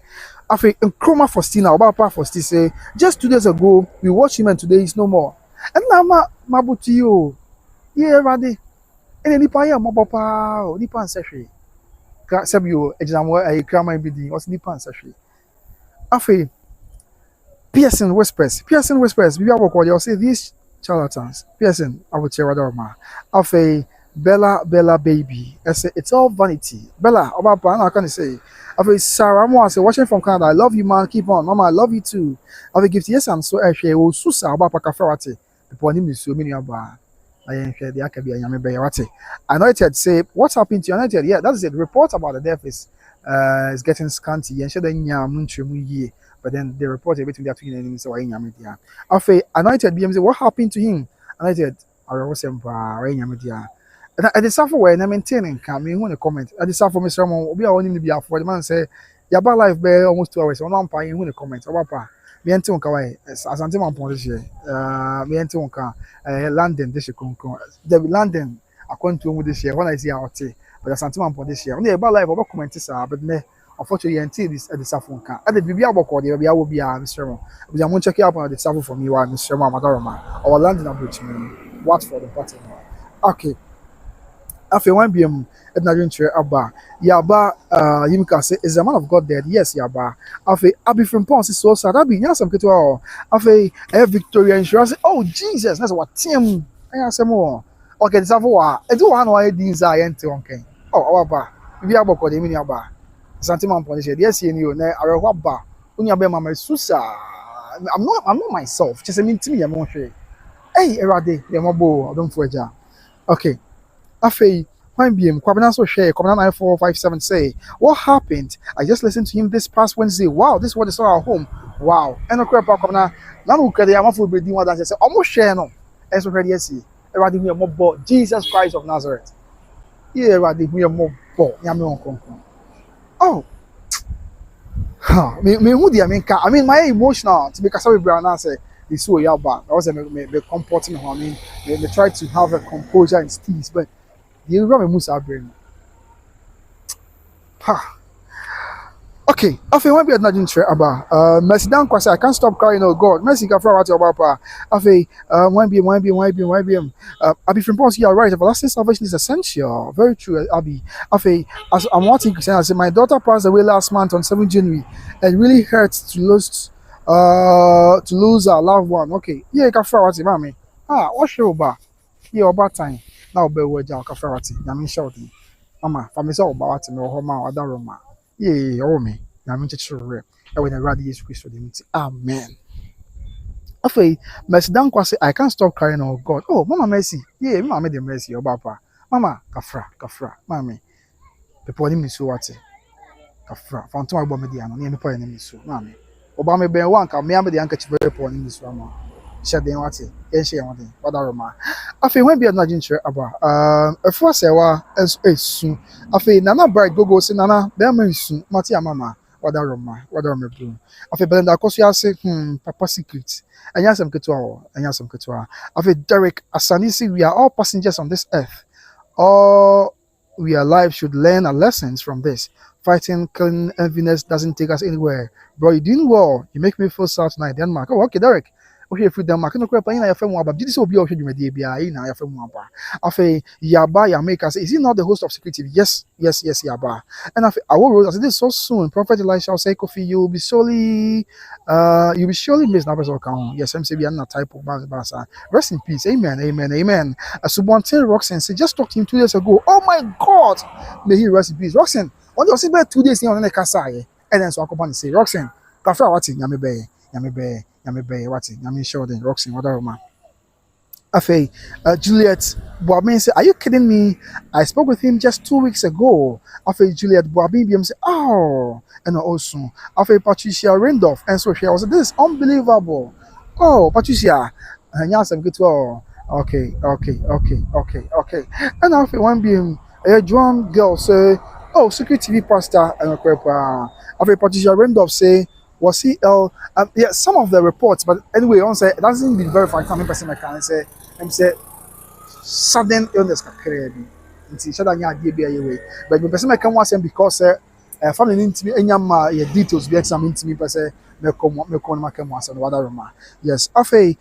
afi nkroma Faustina obapa Faustina say just 2 days ago we watched him and today is no more and now mabuti you yeah, ready. And nipa ya mo papa, nipa nsehwe. Sabio, exam a grammar bidding was the pants actually. Afe, Pearson whispers, we are work you'll say these charlatans. Pearson, I would say rather ma. Afe, Bella baby. I say it's all vanity. Bella, about how can I say? Afe, Sarah Moa say watching from Canada, I love you man, keep on. Mama, I love you too. Afe gift yes and so actually will susa about Pakafarati. The point is so many about. I am sure the Akabi and Yamebe. Anointed say, what's happened to you? Anointed? Yeah, that's it. Report about the death is getting scanty. And but then the report everything they're tweeting enemies so in Yamidia. Afe, Anointed BM what happened to him? Anointed, I was in Yamidia. And the suffer where I'm maintaining coming when a comment. At the suffer Mr. Ramon, we are only be for the man say, Yaba life bear almost 2 hours. On one pie when a comment. Me enti wonka wai asante mampon de hye me enti wonka London de hye konkon the London akwantu mu de hye when I see out but asante mampon de hye on e ba live oba comment sa but ne unfortunately enti this at the safon ka at the bibia bokọ de bibia wo bia Mr. Mo we am check up on the safon for me wa Mr. Mo Madaroma or London approach me what for the party okay after 1 p.m. at Nigeria Abba. Yaba, you can say, is a man of God dead? Yes, Yaba. After Abby from Pons is so sad. Abby, yes, I'm getting all. After Victoria insurance. Oh, Jesus, that's what Tim. I ask more. Okay, this is what I do. One why these are empty. Okay. Oh, Abba. We are about the mini Abba. Santiman Polish. Yes, you know, I will Abba. When you are Mama Susa. I'm not myself. Just a minute to me, I'm not sure. Hey, Erade, you're my boy. Don't forget. Okay. Afei, when BM Kwabena so share, Kwabena 9457 say, what happened? I just listened to him this past Wednesday. Wow, this is what they saw at home. Wow. And okay, Kwabena, now we can have a bit more than say, almost share no. And so ready, yes, Eradi we are more Jesus Christ of Nazareth. Yeah, Eradi we are more Yami. Oh, me who the I mean, my emotional to be Kasabi Brown say. This so yaba. I was me comporting I mean, they try to have a composure and steeze, but you run Musa brain. Ha. Okay, after one be not interested about Mercy down I can't stop crying, oh God. Mercy can fly out your papa. After one be Abby from Pons, you are right. Everlasting salvation is essential. Very true, Abby. After as I'm watching Christian, I said my daughter passed away last month on 7 January. It really hurts to lose our loved one. Okay, yeah, you can fly out mommy. Ah, what's your bar? Yeah, about time. Now be word ya kafarati. Yamin shouting. Mama, for me so about me or homa or daroma. Yeah, oh me. Yamin church. I will rather use Christ amen. Afei, Mercy down say I can't stop crying, oh God. Oh, Mama Mercy. Yeah, Mama made the mercy, your papa. Mama, kafra, mommy. People need me so what? Kafra. Fantom about me diano. Near me point me so, mommy. Obama be one can me am the anka very poor in this one. Share them what it. Share one thing. What that roma. Afei when be not interested about a force ewa as soon. Afei nana bright go say nana be am soon. Mati mama. What that roma. What that roma blue. Afei but then that cause you say papa secret. Anya some ketua. Afei Derek Asanisi, we are all passengers on this earth. All we are alive should learn our lessons from this. Fighting, killing, enviness doesn't take us anywhere. Bro, you're doing well. You make me feel sad tonight. Denmark. Oh, okay, Derek. Okay, free Denmark. No crap. You know your family. But this will be okay. You may be. You know your family. After Yaba, Yameka say, is he not the host of Security? Yes, Yaba. And after I will. I said this so soon. Prophet Elisha will say, Kofi, you'll be surely missed. Yes, I'm saying not type of basa. Rest in peace. Amen. Subonte Roxanne said, just talked to him 2 days ago. Oh my God, may he rest in peace. Roxanne. On your seat 2 days on the Kasai, and then so I come say, Roxanne, Kafra watching, Yame watching, Yami showing, Roxanne, whatever man. Afei, Juliet Boabin said, are you kidding me? I spoke with him just 2 weeks ago. Afei, Juliet Boabin said, oh, and also, Afei, Patricia Randolph, and so she was, this is unbelievable. Oh, Patricia, and yes, I'm good to all. Okay. And after one being a John girl say, oh, Security TV pastor and after Patricia Randolph say, was he yeah, some of the reports, but anyway, on say it hasn't been verified. Some person can say sudden illness but the person can want because family into me any details be examined to me per se me come and what room. Yes, after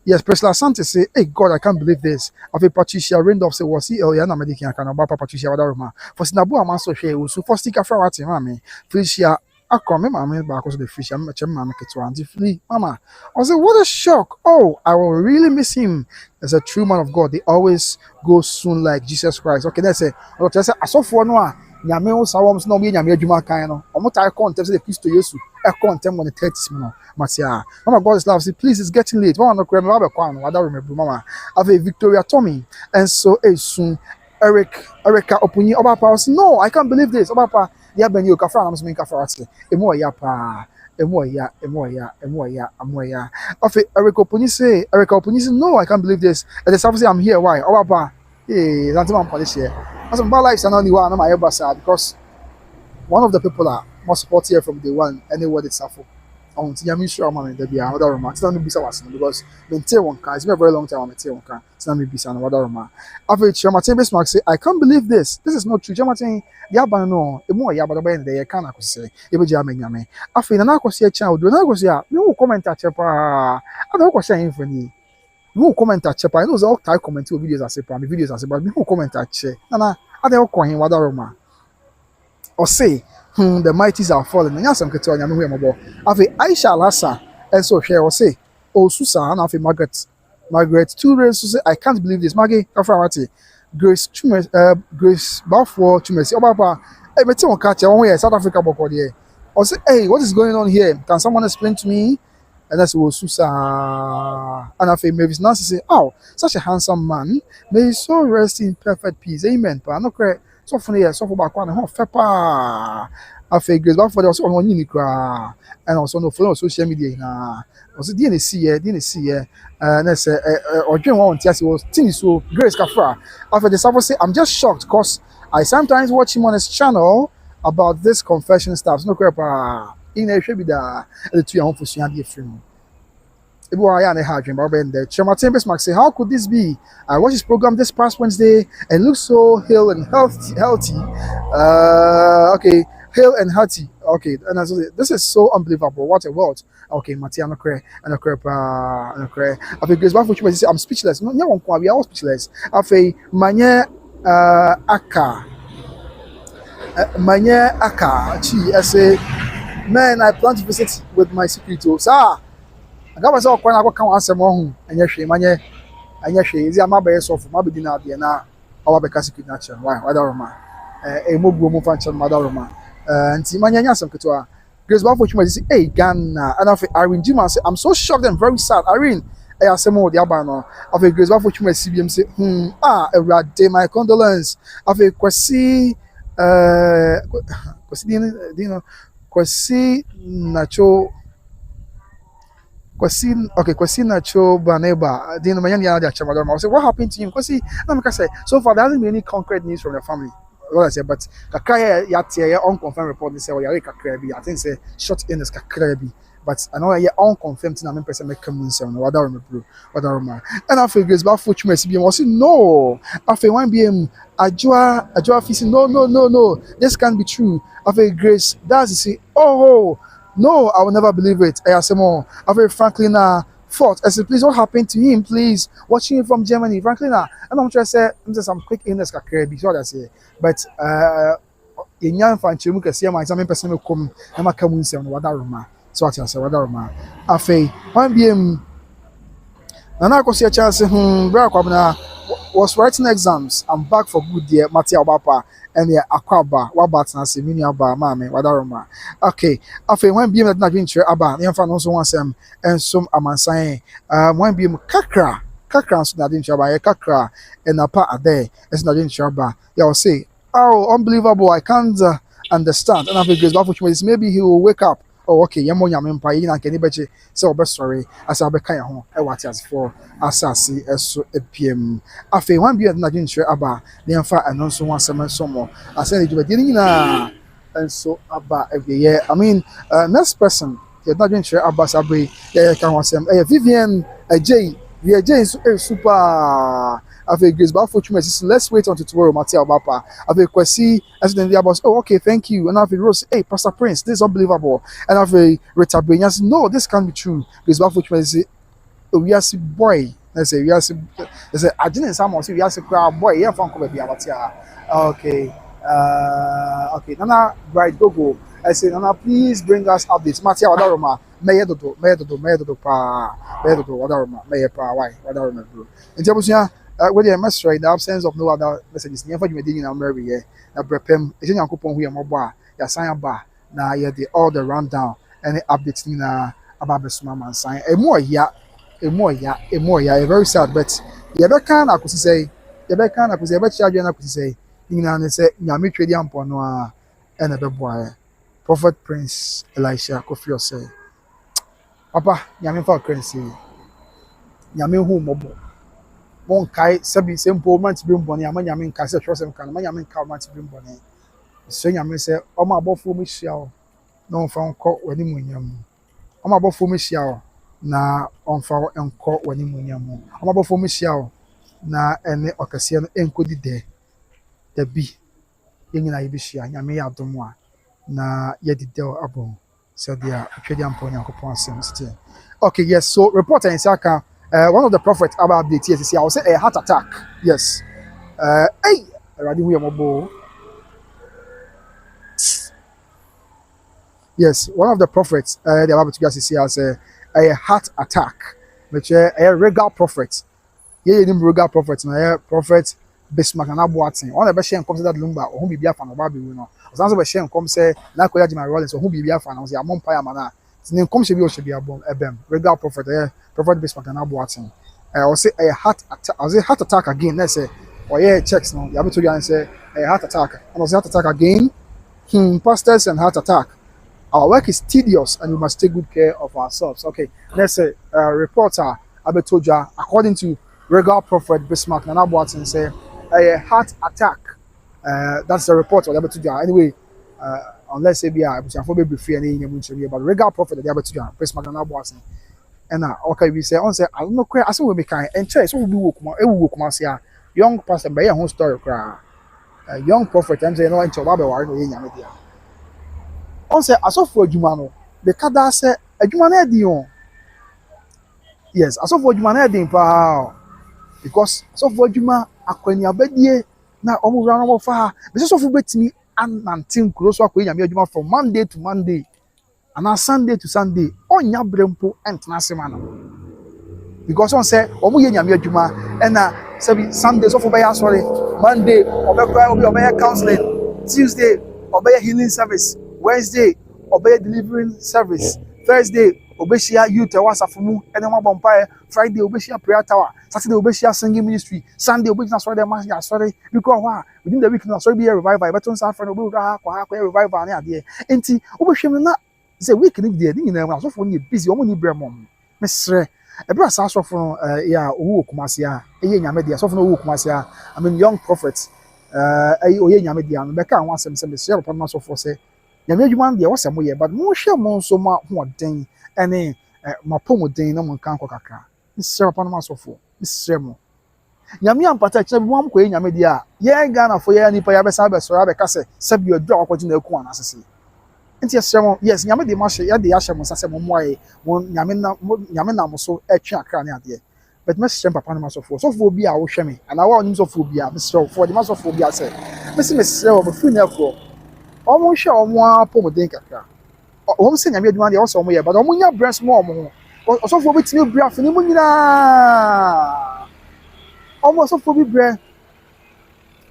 Yes, Priscilla Asante say, hey God, I can't believe this. After Patricia Randolph say, was he Eliana Medican can about Patricia Wadaruma. For Sinabu Amaso Shea, so for sticker for what mammy. Felicia Akron, mammy, back was the fish, I'm a mamma Ketwan, Flee, Mama. I was like, what a shock. Oh, I will really miss him as a true man of God. They always go soon like Jesus Christ. Okay, that's it. I saw for no. Nyame wo sa wom so na omo nyame adwuma kan no omo tie content say the Christo Yesu e content on the 30s no matia mama God is love say please it's getting late mama no kra me ba be kwa no wada remember mama ave Victoria Tommy and so soon Erica Opunyi Obapa say no I can't believe this Obapa ya ben you ka fra na so me ka fra ate emo ya pa emo ya afi Erica Opunyi say no I can't believe this and the say I'm here why Obapa eh that's man police here as my life is not only one my ever because one of the people are more support here from day one anywhere they suffer. On Tiami sure man there be another room. It's not me bisa was because maintain one car. It's been a very long time I maintain one car. It's not me bisa another room. After Chamatin best mark say I can't believe this. This is not true. Chamatin the abba no e mo ya but by the can I say e be jam nyame. After na ko see child do na ko see me who comment a chepa. I don't ko say info who comment at Chepa? I know all type comment videos as a videos as a but who comment at Che? Nana, I don't call him Wadaroma. Or say, the mighties are falling. And yes, I'm going to tell you, I'm Aisha Lassa, and so here or say, oh, Susan, and after Margaret, 2 rays to say, I can't believe this. Maggie, Kafarati, Grace Balfour, Chumesi, Obapa, I met him on catch one way, South Africa, Bokodi. Or say, hey, what is going on here? Can someone explain to me? And that's what Susa and after Mavis Nancy say, oh, such a handsome man, may his soul rest in perfect peace. Amen. But I'm not correct. So funny, so for back one, Fepa. After Grace Balfour, there was on Unicra and also no follow social media. Was it DNC, and that's or Jim one Teärs was thing so Grace Kafra. After the Savo say, I'm just shocked because I sometimes watch him on his channel about this confession stuff. No crap. In a should be the 2 home for Siandi film. It was I had dream about the Chamatin Bismarck say, how could this be? I watched his program this past Wednesday and looked so hale and healthy. Okay, hale and healthy. Okay, and this is so unbelievable. What a world. Okay, Matiano Cray and a crap and a cray. After Grace Balfour say, I'm speechless. No, we are all speechless. After Manya Aka. Manya Aka. I say. Man, I plan to visit with my secretary. Sir, I got myself when I go come answer more. And yes, manye, and yes, is my best of my dinner. Now, our become secret nature. Why, Wadaroma? A mobile function, Madaroma. And Timanya some Katua. Grace Balfour say, hey, Ghana. And after Irene Jima say, I'm so shocked and very sad. Irene, I asked more the Abano. After Grace Balfour CBM say, a rat day, my condolence. After Kwasi, Dino. Kwasi Nacho Baneba. Dino Mayanya Chamadoma. I say, what happened to him? Kwasi, so far there hasn't been any concrete news from the family. What I say, but Kakaya Yatia unconfirmed report they say, well, Yarika Krabi. I think say shot in is Kakrabi. But I know I unconfirmed thing. I mean, person make come say, no, what I remember. And after Grace Balfour CBM was no. After 1 BM, Ajua Fisi, no, this can't be true. After Grace, that's say, oh, no, I will never believe it. I say more. After Franklin fought. I said, please, what happened to him? Please, watching him from Germany, Franklin. And I'm trying to say, some quick illness, so I say, but in young fan, you can see my examine person will come and my come in what I remember. So I say, what I remember. After 1 BM, and I could see a chance, was writing exams. I'm back for good dear, Matia Bapa. And the Aquaba, Wabat Nancy, Miniaba, Mammy, Wadaroma. Okay, after 1 BM that not been sure about the infant also wants them and some Amansai, 1 BM Kakra, so not in Shaba, Kakra, and a part a day, it's not in Shaba. You'll say, oh, unbelievable, I can't understand. And after Grace Balfour, maybe he will wake up. Oh, okay, Yamoyam Empire, and anybody so best sorry, as I'll be kind of what as for Assassi as a PM. After 1 BM not in sure about the infant and also one summer more. I said, you were getting and so about every year. I mean, next person, you're not in sure about Sabri, can want some Vivian, a J, we are J super. After Grace Balfour, let's wait until tomorrow, Matia Bapa. After Kwasi, as then the boss, oh, okay, thank you. And after Rose, hey, Pastor Prince, this is unbelievable. And after Rita Brain, no, this can't be true. Grace Balfour, wiase boy na say wiase say agene some say wiase cry boy yeah fan ko be abati okay okay nana bright gogo I say nana please bring us updates matia wadaroma meyedodo pa meyedodo wadaroma meye pa why wadaroma bro nti abusia we dey mess right the absence of no other messages never you dey na mary here na brepem e nyankopon hu ye mobo a ya san ba na ye dey all the rundown any updates ni na ababesuma man sign emo ya very sad but ye be kan akosi say ye be kan akosi ye be chi adwe na akosi say nyina ne say nyame twedi ampo no a ena be boa prophet prince Elisha Kofi say papa nyame fa krensi nyame hu mobo mon kai sabi sempo man ti bi mbone ama nyame nka say twosem kan ma nyame nka man ti bi mbone so nyame say o ma abofo mu hia o na on fa nko wani munyam o ma abofo mu hia o na onfa enko wani munyam o abofo mu hia o na ene okase no enkodi de bi yenyina ye bi hia nyame ya adom a na ye dide abon so dia twedi ampo nyankopon asem still okay yes so reporter in Saka one of the prophets about update yes I will say a heart attack yes hey already we are yes one of the prophets the about to see as a heart attack which a regal prophet ye nim regal prophet na prophet Bismarck na aboaten on the be share come that lumba o hu bibia fa no ba be we no osan so be share come say na koya jima rollins o hu bibia fa na say amon pa ya mana tin come she bi o she bia bom ebem regal prophet prophet Bismarck na aboaten I say a heart attack I say heart attack again let's say or yeah checks no ya be to you say a heart attack and I say heart attack again pastors and heart attack. Our work is tedious and we must take good care of ourselves. Okay, let's say reporter Abetoja, according to regal prophet Bismarck Nana Boateng, say a heart attack. That's the report of Abetoja. Anyway, unless say be a be free and but regal prophet Abetoja Bismarck Nana Boateng. And okay, we say on say I don't know I say we be kind and try so we do work say young pastor by your own story cry. Young prophet and say no into Bible war no yenya media. On say asofo adwuma no the kada say adwuma na edi on yes asofo adwuma na edi pa because asofo adwuma akwani abadie na omo wura no fa be asofo betimi anantin kuro so akwani nyame adwuma from Monday to Monday and Sunday to Sunday onya brempo entena sema no because on say omo ye nyame adwuma and na say Sunday so for be sorry Monday obey counseling Tuesday obey healing service Wednesday, obey delivering service. Thursday, obeshia youth wasafumu enema bompae. Friday, obeshia prayer tower. Saturday, obeshia singing ministry. Sunday, obeshia sorry the sorry because within the week na sorry be a revival. But on Saturday, obeha kwa revival na ade. Enti obehwem na say week ni dey ni na so for ni busy omo ni bremom. Mesre ebra sa so for ya owu okumase a eye nyame dia so for owu okumase a I mean young prophets oye nyame dia no be ka ho asem se mesre papa na so for say nyame adwuma de wo mo ye but mo hwe mo nso ma hoden ene mapomoden na mo kan kokakra nsere pa no masofo nsere mo nyame ampata kire mo am ko ye nyame de a ye Ghana fo ye nipa ya be sa be so ya be kase sabi odu akwaji na eku ana asese nti nsere mo yes nyame de ma hye ya de ya hye mo sase mo moye mo nyame na mo so etwe akra ne ade but mesere papa no masofo sofo bi a wo hwe me ana wa onim sofo bi a mesere fo de masofo bi a se mesere wo fu na ekro omo hwe omo apomden kakra omo se nyame adwuma de oso omo ye but omo nya breast mo omo osofo betimi bra fini mu nyina omo osofo bi bre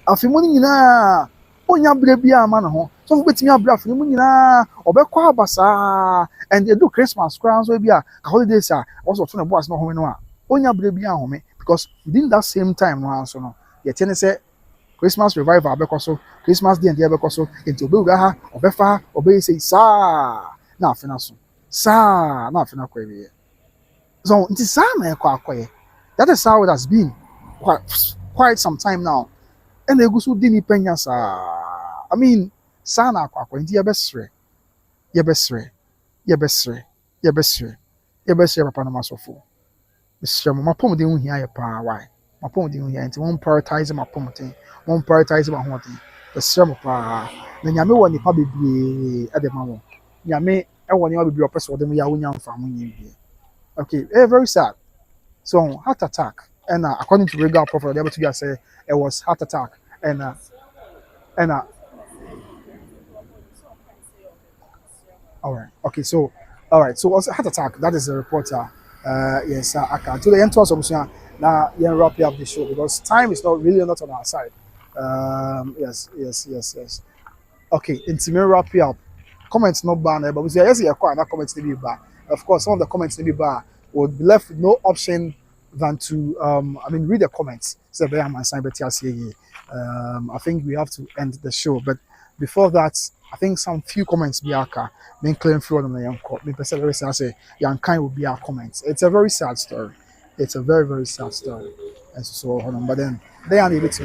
afimu nyina onya bre bia ama na ho osofo betimi abra fini mu nyina obekwa abasa and they do Christmas crown so bia holidays a also to na boas no home no a onya bre bia home because within that same time no anso no ye tene say Christmas revival abekoso Christmas day and abekoso enti obewura ha obefa obeyese saa na afena so saa na afena kwawe so enti saa na akwaye that is how it has been quite some time now and egusu di ni penya saa I mean saa na akwaye enti yebesre papa na masofo mesre mo mapom de hu hia ye pa why mapom de hu hia enti won prioritize mapom ten won prioritize ma ho ten the same pa na nyame wo nipa bebre e de ma wo nyame e wo nipa bebre opese wo de mo ya wonya mfa mo nyim bi okay very sad So heart attack, and according to regular prophet, they able to say it was heart attack, and and all right, okay, so all right, so also heart attack. That is the reporter. Yes, I can. To the end, also, now yeah, wrap up the show because time is not really not on our side. Yes. Okay, into me wrap it up. Comments not banned, but we say yes, yeah, quite that comments to be bad. Of course, some of the comments to be bad would be left with no option than to read the comments. So I think we have to end the show, but before that, I think some few comments be aka being claimed through on the young court. Me person very sad say young kind will be our comments. It's a very sad story. It's a very very sad story. And so hold on, but then they are able to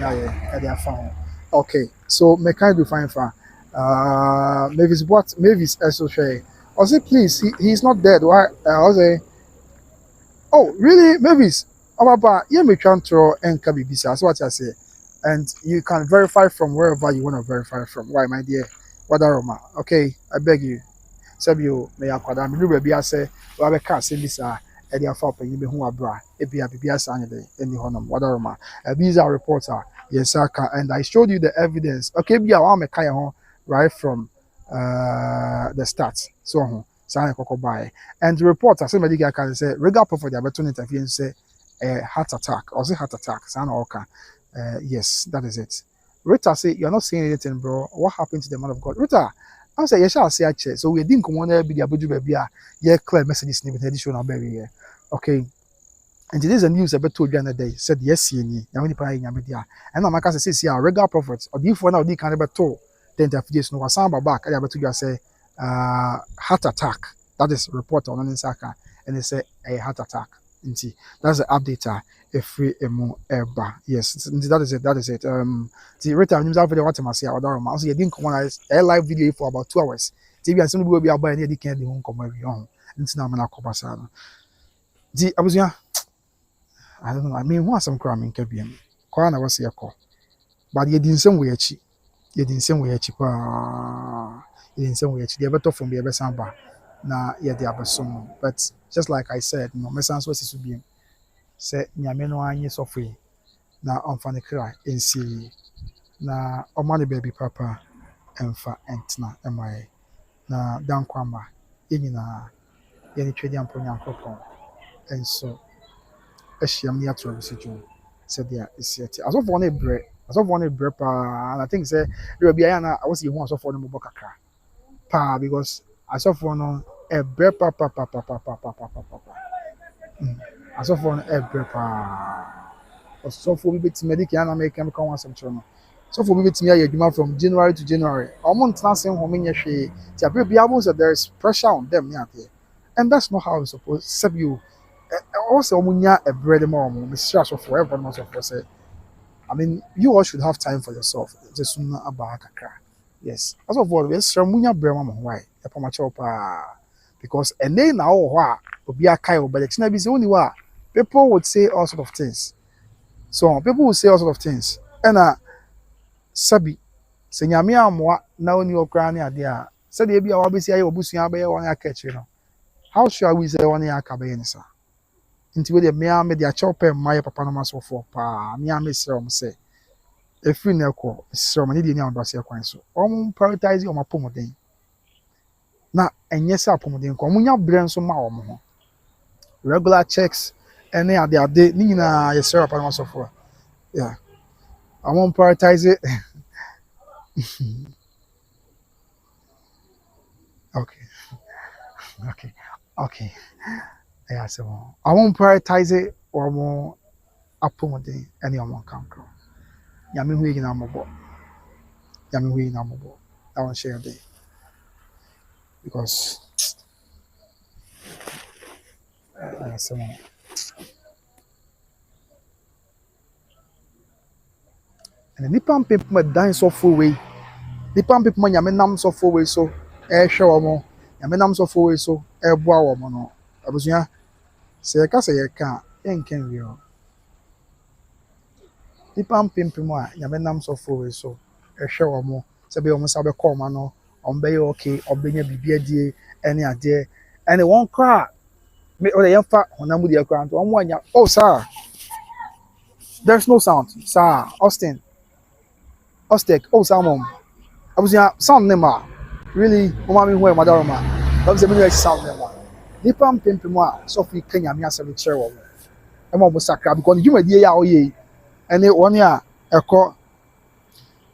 they are found. Okay, so me kind do fine for Mavis also say, I say please, he's not dead. Why? I say, oh really, Mavis? About yeah, me can throw and kabibisa. That's what I say, and you can verify from wherever you want to verify from. Why, my dear? Wadaroma. Okay, I beg you. Sabio may akwada. Me do be say, well, I can't say this. Eddie Afop and you be who abra. Ebi abibia sanyede any honor. Wadaroma. These are reporter. Yes, sir. And I showed you the evidence. Okay, be a me kaya hon right from the start. So and the reporter somebody can say regular for the opportunity interview say heart attack or say heart attack. Yes, that is it. Rita say you're not saying anything, bro. What happened to the man of God? Rita, I say yes, I'll say I check. So we didn't come on there be the abuju baby. Yeah, clear messages in the edition of baby. Okay. And today's a news about 2 the day said yes, and I'm like I say, regular prophets or if one of the kind of told then the days no was back. I about to say heart attack. That is report on Saka and they say a heart attack. That's the update. A free emo ever. Yes, that is it. That is it. The rate of news out video what I say about Roma. Also, you didn't come on a live video for about 2 hours. TV and some will be about any can't home come every on. It's now I'm not the I was I don't know. I mean, what some crime in Caribbean. Kwana was your call. But you didn't some way cheap. You didn't some way cheap. You didn't some way cheap. You better from the best samba. Now, yeah, they are some. But just like I said, no, my son's was to be. Say, Yameno, I need so free. Now, I'm funny cry in see. Now, oh, money baby papa, and fa entna, am I? Now, down kwamba. In any trading and pony and so. Ahyia me ato residual said there is yet as of one bread and I think say there will be na I was you want so for no kakra pa because as of one a bread pa as of one a bread pa so for bit medic and make am come some chono so for bit me adwuma from January to January almost nothing home in hwe ti abre bia bo there is pressure on them near there and that's not how it's supposed to you also a bread more Mr. forever not of say I mean you all should have time for yourself just sooner about kakra yes as of all yes munya bread mama why e poma chopa because and then now obi akai but the china be say only wa people would say all sort of things so people will say all sort of things and sabi se nyame amwa na oni okra ne ade a se de bia wa be say aye obusua be ye won akachiri no how sure we say won akabe ni sa nti we de me de achope my papa no maso for pa me amesere om say efiri na ekọ sere om ne de ni ambrase kwan so prioritize om apomodin na enye se apomodin ko nya bre nso ma om ho regular checks any ade ni nyina yesere papa no maso for yeah I won't prioritize it okay yeah so I won't prioritize it or more apomodin any om kan kro Yami hu yina mobo. Yami hu yina mobo. I want share day because so and nipa people ma dan so full way. Nipa people ma yami nam so full way so hwe omo. Yami nam so full way so boa omo no. Abusua se ye ka enken wi o. Nipa people ma yami nam so full way so hwe omo. Se be omo sa be call ma no. Ombe okay, obenya bibia die any ade. And one cry Me or the yamfa honamu the ground. Oh sir, there's no sound. Sir, Austin. Ostek, oh sir mom. I was sound nema. Really, umami who madaroma. That was a minute sound nema. Nipam pimpima, Sophie Kenya me as a chair. I'm almost sacred because you may dear ye. And it 1 year a call.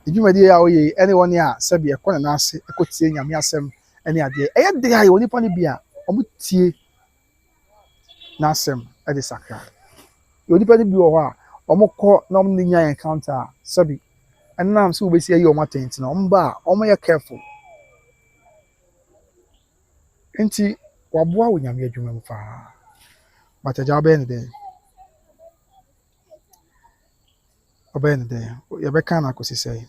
You may dear ye, anyone ya, Sabia, Conanasi, a could say Yamiasem, any idea. A day I only pony beer, Omuti Nasem, at the sacra. You depend be or more nominee encounter, Sabi. And now I'm so busy your matins, no, my careful. Enti waboa wo nyame adwuma mu fa but agya be ne de obe ne de ye be kan akosi sei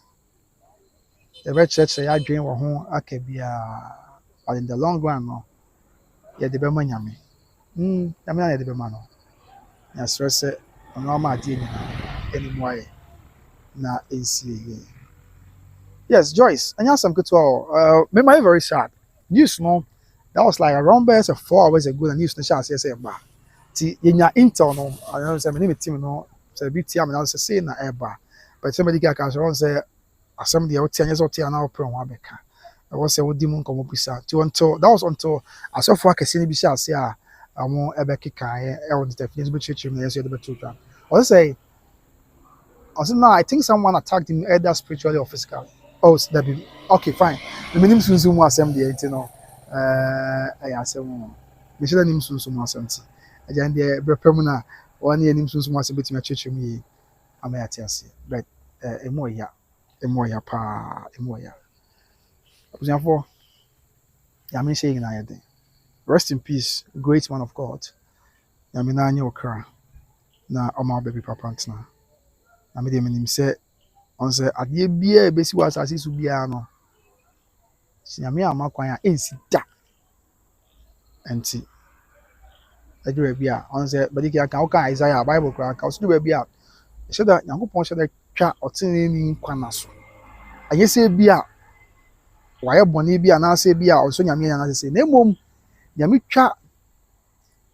ye be church ya adwen wo ho aka bia but in the long run no ye de be ma nyame nyame na ye de be ma no ya stress ono ma ade ni eni mu aye na ensie ye. Yes, Joyce, and some good to me my very sad news no that was like around by 4 hours ago the news no shall say ba ti yenya intel no I know say me name team no say bi tia me na say na eba but somebody get can say asem de otia anya so otia na opron wa beka I was say wodi mu nkomo bisa ti until that was until asofo akese ni bi shall say amo ebe keka e on the definition bi church me say the betu twa I say no I think someone attacked him either spiritually or physically. Oh, that be okay, fine. The minimum soon was assembly, you know. I asked him, we should have named soon assembly. Again, the Brepemuna, 1 year named soon assembly to my church. Me, I may tell you, but a more ya, pa, a more ya. For Yamin saying, I had rest in peace, great man of God. Yamina, your cry. Now, my baby papa, now. I made him say, on say, I did be a basic was as is to be no. Siame amakwan a ensi da enti adure bia on say badi ka kan ka Isaiah Bible kra ka so do bia she da Yakobon she da twa otene ni kwana so ayese bia waye bone bia na se bia oso nyame ya na se na mom nyame twa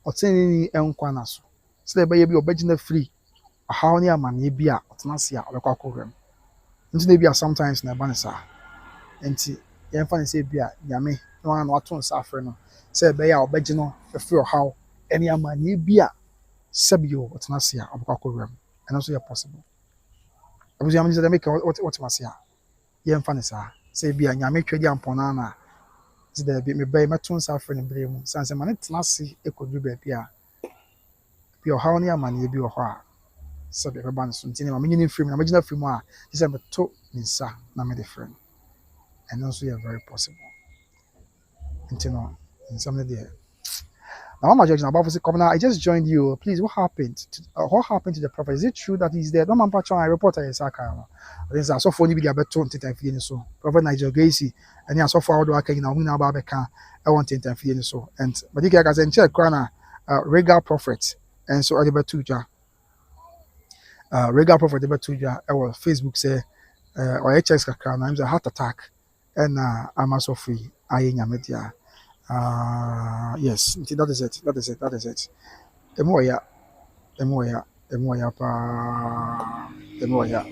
otene ni enkwana so se da bia obagina free ahaw ni amane bia otena se a obekwa kogram nti na bia sometimes na banisa enti yɛmfa ne sɛ bia nyame no ano ato nsa afrɛ no sɛ ɛbɛyɛ a ɔbɛgye no ɛfiri ɔhaw ɛne amanneɛ bi a sɛbio ɔtena ase a ɔbɛkɔ akɔwura mu ɛno nso yɛ possible abusua me sɛ dɛ meka wɔtema ase a yɛmfa ne saa sɛ bia nyame twadi ampɔna no a sɛ dɛ bi mebɛyɛ mɛto nsa afrɛ no berɛ mu sane sɛ ma ne tena ase ɛkɔduru baabi a bi ɔhaw ne amanneɛ bi wɔ hɔ a sɛbia ɛbɛba no so nti ne ma menyine mfiri mu na megyina firi mu a gye sɛ meto ne nsa na mede frɛ no. And also, you're very possible. And you know, in some of the now, my judge, about to say, come now. I just joined you. Please, what happened? What happened to the prophet? Is it true that he's there? Don't man patron. I report I there's a so funny video about 20 times so. Prophet Nigel Gracie, and yeah, so far do I can now win about Becca. I want 10 times so. And but you guys in check, Krana, regal prophet, and so I did tuja. Regal prophet did tuja. Our Facebook say, or HS Krana, I'm a heart attack. And I'm also free. I am media. Yes, that is it. That is it. Emoya, pa, emoya.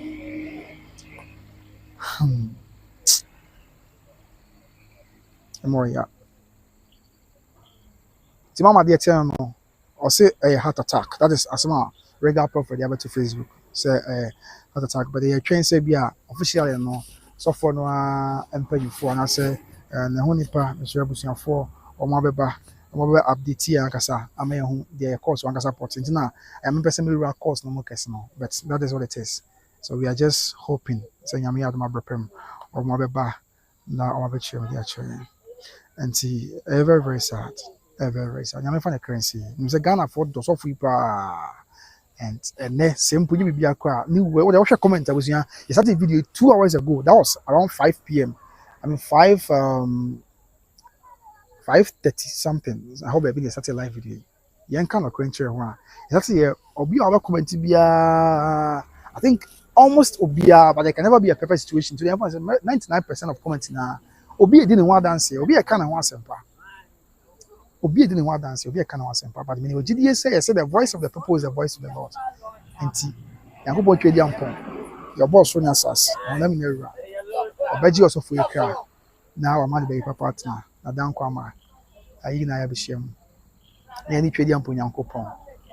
Emoya. The mama dear tell no, or say a heart attack. That is as my regular prophet they to Facebook. Say a heart attack, but they train say be officially no. So for no mpanyinfo na say na ho nipa nso abusuafo o mo beba update ya nkasa ama hu the course wankasa port na am person me course no mo kese no but that is what it is. So we are just hoping say nyame ya do mabrepem o mo beba na o ma chere dia chere and see very very sad very sad nyame fa na currency you say Ghana for do so free pa and ne simple you be akwa ni we watch comment was you started video 2 hours ago. That was around 5 p.m. I mean 5:30 something. I hope I started live video. Yan kind of cruncher one. It's actually obi our comment be I think almost obia, but there can never be a perfect situation. Today 99% of comments na obi didn't want dance. Obi kind of want sempa. obi edi ne ho dance, obi eka na wasem papa. Me ogidi say the voice of the people is the voice of the Lord. Enti Yankopɔn twedi ampon. Your boss on asas. Ona me nwura. Obaji osofo ekra. Na wa ma de papa atena. Na dan kwama. Ayi na ya behyiam. Na ni twedi ampon Yankopɔn.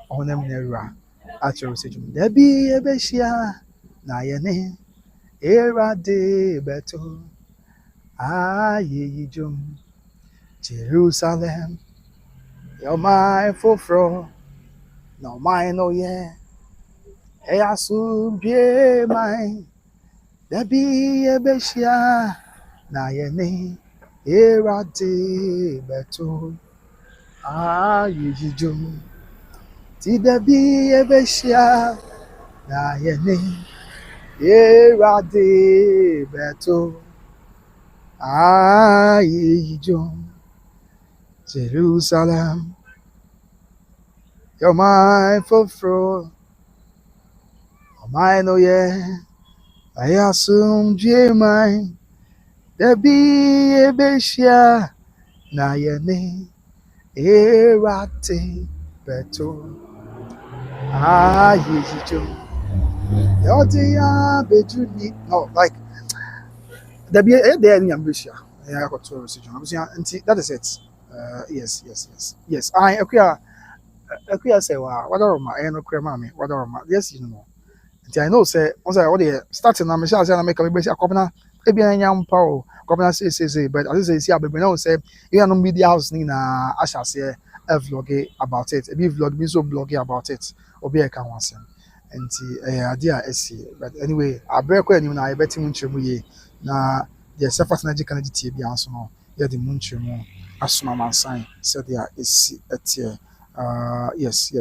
Ona me nwura. Atro sejum. Da bi ebehia na ye ne Erade beto. Aye jum. Jerusalem. You're my fulfro. No mine no yeah. Asum be mine. Debi ebeshia na yene erade beto ayijum. Ti debi ebeshia na yene erade beto ayijum. Jerusalem, you're my fulfro. Mine oh yeah. I assume je mine. Debi ebeshia na yene erate beto ayijo yodi ya bejuni. No, like debi there ni ambeshia. Yeah, I got to residual. That is it. Yes. I akuya say wa wadaroma no kra mama wadaroma. Yes, you know. I know say once I already starting na me say na make me be akopna e bia nya mpa o akopna say but as say see abebe na say you no media house ni na asha say vlog about it e be vlog me so blog about it obi e ka wansem enti ade a esi but anyway abre kwa anim na e beti mu nchemu ye na the surface na jika na ditie bia so no ye de mu nchemu asoma mansan said there esi etie yes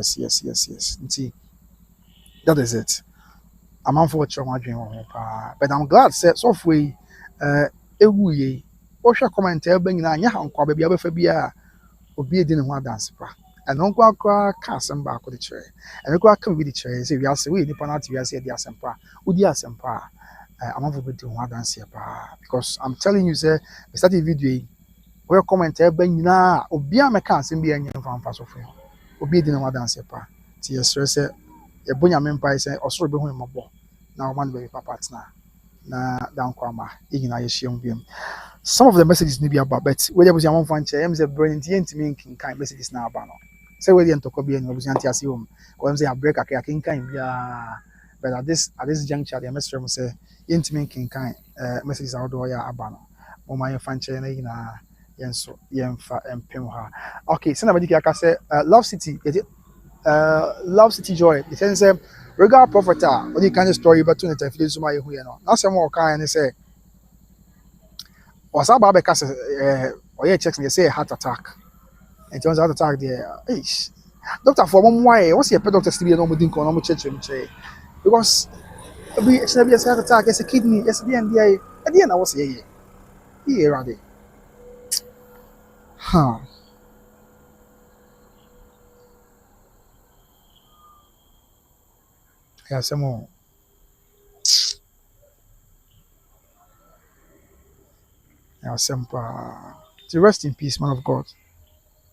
enti that is it. I'm unfortunate wadwen pa but I'm glad say so for ewuye o hwe comment e ba nyina anya hankwa ba bia ba fa bia obi edi ne ho dance pa and onko akwa ka asem ba ko de kire and ko aka bi de kire say we ase we nipa na ati we ase di asem pa udi asem pa I'm unfortunate ho dance pa because I'm telling you say we start the video we comment e ba nyina obi a me ka asem bia anya mfa so for obi edi ne ho dance pa ti yesre say e bonya me mpa say osoro be hu mabo na man be papa tna na dan kwama igina yehiem biem. Some of the messages need be about but we dey busi amon fan che em say brilliant yentimi nkinkan messages na aba no say we dey ntoko bi enyo busi anti ase hom ko em say a break akaya kinkan bia but at this juncture the message say yentimi nkinkan messages out do ya aba no mo ma fan che na igina yenso yemfa empem ha. Okay, so na badi aka say Love City Love City Joy. The sense regard prophet when you can story but to the telefile zuma yehu ye no. Na some more kind say was about because or yeah checks me say heart attack. And turns heart attack there. Ish. Doctor for mom why what's your doctor still no mudin ko no mo cheche because be it's be a heart attack it's a kidney it's the end there at the end I was here ready. Huh. Yeah, some more. Yeah, simple. To rest in peace, man of God.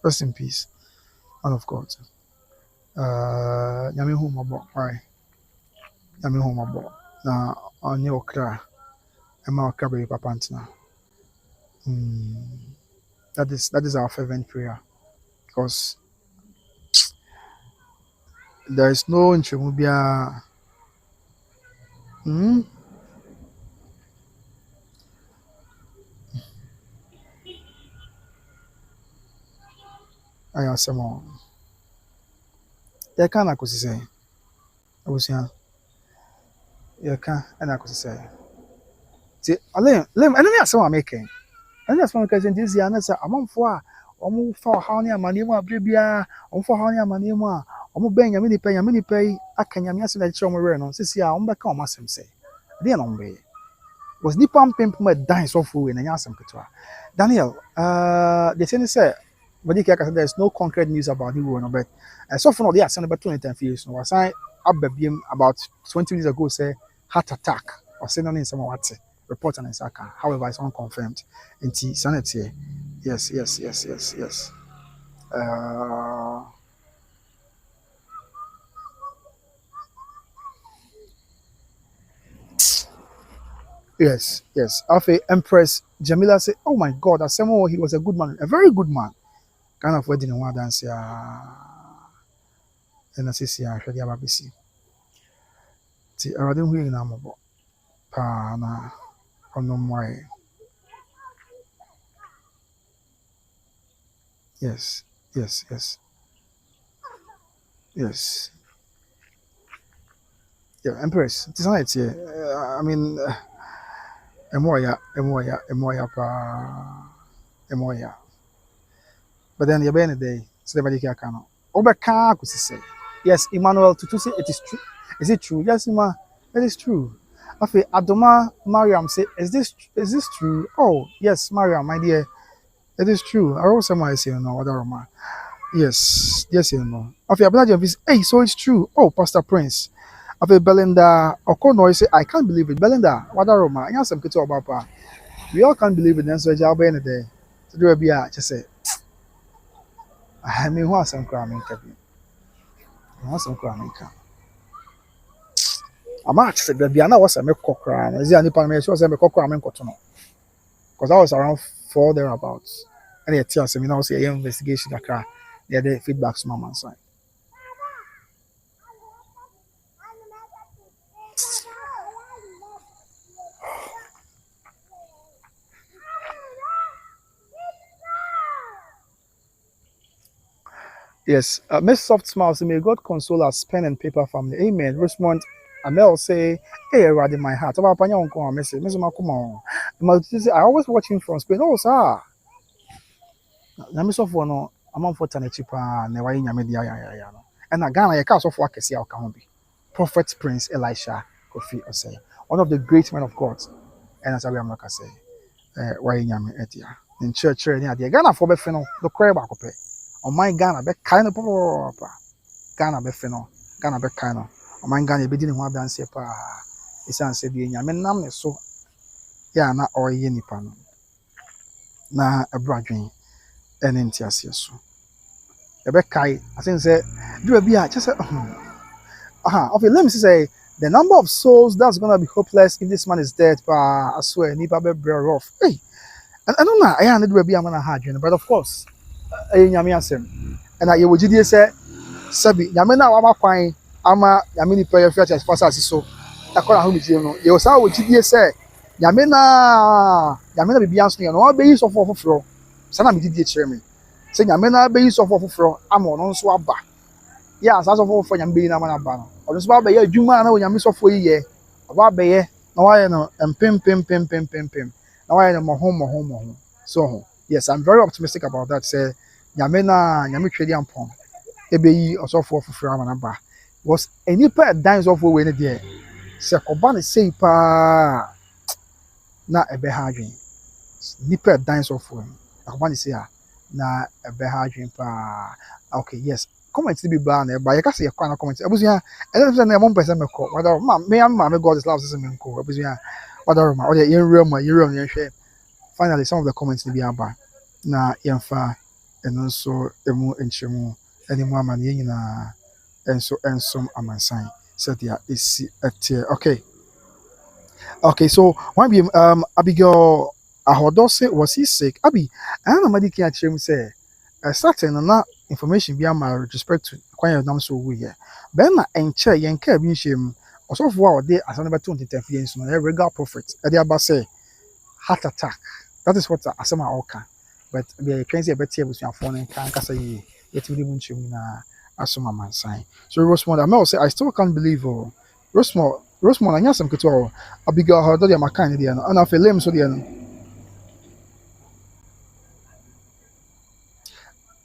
Rest in peace, man of God. Nyame hu mabo, right? Nyame hu mabo. Na onye okra, ema okra be papa ntina. That is our fervent prayer because there is no nchemu bia. Aya samo. Ya kana kusise. Abusia. Ya ka ana kusise. Ti lem ene asema making. Ene asema ka senti zi ana sa amanfo a omo fa ha ne amane mu abre bia, omo fa ha ne amane mu a omo ben nyame ni pai aka nyame ase na kire omo we no sisi a omo beka omo asem se. De na omo be. Was nipa mpempem dan so for we na nya asem ketwa. Daniel, the thing say but there's no concrete news about the war, no, but so far, they are saying about 20 years. No, was I about 20 minutes ago say heart attack or saying on in some what report on Saka. However, it's unconfirmed. And sanity, yes. Uh, yes, yes. Afe Empress Jamila said, "Oh my God, Asemo, he was a good man, a very good man." Kind of wedding in one dance, and I say, "Yeah, I babisi." Ti awade hu yin amabo. Pa na ono moy. Yes, yes, yes, yes. Yeah, Empress. It's not here. I mean, emoya, pa, emoya. But then the end of the day, so the can cano. Obeka could say, yes, Emmanuel Tutu say it is true. Is it true? Yes, Ima, it is true. Afi Adoma Mariam say, is this true? Oh, yes, Mariam, my dear, it is true. I also might say no, other Roma. Yes, yes, you know. Afi Abelaja is, hey, so it's true. Oh, Pastor Prince. Afi Belinda Okono say, I can't believe it. Belinda, what are Roma? I have some kito about pa. We all can't believe it. Then so I'll be in the day. So do a be just say. I mean, what's some cramming, Kevin? What's some cramming? I'm actually baby. I know what's a make cockran. Is there any parliament? What's a make cockran? Because I was around 4 thereabouts. And the tears, I mean, I was a investigation. Yeah, the feedbacks, mama side. Yes, Miss Soft Smiles, may God console us, pen and paper family. Amen. Richmond Amel say, hey, right in my heart. About Panya Uncle, Miss Makuma. I always watch him from Spain. Oh, sir. Namiso for no, I'm unfortunate cheaper, never in Yamedia. And a Ghana, a cast of work, see how can be. Prophet Prince Elisha Kofi Osei, one of the great men of God. And as I am like I say, why in Yami Etia. In church, near the Ghana for Befino, the crab. On my Ghana, be kind of Ghana Befino, Ghana be kind of. On my Ghana, be didn't want to dance pa. It's answered the Yamen Nam so. Yeah, not all ye pano. Na a bradwin, and in Tiasia so. The back kai, I think, say, do a beer, just okay, let me say, the number of souls that's gonna be hopeless if this man is dead, I swear, Nipa be bear off. Hey, and I don't know, I am not be a man a hard, but of course, and I would say, Sabi, Yamena Wama Quine, Ama Yamini prayer fetch as fast as so. I call home with you. You saw what you say. Yamena be answering, and all base of floor. Sana me did chairman. Say Yamena base of floor, I'm on swabba. Yes, as of all for Yambi Namana. Or the swabba, Juma, no Yamis of for ye. About Bay, no I know, and pim. Now I am a home. So, yes, I'm very optimistic about that. Say Yamena, Yami Pong. Ebe also for Framana was any pair dines off when it there. Sekoban is say pa na ebe hardwin. Nipper dines off when Akoban is here na ebe hardwin pa. Okay, yes. Comment to be banned, but I can see a corner comment. I was here, and then 1% me call. Whether me God is love system in call. I was here, whether my other in room, share. Finally, some of the comments to be about na yamfa and also emu enchemu any more money and some amansan said yeah is at okay so one be Abigail Ahodose was he sick Abi I don't know medical actually say certain na information be am with respect to kwanya nam so we here ben na enche yenka bi nhiem also for they as number 2010 so na regular prophet e dey about say heart attack that is what asema oka but the train say better busuan phone and can kasa yi yet we mun chim na asoma man sign so Rosemond I say I still can't believe Rosemond anya some keto Abigail how do you makan dey no and after lem so dey no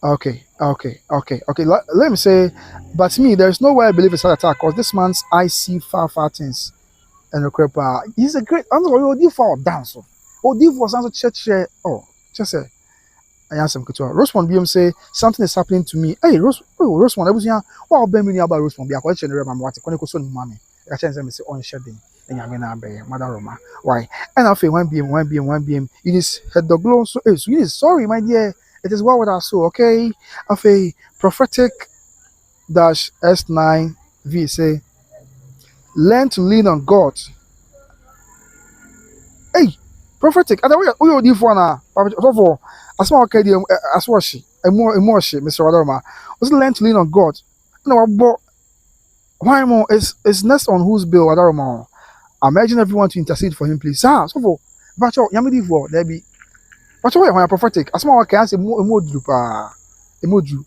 okay let me say but me there's no way I believe it's heart attack because this man's I see far things and the he's a great I don't know what for dance oh for some church oh just say I answer Rosemond BM say something is happening to me. Hey, Rosemond, I was here. What about me about Rosemond? Be a question remember what when you son mommy. I chance me say on shedding. And I mean I mother Roma. Why? And I feel 1 BM. It is head the glow so you is sorry, my dear. It is well with our soul, okay? Of a prophetic dash S9V say, learn to lean on God. Hey, prophetic. And we are different now. For as small okay, as what she, a more she, Mr. Wadarma. Also learn to lean on God. No, but why more is next on whose bill Wadarma? Imagine everyone to intercede for him, please. Ah, so for but yamidi for there be. But when I prophetic, as small okay, I say more drupa, a more dru.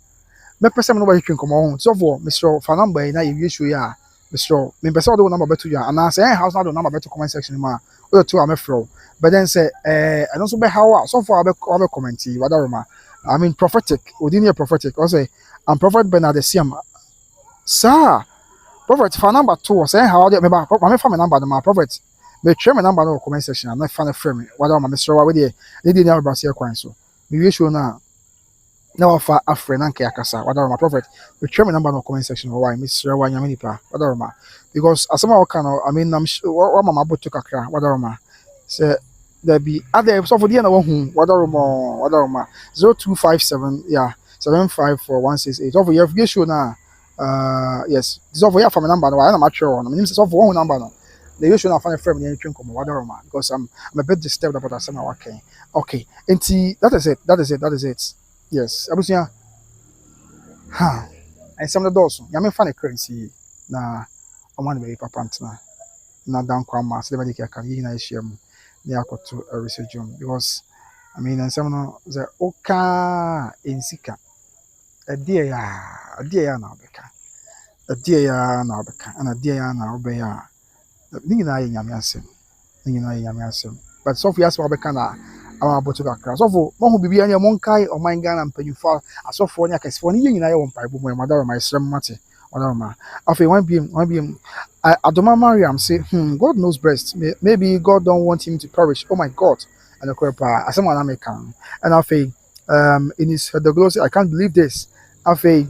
Me person nobody can come on. So for Mr. Fanamba na you show ya. Mr. Me person do number better ya. And I say house na do number better comment section ma. We two am fro. But then say I don't so be how so far I be comment whatever ma. I mean prophetic. Within your prophetic. I say I'm prophet Bernard the Siam. Sir, prophet for number 2 say how me ba me for my number my prophet. Me share my number no comment section. I'm not fan of frame. Whatever ma Mr. Wa we dey. They dey never see kwan so. Me we show na now for a friend and Kayakasa, whatever my prophet, we share my number in the comment section or why Mr. Wanyaminipa, whatever ma. Because as someone can, I mean, I'm sure what my book took a crack, whatever ma. Say there be other so for the end of whom, whatever ma, 0257, yeah, 754 168. Over here, if you now, yes, this over here from a number, I'm not sure on. I mean, it's over one number. No. The issue now find a friend in come whatever ma, because I'm a bit disturbed about that. Okay, and that is it. Yes, abusia. Ha. And some of the doors. Yami fan a currency na oman be papa ntna. Na dan kwama so de ka kan yi na ehiem na yakoto a research because I mean and some no the oka ensika. Adie ya na obeka. Adie ya na obeka. And adie ya na obeya. Ni na ye nyame asem. Ni na ye nyame asem. But so for asem obeka na our botuka class. So for one who be any monkai or mine gun and pay you for a so for any case for any in I won't pipe my mother my slim matty. Whatever. After one beam, Adoma Mariam say, God knows best. Maybe God don't want him to perish. Oh my God. And the crap, as someone American. And after in his the glossy, I can't believe this. After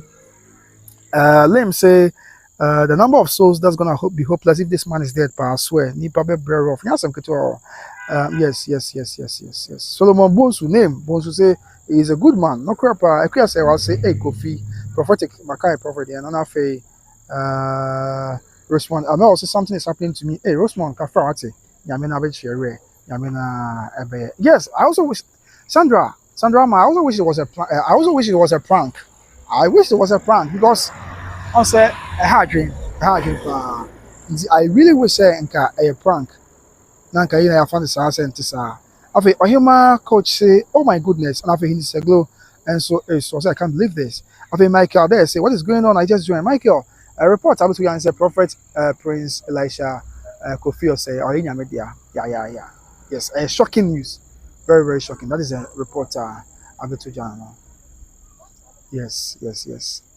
Lim say, the number of souls that's gonna be hopeless if this man is dead, but I swear, ni probably bear off. Yes. Solomon Bonsu name. Bonsu say he is a good man. No crap. I could say I'll say, hey, Kofi, prophetic, Makai prophet, and I respond. I know also something is happening to me. Hey, Rosman Kafarati, Yamina Bechere, Yamina. Yes, I also wish Sandra, I also wish it was a prank. I also wish it was a prank. I wish it was a prank because I said a hard dream. I really wish a prank. Nanka you know I found the sound scientist. After Ohima coach say, oh my goodness, and after he said glow, and so I can't believe this. After Michael there say, what is going on? I just joined Michael. A report about to answer Prophet Prince Elisha Kofi say, oh in media. Yeah. Yes, shocking news. Very, very shocking. That is a reporter Abetu Jano. Yes.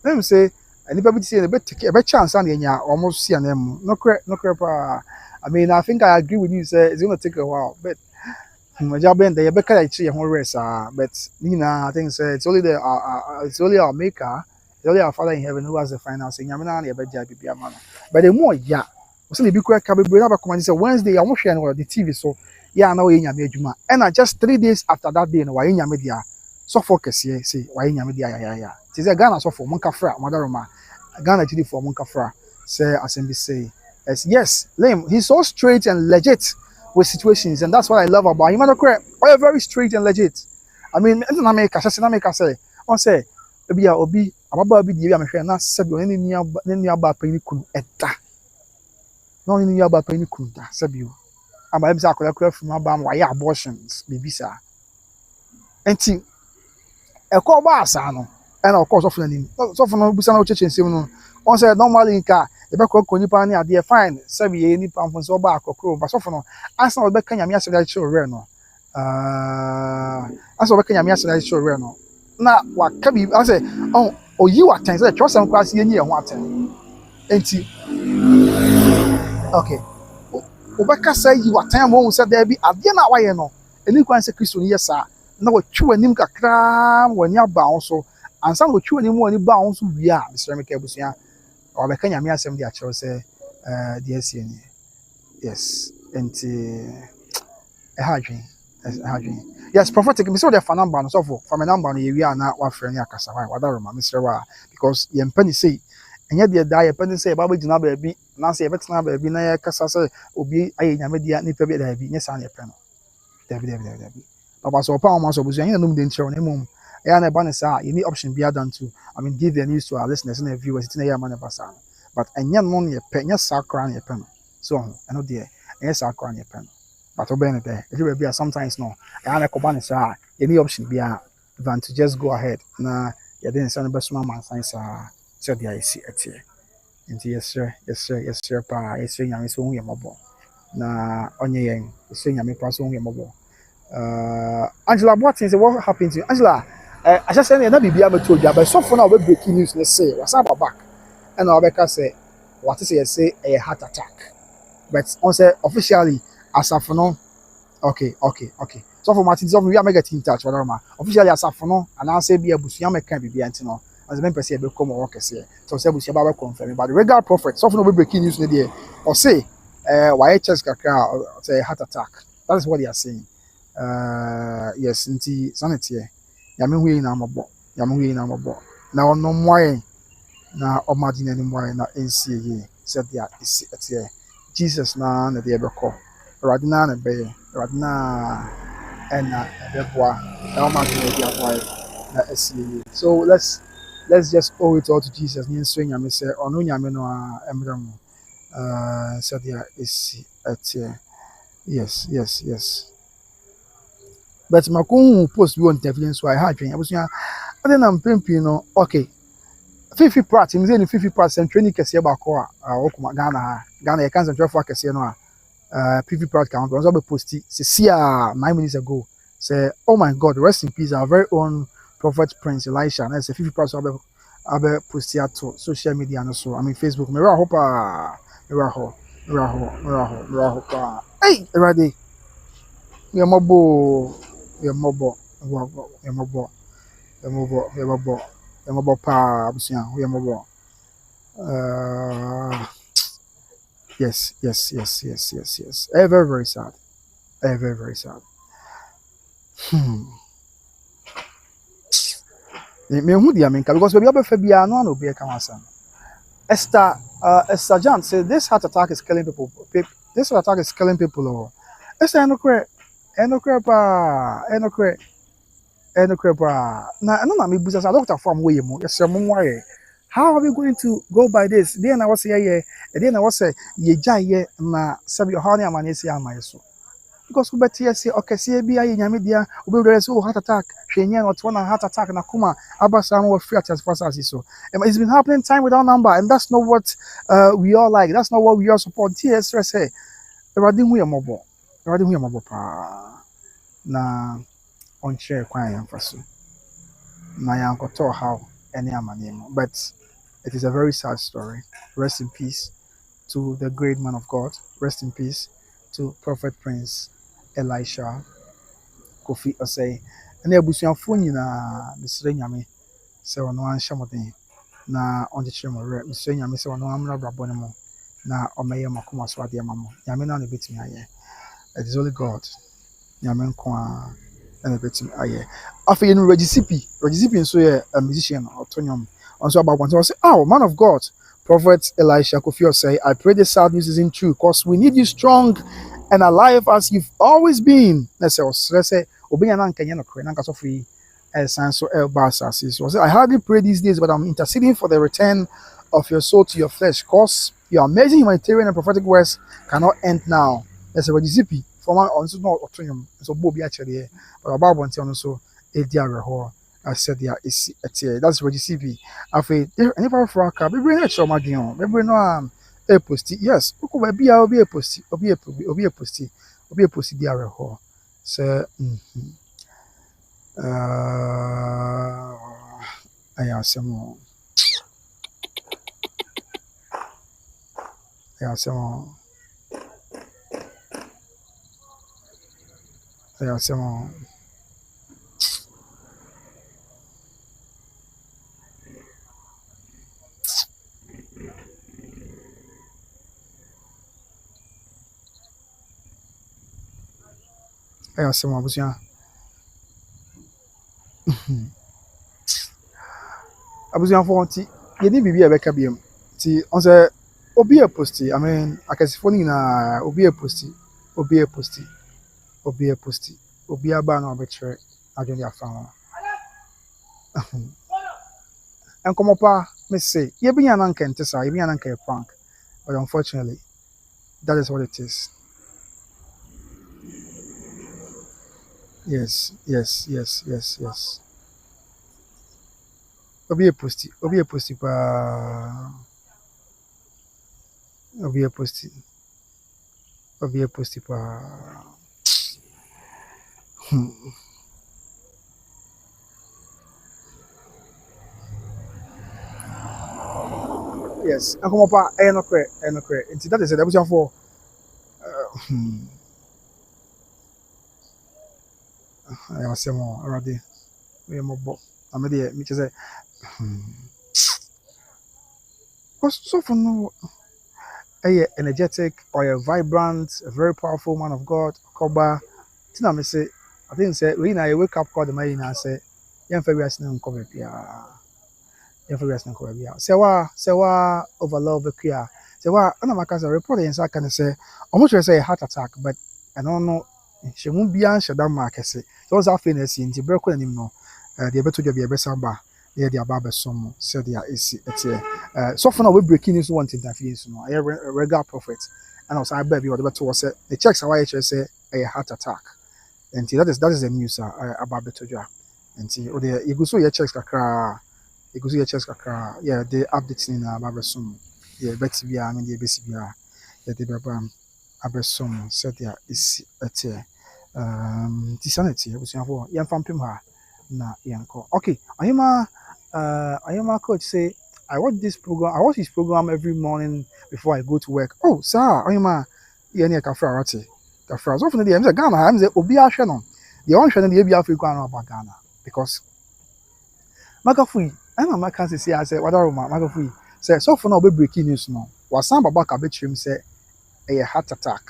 Let me say anybody say a bit chance and almost see them. No crap. I mean, I think I agree with you. Say it's gonna take a while, but my job and the Becca actually won't rest. But I think it's only it's only our maker, it's only our Father in heaven who has the final say. But the more, so the big can be bring up a command. Say Wednesday, I'm not sharing the TV. So now in Yamejuma, and just 3 days after that day, why in Yamedia, so focus here. See why in Yamedia. It is a Ghana so for Monkafra, Madaroma, Ghana GD for Monkafra. Say Assembly say. Yes, Lim, he's so straight and legit with situations, and that's what I love about him. Are very straight and legit. I mean, America say, on say, Obi, Ababa be the American, not Sabio, any near about penny kun etta. No, any about penny kunta, Sabio. I'm exactly from Abam, why abortions, maybe, sir. And think, a call barsano, and of course, often, so for no church and Simon, on said, normally in car. The back of Conipani are dear fine, 7 any pound from so back or crow, but so for no. As no back can you say show reno. As no back can you show reno. Now, what can be? I say, oh, you are 10, trust some class in year 110. Okay. Obeka say you are 10 won't say there be at the end of why no. And you can say Christian, yes, sir. Now, what you and him cram when you're bound so, and some of you anymore any bounds we are, Mr. Mikabusia. Or the Kenya assembly at say the SCN. Yes, and a hard dream. Yes, prophetic. Me say the fan number no so for from a number no we are na wa frɛ ne akasa wa da roma me sɛ wa because ye mpani say ɛnyɛ de da ye mpani say ba gyina ba bi na say ye betena ba bi na ye kasa sɛ obi ayɛ nyame dia nipa bi da bi nyɛ sa na ye pɛ no dabi papa so pa o so busu ɛnyɛ no mu de nkyerɛ no mum ɛyɛ na ba ne sa you need option be than to I mean give the news to our listeners and our viewers it na ye ma ne ba sa but ɛnyɛ no ne ye pɛ nyɛ sa kra ne ye pɛ no so ɛno de ɛnyɛ sa kra ne ye pɛ no but obey there. If you be sometimes no, I like any option be than to just go ahead. Nah, you didn't send the best man science. So the I see it here. Yes sir, yes sir, yes sir. Pa, yes sir. Yami so we mobile. Na onye yen. Yes sir. Yami pass we mobile. Angela, what happened to you? Angela? I just said na bibi am told you, but so for now we breaking news. Let's say what's up back. And Rebecca say what is it? Say a heart attack. But on say officially. Asafo no okay so for Martin so we are get in touch whatever officially asafo no and I say be abusua meka bibia nti no as me person e be come work say so say abusua ba confirm but the regular prophet so for no be breaking news there or say why chest kakra say heart attack that is what they are saying yes nti sanity ya me hu na mabo na ono moye na omadine ni moye na ensie ye said there is it Jesus na dey be call Radina and Bay, Radina and Bebois, so let's just owe it all to Jesus. Nin swing and say, or no Yamino Emblem. So there is at yes. But Macon post one evidence why I had I was I then I'm pimping, okay. 50 parts, in the 50 parts and training Cassia Bacoa, Ghana, I can't for Cassia. PV Proud count was also posted 9 minutes ago. Say, oh my God, rest in peace, our very own Prophet Prince Elisha. And I say 50 Proud I'll post here to social media and so I mean Facebook. Miraho. Hey, ready. We are mobile. Pa. We are mobile. Yes. Very sad. Very sad. Me who dia menka because we be bia no be ka wansan. Esther John said this heart attack is killing people. This heart attack is killing people. Oh. Esther no kre pa. Na no na me busa sa doctor from where you yes mo why. How are we going to go by this? Then I was here, then I was say ye jai na sabi how ni amane si amayeso. Because we better say okay see be ayi nyame dia we be say heart attack hwenye not one heart attack na kuma abasa no free at as fast as so it's been happening time without number and that's not what we all like, that's not what we all support. Teärs say everybody hu ye mobo pa na on share kwan yan faso na yan koto how any amane mo but it is a very sad story. Rest in peace to the great man of God. Rest in peace to Prophet Prince Elisha Kofi Osei. And the abusuafo nyinaa mesrɛ nyame sɛ ɔno anhyɛ mo den na ɔnkyekyere mo werɛ. Mesrɛ nyame sɛ ɔno amra brabɔ no mu na ɔmɛyɛ mo akoma so adeɛ ma mo. Nyame no a na ɛbɛtumi ayɛ. It is only God. Nyame nko a ɛna ɛbɛtumi ayɛ. Afei no Regisipi nso yɛ a musician ɔto nnwom. Ɔnso aba abɔnten ɔsɛ man of God Prophet Elisha Kofi Osei, I pray the sad news isn't true because we need you strong and alive as you've always been. Let's say, I hardly pray these days, but I'm interceding for the return of your soul to your flesh because your amazing humanitarian and prophetic words cannot end now. Let's say, Zippy, former on so Bobby actually, but about one so I said, yeah, it's that's what you see. After any for a car, we bring it from again. We bring no a posty. Yes, we be a posty, be a posty, dear hall. So, I have some more. ɛyɛ asɛm abusua. Abusuafoɔ nti yɛde biribi a ɛbɛka biam nti ɔsɛ obi yɛ posti I mean akɛsefoɔ no nyinaa obi yɛ posti obi aba na ɔbɛkyerɛ adwene afa ho nkɔmmɔ pa me say yɛbɛnya na nka nte saa yɛbɛnya na nka yɛ prank but unfortunately that is what it is. Yes. Obi yɛ posti paa obi yɛ posti paa. Yes, nkɔmmɔ pa ɛyɛ nokorɛ nti that is it abusuafoɔ. ɛyɛ asɛm awurade woyɛ mmɔbɔ na medeɛ mekyɛ sɛ ɔsɔfo no ɛyɛ energetic ɔyɛ vibrant, a very powerful man of God kɔba nti na me se I think sɛ wei na yɛ wake up call dema nyinaa sɛ yɛmfa wiase no nkɔ baabiara sɛ waa overlove bɛkua sɛ waa ɛna maka sɛ report yɛn nsa aka ne sɛ ɔmo kyerɛ sɛ yɛ heart attack but ɛno no nhyɛmu biara nhyɛ da ma akɛse sɛ ɔsɛ afei na asi nti berɛ kɔ n'anim no deɛ ɛbɛtɔ dwa bi yɛbɛsa ba na yɛde aba abɛsom mo sɛdeɛ ɛsi ɛteɛ sɔfo no a wɔbreki ne so wɔ ntentafie so no ɛyɛ regular prophet ɛna ɔsan baa bi wɔde bɛto hɔ sɛ the checks a wayɛ kyerɛ sɛ ɛyɛ heart attack nti that is the news a aba abɛtɔ dwa nti ɔde yɛgu so yɛ checks kakraa yɛde updates nyinaa aba abɛsom mo deɛ ɛbɛte biara ne deɛ ɛbɛsi biara yɛde bɛba abɛsom sɛdeɛ ɛsi ɛteɛ nti saa na ɛteɛ abusuafoɔ yɛmfa mpem ha na yɛnkɔ okay Ayema coach say I watch his program every morning before I go to work. Oh sir, Ayema yɛ ne kafra rate kafra so for the dem say Ghana am say obi ahwɛ no deɛ ɔnhwɛ no deɛ bi afri kwan no about Ghana because Magafui ɛna maka sɛ si asɛ wadaroma Magafui sɛ so for na obi breaking news no wasan baba ka betrim sɛ ɛyɛ heart attack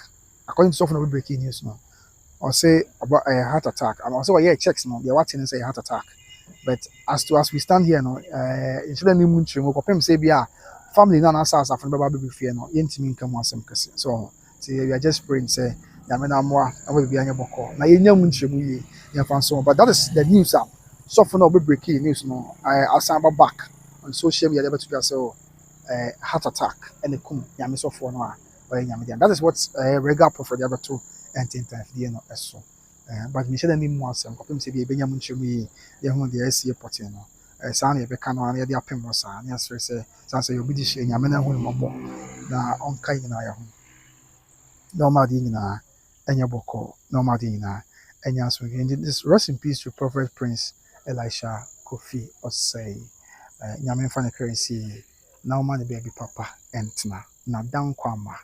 according to so for na obi breaking news no or say about a heart attack and also yeah checks no they watching say heart attack but as we stand here no insurance ni mu ntwe mo kopem say bia family na asasa afon baba baby fear no yentimi nka mu asem kase so we are just praying say ya me na moa we bia anya boko na yenya mu ntwe mu yi ya fan so but that is the news up so for no be breaking news no asan back on social media they to say heart attack and the kum ya me so for no that is what regular prophet ever to and you know so but me share them more some kopem say be benya mu ntwe mu yi ye ho de asi report no saa na yɛbɛka no ana yɛde apem wɔ saa ne asrɛ sɛ saa sɛ yɛobi de hyɛ nyame no ho mmɔbɔ na ɔnka nyinaa yɛ ho na ɔmaade nyinaa ɛnyɛ bɔkɔ na ɔmaade nyinaa ɛnyɛ asomdwe this rest in peace to Prophet Prince Elisha Kofi Osei nyame mfa ne kra nsie na ɔma ne baabi papa ɛntena na dan kwama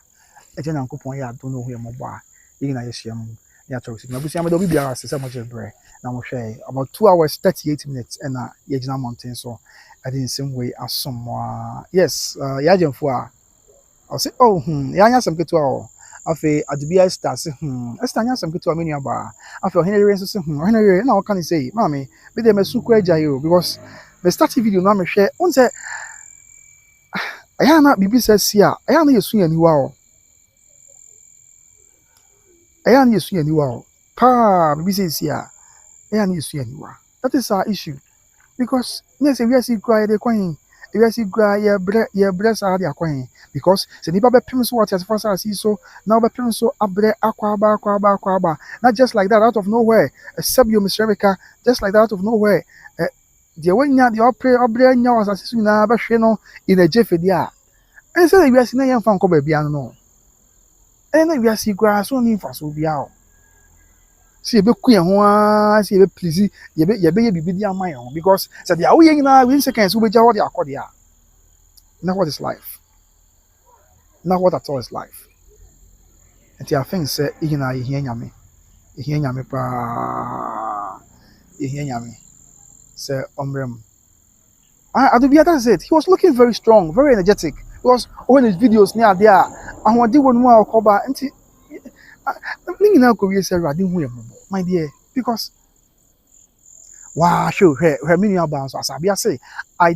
ɛgye Nyankopɔn yɛ ado no ho yɛ mmɔbɔ a yɛnyina yɛhyia mu ya talk na busia me do bibia ase se mo chebre na mo hwe about 2 hours 38 minutes and na ye gina mountain so I didn't same way asom yes ya jemfo a I say oh ya nya sam ketu a afi adubia star se star nya sam ketu a menu aba afi ohenere so se ohenere na o kan say mama be dey mesu ko agya yo because the start video na me hwe on say aya na bibi se sia aya na yesu aniwa o Ayan yesu aniwa pa bibi say sia ayan yesu aniwa that is our issue because we see cry the coin we see cry ye bre sa de akwan because se nipa be pim so what as far as so now be pim so abre akwa ba not just like that out of nowhere except you Miss Rebecca just like that out of nowhere the wanya the obre nya was as na be hwe no in a jefe dia and say we see na yan fan ko ba bia no and we are see grass on in for so bia see be ku ho a see be please ye be bibi dia man because said the we nyina we seconds we be jawo de akode a now what is life now what at all is life and I think say nyina ye nyame pa ye nyame say omrem Adubia that's it he was looking very strong very energetic because when his videos near there I want to one more cover and nyina ko we say rade hu yemo my dear, because wow, sure, her mini album. So I say, I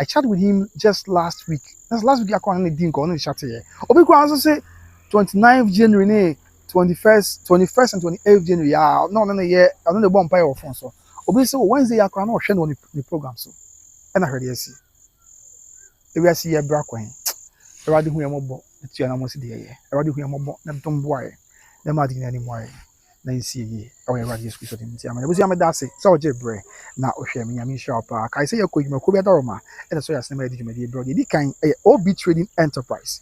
chatted with him just last week. That's last week. I can't didn't go on the chat here. Obi ko also say 29th January, 21st and 28th January. Yeah, no year. I don't know the one pay of phone so. Obi say Wednesday I can't share on the program so. And I heard yes. Ebi asi ye bra kwan. Everybody who yambo. It's your name see there. Everybody who yambo. Them don't boy. Them are the anymore. Na nsi yi o yɛ radio school so dem ti ama ebusi ama da se so je bre na o hwɛ me nyame shop a kai se yakɔ dwuma ko bi daroma ɛna so yɛ asɛm ɛdi dwuma di bro di kan OB Trading Enterprise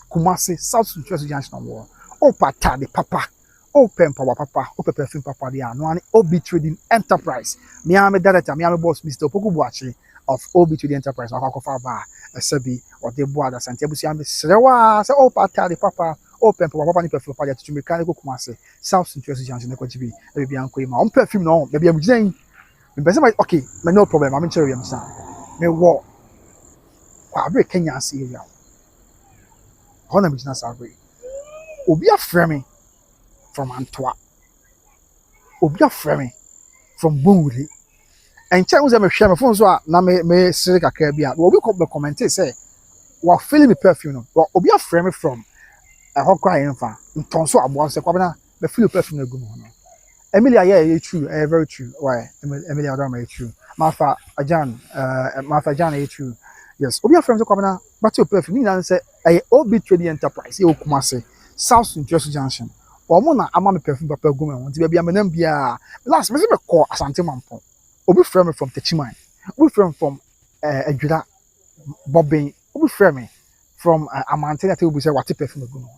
Kumasi South Central Junction wɔ o pata de papa o pempa papa o perfume papa de ano ani OB Trading Enterprise me am director me am boss Mr. Opoku Buachi of OB Trading Enterprise akɔfa ba ɛsɛbi ɔde bo ada sante ebusi am srewa sɛ o pata de papa open for papa ni perfume papa to mechanical Kumasi South Central Junction na kwajibi na bia anko ma on perfume no na bia mugina me be say okay no problem I'm in cherry am sa me wo kwa break Kenya ase area hona mugina sa break obi afrɛ me from Antwa obi afrɛ me from Bonwuri and check me hwɛ me phone so na me sere kakra bia obi comment say wa feeling me perfume no obi afrɛ me from I hope crying for Tonso Abuan Sequabana, the feel perfume of Gumono. Emilia, yeah, true, very true. Why, Emilia Dama, true. Martha Jan, true. Yes, Obia from the Quabana, but your perfume, and say, I OB Trading Enterprise, you Kumasi, South Central Junction. Or Mona, I'm a perfume Papa Gumo, to be a Menembia. Last, Mr. Call Asantimanpo. Obi from Techimai. We from Juda Bobbing, Obi from Amantena to be say what perfume of Gumo.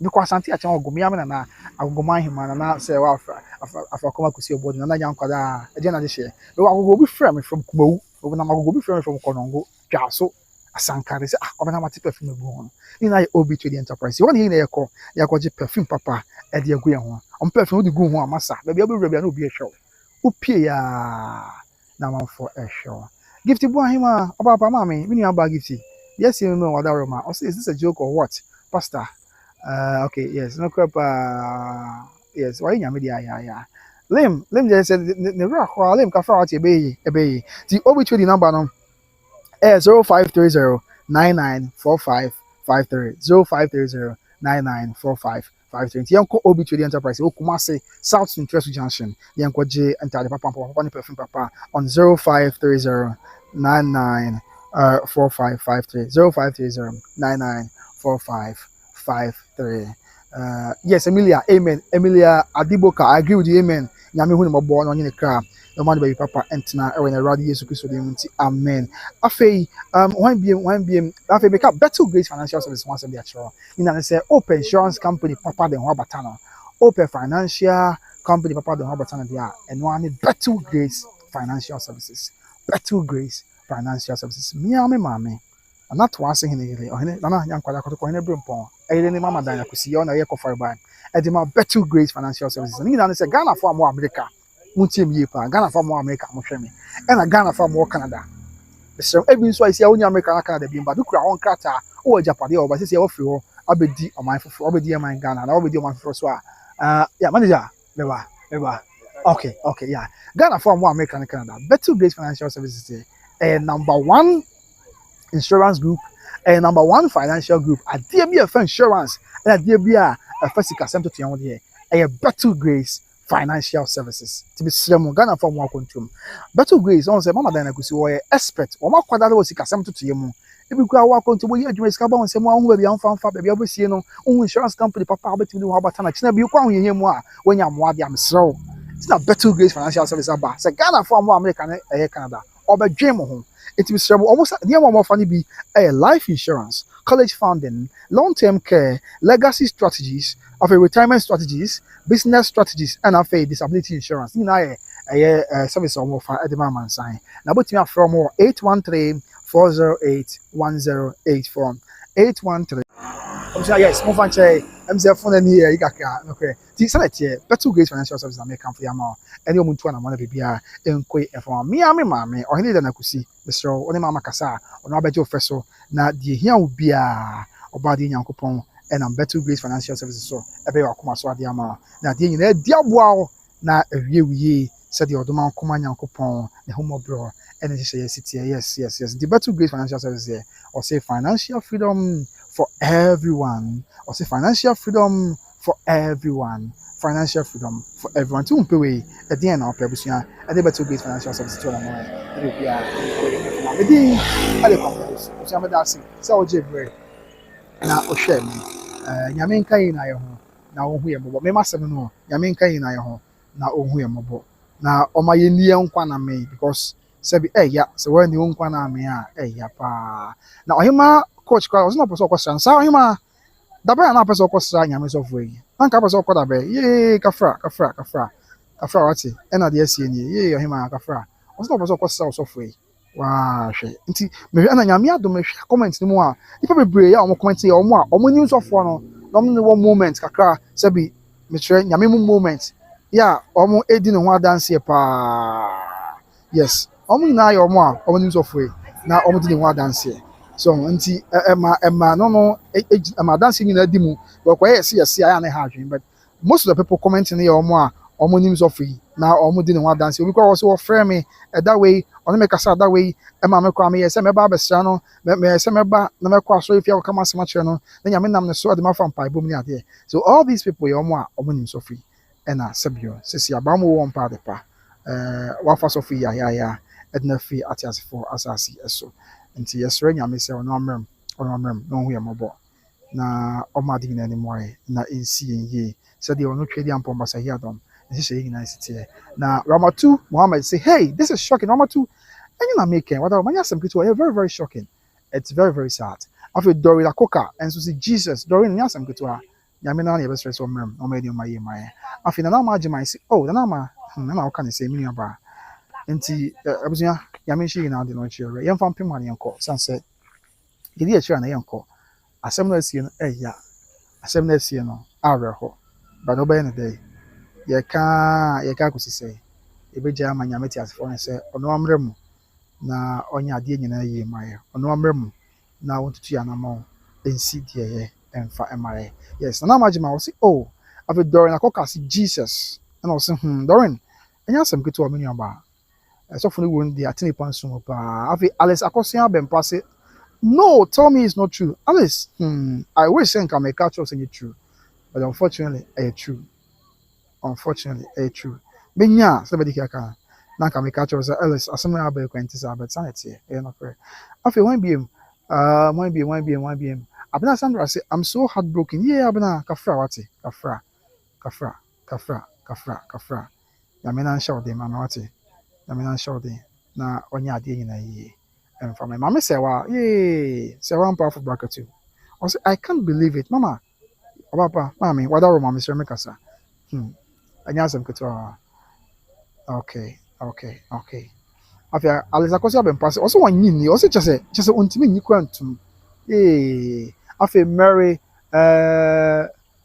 Because Santi acha go mi amena na agoma hima na say wa afa koma kusi obodi na nya nkwada e je na de hye we wa go bi frame from Kumawu we na go bi frame from Konongo twaso asankare say obena mate perfume gu ho ni na OB Trading Enterprise won hi na yekọ je perfume papa e de agu ye ho on perfume di gu ho amasa ba bia na obi e hwe upie ya na man for e hwe gift bu ahima oba papa mama mi ni aba gift yes you know what that room o say is this a joke or what pastor. Okay, yes, no crap. Yes, why you media? Yeah. Lim just said the rock. Lim kafa out ebe. The OB Trading number no. 0530-994553 0530-994553. Yanko OB Trading Enterprise. Kumasi South Central Junction. Yanko J enter the papa perfume papa on 0530-994553 0530-994553. Yes, Emilia, amen. Emilia Adiboka, I agree with you, amen. Nyame hu ne mabo no nyine kra. No man baby papa entna e we na radio Yesu Kristo de nti amen. Afei one BM afei make up Better Grace Financial Services once be actual. Ina say open insurance company papa de ho batana. Open financial company papa de ho batana dia and one Better Grace Financial Services. Better Grace Financial Services. Me mame. Not once in the Nana Yankwada Koto Brimpon, Aiden Mama Dana Kusi on a Yako Fireban, Edima Better Grace Financial Services. And he said Ghana for more America, Muntim Yipa, Ghana for more America, Moshemi, and a Ghana for more Canada. So every so I see only American Canada being but look around Kata or Japadi or Basis of you, Abedi or my for Obedi and my Ghana, and Obedi my first one. Yeah, manager, never. Okay, yeah. Ghana for more American Canada. Better Grace Financial Services, number one insurance group and number one financial group at DBF insurance and at DBA first custom to here a Better Grace Financial Services to be slim Ghana from one control. Better Grace on say Mama Dana Kusi or expert or more quadra was custom to you. If you go out to where you discover and say one will be on farm for baby obviously no insurance company papa bet you how about time you come here more when you're more damn slow. It's not Better Grace Financial Services about say Ghana from more American Canada or by dream home. It is almost the more funny be a life insurance, college funding, long-term care, legacy strategies, of a retirement strategies, business strategies, and of a disability insurance. You know, a service or more for the man sign. Now, but you have from more 813-408-1084. 813. Yes, move on. I'm saying phone here. You got okay. This is here. Better Grace Financial Services American for your mom. Any woman to an baby in Quay for me, mammy, or any than I could see. Mr. Only Mama Cassa, or no better official. Now, the here will be a body in your coupon. and I'm better grace financial services so ebe wa koma so ade ama na ade nyina adi aboa na awie said the odoma koma nyankopon ne homobro and yes the better grace financial services here or say financial freedom for everyone or say financial freedom for everyone financial freedom for everyone to umpe we at the end of pebusua and the better grace financial services to am e be a e dey ale compose so am da say o je bre na o hwe mi nyame nka yi na ye ho na wo hu ye mobo me masem no nyame nka yi na ye ho na o hu ye mobo na o ma ye nie nkwa na me because sebi ya se wa ni nkwa na me a ya pa na ohima coach kwa o no person kwasa nsa ohima dabe na person kwasa nyame so fo yi anka person kwa dabe ye kafra wati na de asie ni ye ohima kafra o no person kwasa so fo yi wa hwe nti me hwe na nyame adom hwe comment ni mu a ipa bebre ya o comment ya o ni so fo no no me one moment kakra sebi me kire nyame mu moment ya o edi ne ho adanse pa yes na ya o ni so fo na o di ne ho adanse so nti ema no ema adanse ni na di mu but kwa yes ya na ha adwen but most of the people commenting ya o ni so fo na o di ne ho adanse obi kwa wo so frame me that way on make us that way ema me kwa me yes me ba besra no me se me ba na me kwa so if you come asema kire no na nyame nam ne so de ma fa mpa ibom ni ade so all these people ya o ni so fo na sabio sisi abamu wo mpa de pa wafa so fo ya edna fi atiasefo asasi eso nti yesre nyame se ono amrem no hu yemobo na omadi na ni moye na ensi yenye said the ono twedi ampom basa here dom this is na city na Ramatu Muhammad say hey this is shocking Ramatu and you na making what am I some people very very shocking it's very very sad after Dori la coca and so see Jesus Dori nya some people nyame na na yebe stress omrem o ma di ma ye after na ma agima say oh na na o kan say me aba nti abusia nyame shi na de no chere yem fam pem ane enko sanse gidi e chere na yenko asem na asie no asem na asie no awerho ba no be ne dey ye ka kusise ebeja ama nyame ti asefo ne se ono amrem na onya ade nyina ye maye ono amrem na wontutu ya na mo ensi die ye emfa emare yes na magima wo say oh afi Dorin akoka si Jesus and I was Dorin enya asem keto amenu aba so for the one the atini panso pa afi Alice akosia bempa say no tell me it's not true Alice I wish say can make catch us say true but unfortunately it's true benya somebody kaka na can make catch us Alice asem na ba kwentisa but sanity no correct afi one biem abena Sandra say I'm so heartbroken yeah abena kafra wati kafra yamena nshaw de mama wati yamena nshaw de na onya ade nyina yi emfa me mama say wa say one powerful bracket too I say I can't believe it mama papa mami wada ro mama say make asa anya sam keto okay afia Alice akosia be mpass also wan nyini also chese ontimi nyi kwantum afia Mary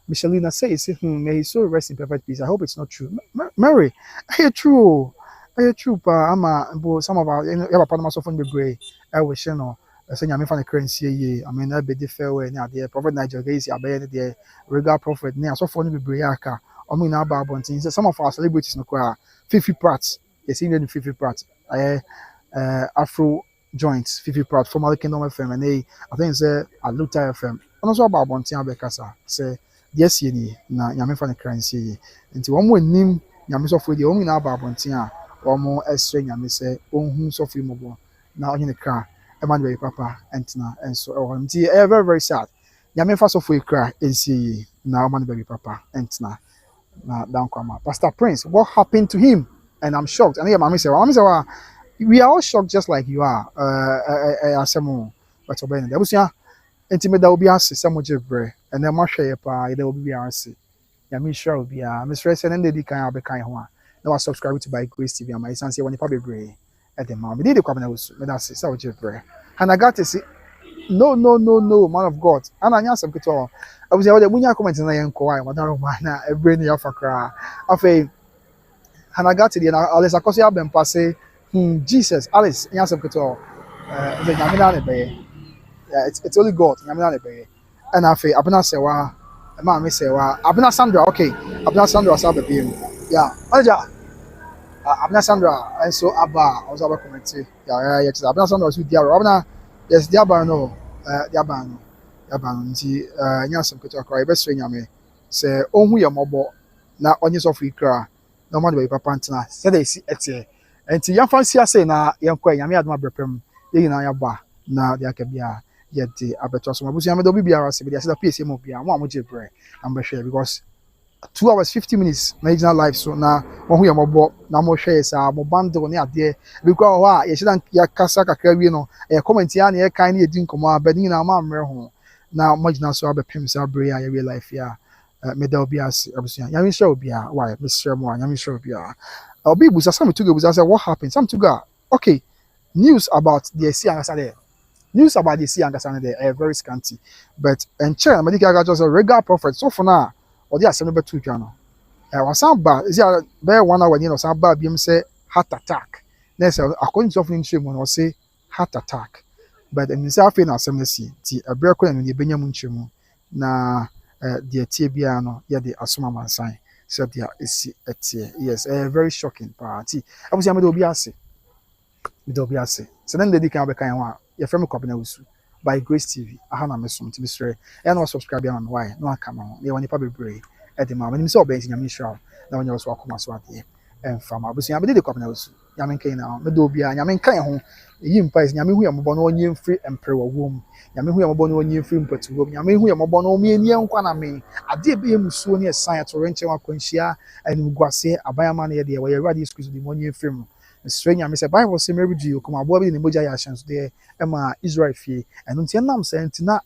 Michelina says may he so rest in perfect peace I hope it's not true Mary true pa ama bo some of our papa na so fun bebre I wish no say nyame fa na currency ye I mean be the farewell na there prophet Nigel Gacy abaye there regular prophet na so fun bebre aka omo na ba abontin some of our celebrities no kwa 50 parts yes even 50 parts Afro joints 50 parts formerly Kingdom FM and I think say Aluta FM and also about abontin abekasa say yes ye na nyame fa na currency ye nti wo mo nim nyame so for the omo na ba abontin a omo esre nyame se ohun so fi mobo na onye ne kra e man be papa entina enso e nti very very sad nyame fa so for kra ensi na o man be papa entina na down kwama Pastor Prince what happened to him and I'm shocked and mama say we are all shocked just like you are asemo but obey na abusia enti me da obi ase samo jebre and then ma hwe pa ida obi ase nyame sure obi a me stress and dey kan abekan ho a na wa subscribe to by Grace TV ama isan say woni pa bebre e de ma me dey kwabena wusu me da say so jebre hanagate say no man of God ana anya some kito abusia we dey munya comment na yenko ai wadaro ma na ebre ni afakra afei hanagate dey na Alice akosia bempa say Jesus Alice anya some kito the nyame na be it's only God nyame na be ɛna afei abena sɛwa maame sɛwa abena Sandra okay abena Sandra sa bɛbi mu yeah manager abena Sandra nso aba a ɔnso aba kɔmɛnti yɛ kyerɛ abena Sandra nso di aro abena yes di aba no di aba no nti nyɛ asɛm ketewa koraa yɛbɛsrɛ nyame sɛ ɔnhu yɛ mmɔbɔ na ɔnye sɔfo yi kra na ɔma de baabi papa ntena sɛdeɛ ɛsi ɛteɛ nti yɛmfa nsi ase na yɛnkɔ nyame adom abrɛpɛm yɛn nyinaa yɛaba na deɛ aka bia yɛde abɛtɔ so mabusua mɛdɛ obi biara sɛ bɛde asɛda pɛsie mu bia mo a mogye brɛ na mbɛhwɛ because 2 hours 50 minutes na yɛgyina live so na wɔho yɛ mmɔbɔ na mohwɛ yɛ saa mo bundle ne adeɛ bi kora wɔ hɔ a yɛhyɛ yɛkasa kakra wie no ɛyɛ comment a na yɛkan ne yɛdi nkɔmmɔ a bɛde nyinaa ma mmerɛ ho na moagyina so abɛpem saa berɛ a yɛwie live a meda obi ase abusua nyame nhyira obi a why mesrɛ mo a nyame nhyira obi a obi busa some to go busa say what happened some to go okay news about the sea angasa there news about the sea angasa there very scanty but and chair medical guy just a regular prophet so for now or the asem betu twa no wasan ba is ya be 1 hour ni no san ba biem say heart attack na say according to offering nchemu no say heart attack but and say afei na asem na si ti abrɛ kɔ na ne benya mu nchemu na the tie bia no ye de asoma mansan so dia esi etie yes very shocking party abusia me do obi ase so then the can be kan ho a ye frem kwabena wusu by Grace TV aha na mesom ti bisre e na subscribe am why no aka ma ho ye woni pa bebre e de ma nim se obensi nyame hira na wonye so akoma so ade emfa ma abusia me de kwabena wusu nyame kan na me do obi a nyame kan ho yi mpa is nyame hu ya mobɔ no onye mfiri emprewa wom nyame hu ya mobɔ no onye mfiri mpatu wom nyame hu ya mobɔ no omi eni enkwa na me ade be emusuo ne esan atoro nche wakwanhia anim guase abayama na ye de we Awurade Yesu Kristo di mo onye mfiri mu sɛ nyame sɛ Bible sɛ meredu kɔma aboa bi ne mogya yɛ ahyɛnso de ɛma Israel fie ɛno nti ɛnam sɛ nti na